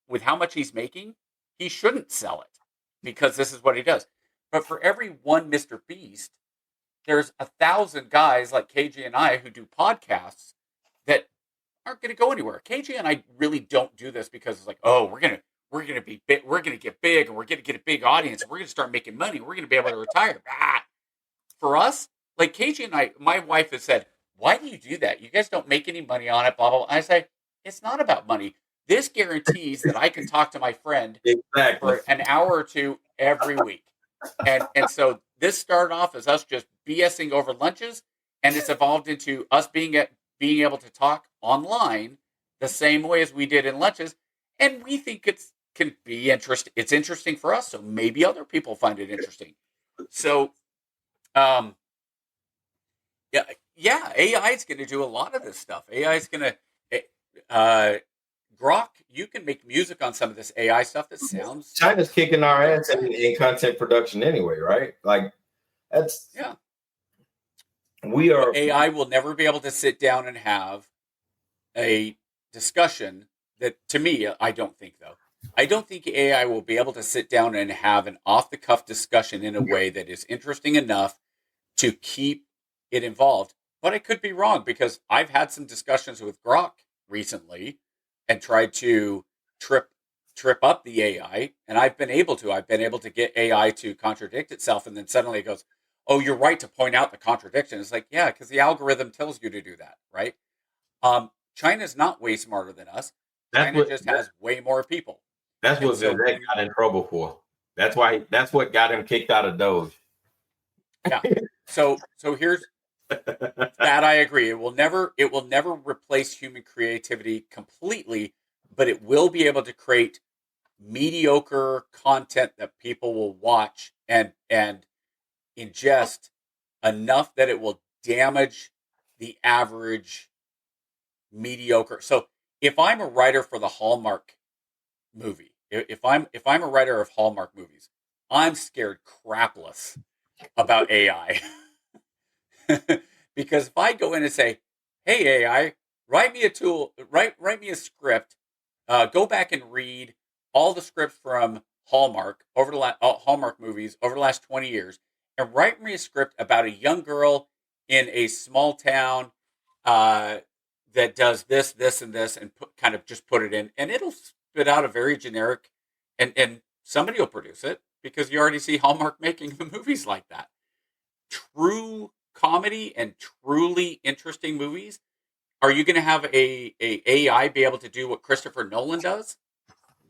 with how much he's making, he shouldn't sell it because this is what he does. But for every one Mr. Beast, there's 1,000 guys like KG and I who do podcasts that aren't going to go anywhere. KG and I really don't do this because it's like, oh, we're gonna be big, we're gonna get big, and we're gonna get a big audience, and we're gonna start making money, we're gonna be able to retire. For us, like KG and I, my wife has said, why do you do that? You guys don't make any money on it, blah, blah, blah. I say, it's not about money. This guarantees that I can talk to my friend for an hour or two every week. And so this started off as us just BSing over lunches, and it's evolved into us being able to talk online the same way as we did in lunches. And we think can be interesting. It's interesting for us, so maybe other people find it interesting. So, yeah, AI is going to do a lot of this stuff. AI is going to, Grok, you can make music on some of this AI stuff that sounds... China's kicking our ass in content production anyway, right? Like, that's... Yeah. We are... AI will never be able to sit down and have a discussion that, to me, I don't think, though. I don't think AI will be able to sit down and have an off the cuff discussion in a way that is interesting enough to keep it involved. But I could be wrong, because I've had some discussions with Grok recently and tried to trip up the AI, and I've been able to get AI to contradict itself, and then suddenly it goes, "Oh, you're right to point out the contradiction." It's like, yeah, because the algorithm tells you to do that, right? China's not way smarter than us. China just has way more people. That's And what so Vivek got in trouble for. That's what got him kicked out of Doge. yeah. So here's that. I agree. It will never replace human creativity completely, but it will be able to create mediocre content that people will watch and ingest enough that it will damage the average mediocre. So if I'm a writer for the Hallmark movie, if I'm a writer of Hallmark movies, I'm scared crapless about AI. Because if I go in and say, "Hey AI, write me a script, go back and read all the scripts from Hallmark Hallmark movies over the last 20 years, and write me a script about a young girl in a small town that does this, this, and this," and kind of just put it in, and it'll spit out a very generic, and somebody will produce it, because you already see Hallmark making the movies like that. True comedy and truly interesting movies, are you going to have a AI be able to do what Christopher Nolan does?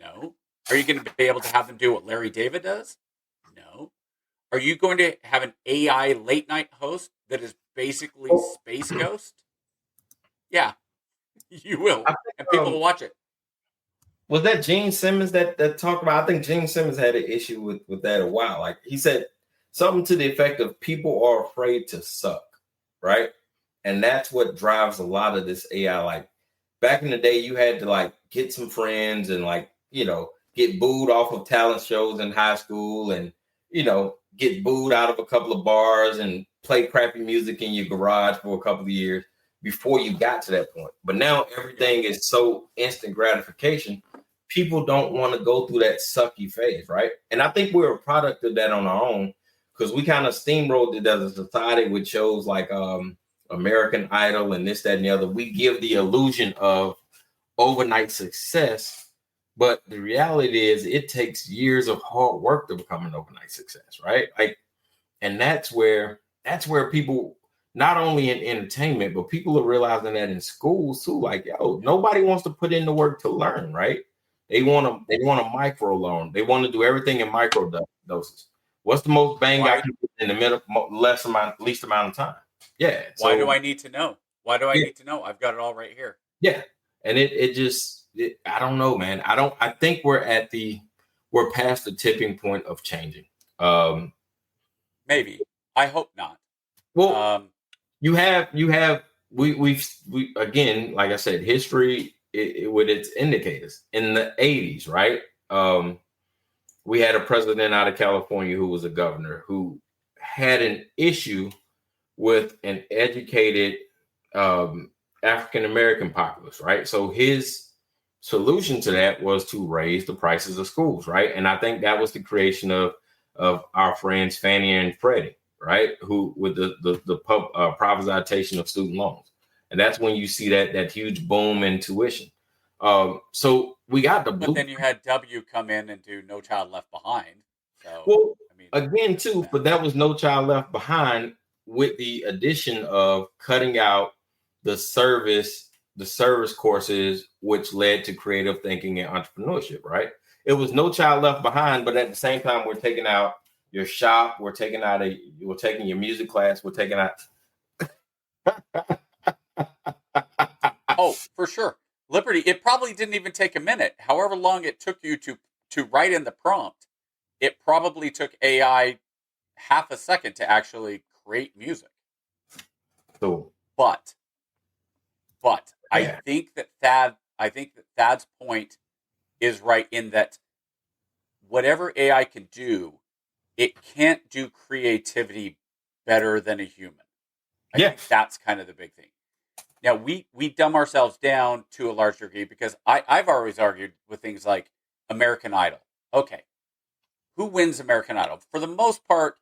No. Are you going to be able to have them do what Larry David does? No. Are you going to have an AI late night host that is basically Space Ghost? Yeah, you will, and people will watch it. Was that Gene Simmons that talked about? I think Gene Simmons had an issue with that a while. Like, he said something to the effect of, people are afraid to suck, right? And that's what drives a lot of this AI. Like, back in the day, you had to like get some friends and like, get booed off of talent shows in high school, and get booed out of a couple of bars and play crappy music in your garage for a couple of years before you got to that point. But now everything is so instant gratification. People don't want to go through that sucky phase, right? And I think we're a product of that on our own, because we kind of steamrolled it as a society with shows like American Idol and this, that, and the other. We give the illusion of overnight success, but the reality is it takes years of hard work to become an overnight success, right? Like, and that's where people, not only in entertainment, but people are realizing that in schools too. Like, yo, nobody wants to put in the work to learn, right? They want to micro learn. They want to do everything in micro doses. What's the most bang I can put in the least amount of time? Yeah. Why do I need to know? Why do I need to know? I've got it all right here. Yeah. And it just, I don't know, man. I think we're past the tipping point of changing. Maybe. I hope not. Well, we again, like I said, history with its indicators. In the 80s, right? We had a president out of California who was a governor who had an issue with an educated African American populace, right? So his solution to that was to raise the prices of schools, right? And I think that was the creation of our friends Fannie and Freddie, right? Who, with the privatization of student loans, and that's when you see that huge boom in tuition. So we got but then you had W come in and do No Child Left Behind. So, well, I mean, again too, but that was No Child Left Behind with the addition of cutting out the service courses, which led to creative thinking and entrepreneurship, right? It was No Child Left Behind, but at the same time, we're taking out your shop, we're taking your music class, we're taking out. Oh, for sure. Liberty, it probably didn't even take a minute. However long it took you to write in the prompt, it probably took AI half a second to actually create music. So, but yeah. I think that Thad's point is right, in that whatever AI can do, it can't do creativity better than a human. I think that's kind of the big thing. Now we dumb ourselves down to a large degree because I've always argued with things like American Idol. Okay, who wins American Idol? For the most part,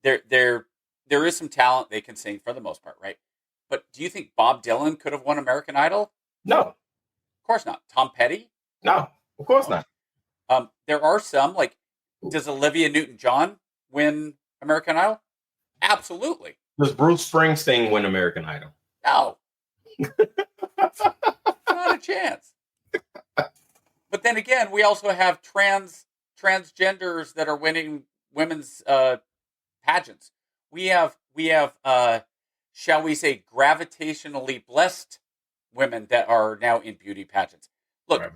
there is some talent, they can sing for the most part, right? But do you think Bob Dylan could have won American Idol? No, Of course not. Tom Petty? no, of course not. There are some, like, does Olivia Newton-John win American Idol? Absolutely. Does Bruce Springsteen win American Idol? No. Not a chance. But then again, we also have transgenders that are winning women's pageants. We have shall we say, gravitationally blessed women that are now in beauty pageants. Look,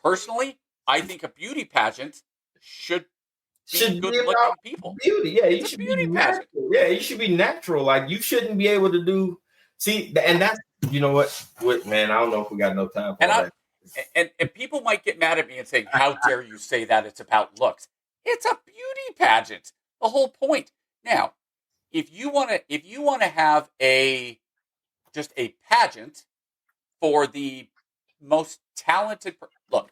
personally, I think a beauty pageant should be good-looking people. Beauty, yeah, It's a beauty pageant. Yeah, you should be natural. Like, you shouldn't be able to do. See, and that's, you know what, man. I don't know if we got no time for that. And people might get mad at me and say, "How dare you say that? It's about looks." It's a beauty pageant. The whole point. Now, if you want to have just a pageant for the most talented. Look,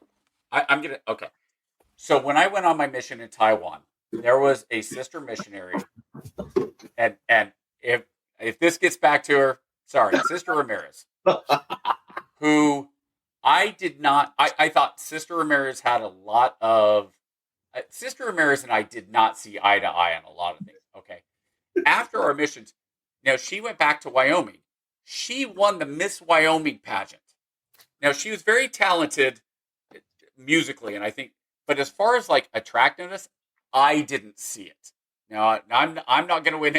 I'm gonna. Okay. So when I went on my mission in Taiwan, there was a sister missionary, and if this gets back to her, sorry, Sister Ramirez, who I did not. I thought Sister Ramirez had a lot of. Sister Ramirez and I did not see eye to eye on a lot of things. Okay. After our missions, now she went back to Wyoming. She won the Miss Wyoming pageant. Now she was very talented musically, and I think, but as far as like attractiveness, I didn't see it. Now I'm not going to win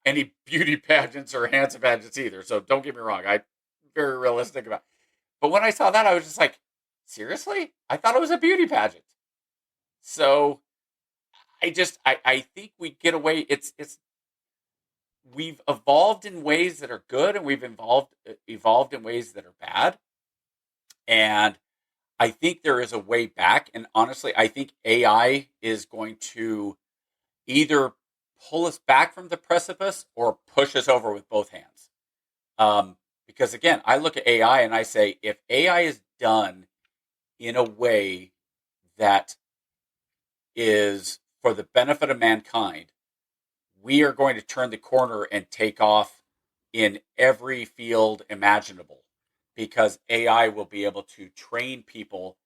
any beauty pageants or handsome pageants either. So don't get me wrong. I'm very realistic about it. But when I saw that, I was just like, seriously? I thought it was a beauty pageant. So I think we get away. We've evolved in ways that are good, and we've evolved in ways that are bad. And I think there is a way back. And honestly, I think AI is going to either pull us back from the precipice or push us over with both hands. Because again, I look at AI and I say, if AI is done in a way that is for the benefit of mankind, we are going to turn the corner and take off in every field imaginable, because AI will be able to train people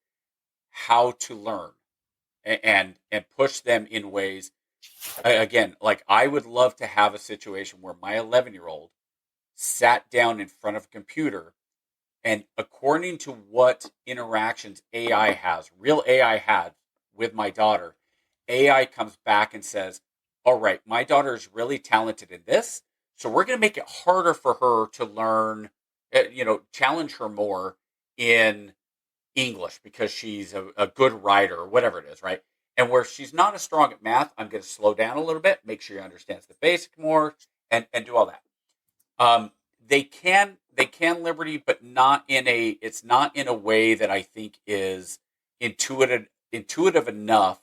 how to learn and push them in ways. Again, like, I would love to have a situation where my 11-year-old sat down in front of a computer, and according to what interactions AI has, real AI had with my daughter, AI comes back and says, all right, my daughter is really talented in this, so we're going to make it harder for her to learn, challenge her more in English because she's a good writer or whatever it is, right? And where she's not as strong at math, I'm going to slow down a little bit, make sure she understands the basic more, and do all that. They can Liberty, but it's not in a way that I think is intuitive enough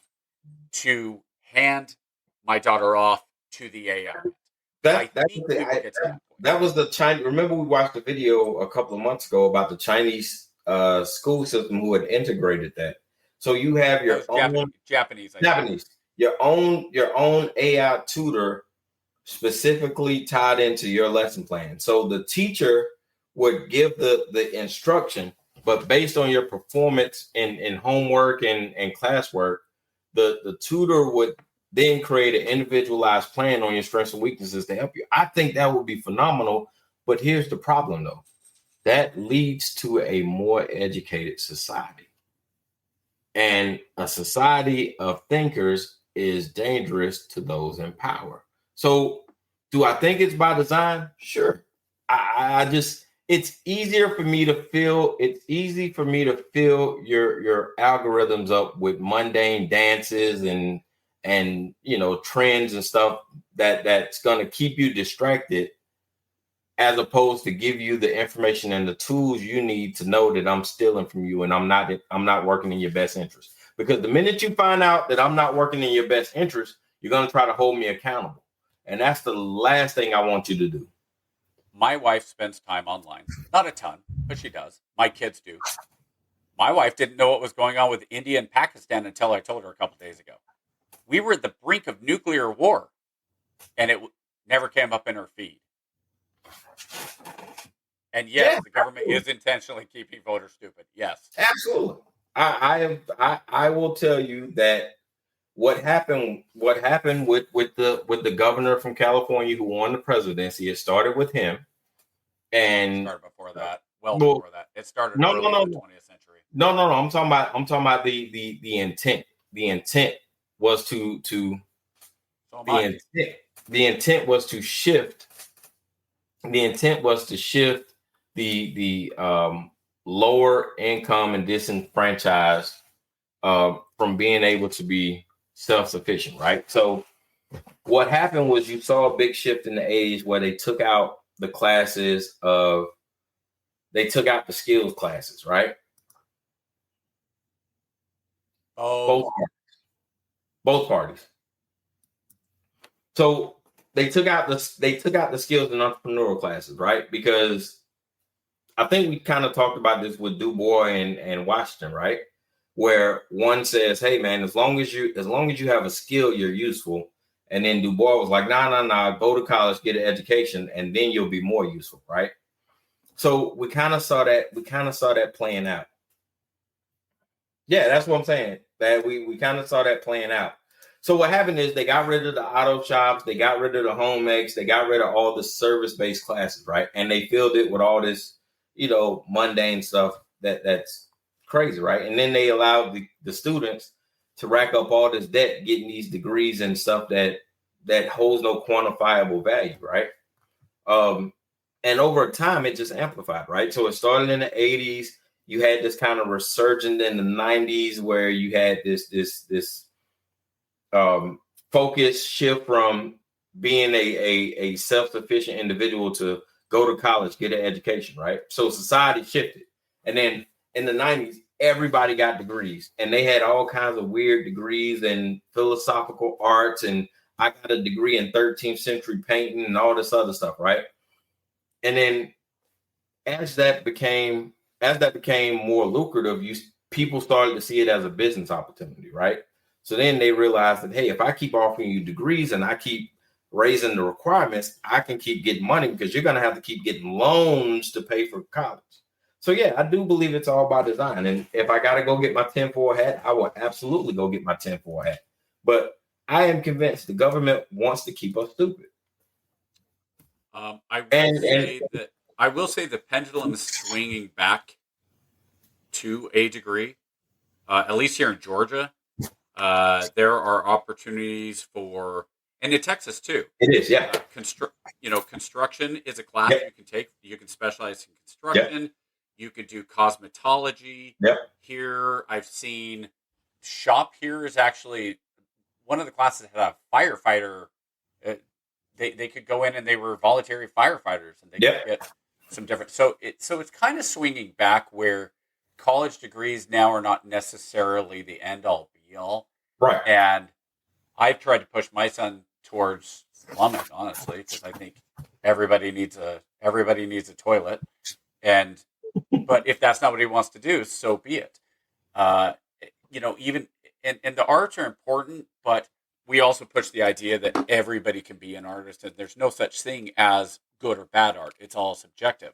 to hand my daughter off to the AI. That was the Chinese. Remember, we watched a video a couple of months ago about the Chinese school system who had integrated that. So you have your own Japanese, your own AI tutor specifically tied into your lesson plan. So the teacher would give the instruction, but based on your performance in homework and classwork, the tutor would then create an individualized plan on your strengths and weaknesses to help you. I think that would be phenomenal. But here's the problem, though. That leads to a more educated society. And a society of thinkers is dangerous to those in power. So do I think it's by design? Sure. It's easy for me to fill your algorithms up with mundane dances and trends and stuff that's going to keep you distracted, as opposed to give you the information and the tools you need to know that I'm stealing from you and I'm not working in your best interest. Because the minute you find out that I'm not working in your best interest, you're going to try to hold me accountable. And that's the last thing I want you to do. My wife spends time online. Not a ton, but she does. My kids do. My wife didn't know what was going on with India and Pakistan until I told her a couple days ago. We were at the brink of nuclear war, and it never came up in her feed. And yes, the government is intentionally keeping voters stupid. Yes, Absolutely. I will tell you that what happened with the governor from California who won the presidency, it started with him. it And started before that. Well, well, before that, it started no, early no, no, in the 20th century. no, no, no. I'm talking about the intent. The intent was to So am the I. intent the intent was to shift. The intent was to shift the lower income and disenfranchised from being able to be self-sufficient, right? So what happened was you saw a big shift in the '80s where they took out the skills classes, right? Oh, Both parties. So they took out the skills and entrepreneurial classes, right? Because I think we kind of talked about this with Du Bois and Washington, right? Where one says, "Hey, man, as long as you have a skill, you're useful." And then Du Bois was like, "Nah, go to college, get an education, and then you'll be more useful," right? So we kind of saw that. We kind of saw that playing out. Yeah, that's what I'm saying. That we kind of saw that playing out. So what happened is they got rid of the auto shops, they got rid of the home ecs, they got rid of all the service-based classes, right? And they filled it with all this, mundane stuff that's crazy, right? And then they allowed the students to rack up all this debt, getting these degrees and stuff that holds no quantifiable value, right? And over time, it just amplified, right? So it started in the '80s. You had this kind of resurgence in the '90s where you had this focus shift from being a self-sufficient individual to go to college, get an education, right? So society shifted. And then in the '90s, everybody got degrees and they had all kinds of weird degrees in philosophical arts. And I got a degree in 13th century painting and all this other stuff, right? And then as that became more lucrative, people started to see it as a business opportunity, right? So then they realized that, hey, if I keep offering you degrees and I keep raising the requirements, I can keep getting money because you're going to have to keep getting loans to pay for college. So yeah, I do believe it's all by design. And if I got to go get my tinfoil hat, I will absolutely go get my tinfoil hat. But I am convinced the government wants to keep us stupid. I will say the pendulum is swinging back to a degree, at least here in Georgia. There are opportunities for, and in Texas too. It is, yeah. Construction is a class you can take. You can specialize in construction. Yep. You could do cosmetology. Yep. Here, I've seen shop here is actually one of the classes had a firefighter. They could go in and they were voluntary firefighters and they could get some different. So it's kind of swinging back where college degrees now are not necessarily the end all be all. Right. And I've tried to push my son towards plumbing, honestly, because I think everybody needs a toilet. But if that's not what he wants to do, so be it. Even and the arts are important, but we also push the idea that everybody can be an artist and there's no such thing as good or bad art. It's all subjective.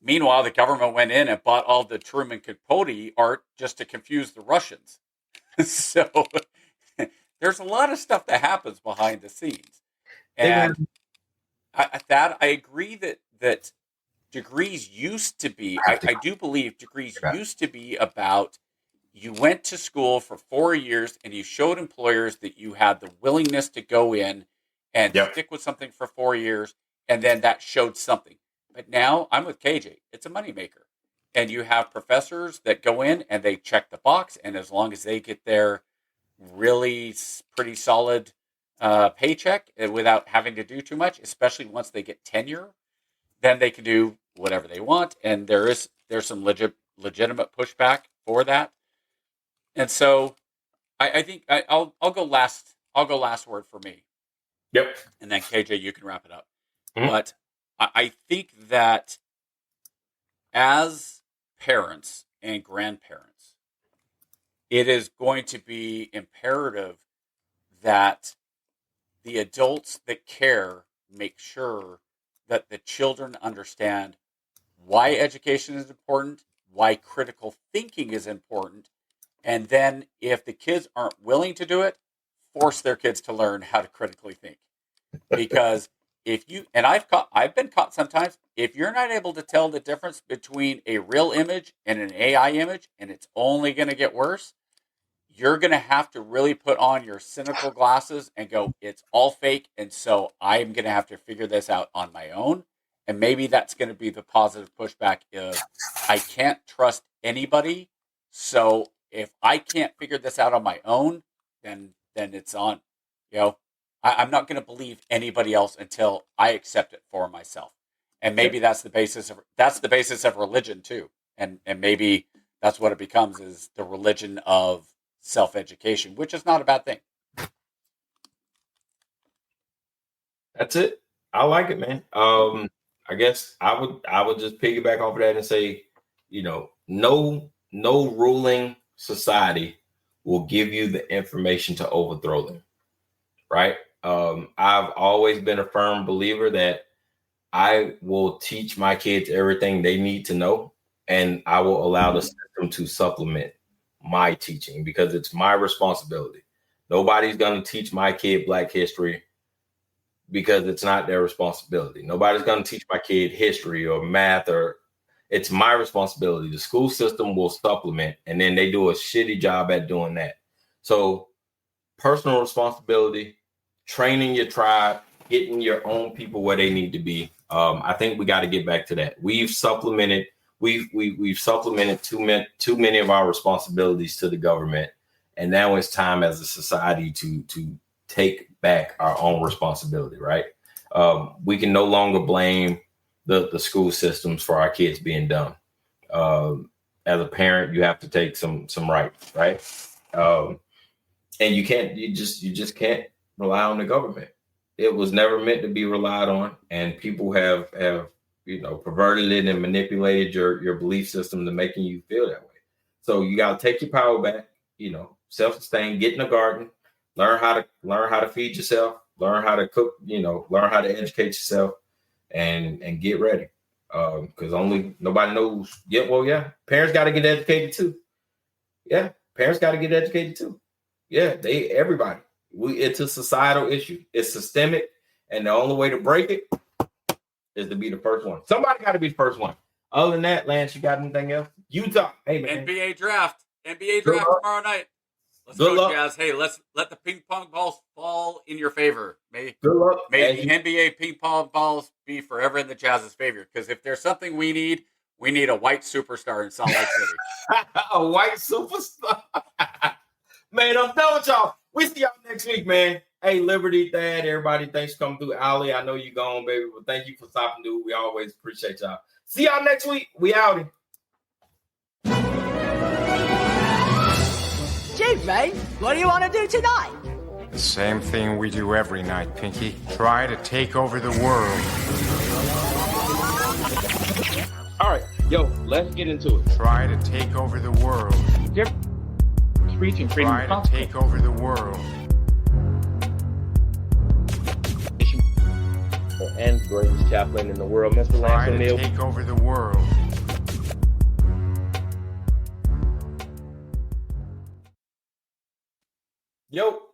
Meanwhile, the government went in and bought all the Truman Capote art just to confuse the Russians. So there's a lot of stuff that happens behind the scenes. And I agree that degrees used to be, I do believe degrees used to be about you went to school for 4 years and you showed employers that you had the willingness to go in and stick with something for 4 years, and then that showed something. But now I'm with KJ. It's a moneymaker. And you have professors that go in and they check the box, and as long as they get their really pretty solid paycheck without having to do too much, especially once they get tenure, then they can do whatever they want. And there's some legitimate pushback for that. And so I think I'll go last. I'll go last word for me. Yep. And then KJ, you can wrap it up. Mm-hmm. But I think that as parents and grandparents, it is going to be imperative that the adults that care make sure that the children understand why education is important, why critical thinking is important, and then if the kids aren't willing to do it, force their kids to learn how to critically think. Because if you, and I've been caught sometimes, if you're not able to tell the difference between a real image and an AI image, and it's only going to get worse, you're going to have to really put on your cynical glasses and go, it's all fake. And so I'm going to have to figure this out on my own. And maybe that's going to be the positive pushback of, I can't trust anybody. So if I can't figure this out on my own, then it's on, I'm not going to believe anybody else until I accept it for myself. And maybe that's the basis of religion too. And maybe that's what it becomes, is the religion of self-education, which is not a bad thing. That's it. I like it, man. I guess I would just piggyback off of that and say, no ruling society will give you the information to overthrow them. Right? I've always been a firm believer that I will teach my kids everything they need to know, and I will allow the system to supplement my teaching because it's my responsibility. Nobody's going to teach my kid Black history because it's not their responsibility. Nobody's going to teach my kid history or math, or it's my responsibility. The school system will supplement, and then they do a shitty job at doing that. So personal responsibility, training your tribe, getting your own people where they need to be. I think we got to get back to that. We've supplemented too many of our responsibilities to the government, and now it's time as a society to take back our own responsibility. Right? We can no longer blame the school systems for our kids being dumb. As a parent, you have to take some rights, right? And you just can't rely on the government. It was never meant to be relied on, and people have perverted it and manipulated your belief system to making you feel that way. So you got to take your power back. Self-sustain, get in the garden, learn how to feed yourself, learn how to cook, learn how to educate yourself, and get ready. Because nobody knows. Yeah, parents got to get educated too. Yeah, parents got to get educated too. Yeah, everybody. It's a societal issue. It's systemic, and the only way to break it is to be the first one. Somebody got to be the first one. Other than that, Lance, you got anything else? Utah, hey man. NBA draft tomorrow night. Let's go, Jazz. Hey, let's let the ping pong balls fall in your favor. May the NBA ping pong balls be forever in the Jazz's favor. Because if there's something we need a white superstar in Salt Lake City. A white superstar. Man, I'm done with y'all. We see y'all next week, man. Hey, Liberty, Thad, everybody, thanks for coming through. Ali, I know you gone, baby, but thank you for stopping, dude. We always appreciate y'all. See y'all next week. We outie. Gee, Ray, what do you want to do tonight? The same thing we do every night, Pinky. Try to take over the world. All right, yo, let's get into it. Try to take over the world. Freedom Try to take over the world. And greatest chaplain in the world, Mr. Lance Try O'Neill. to take over the world. Yo.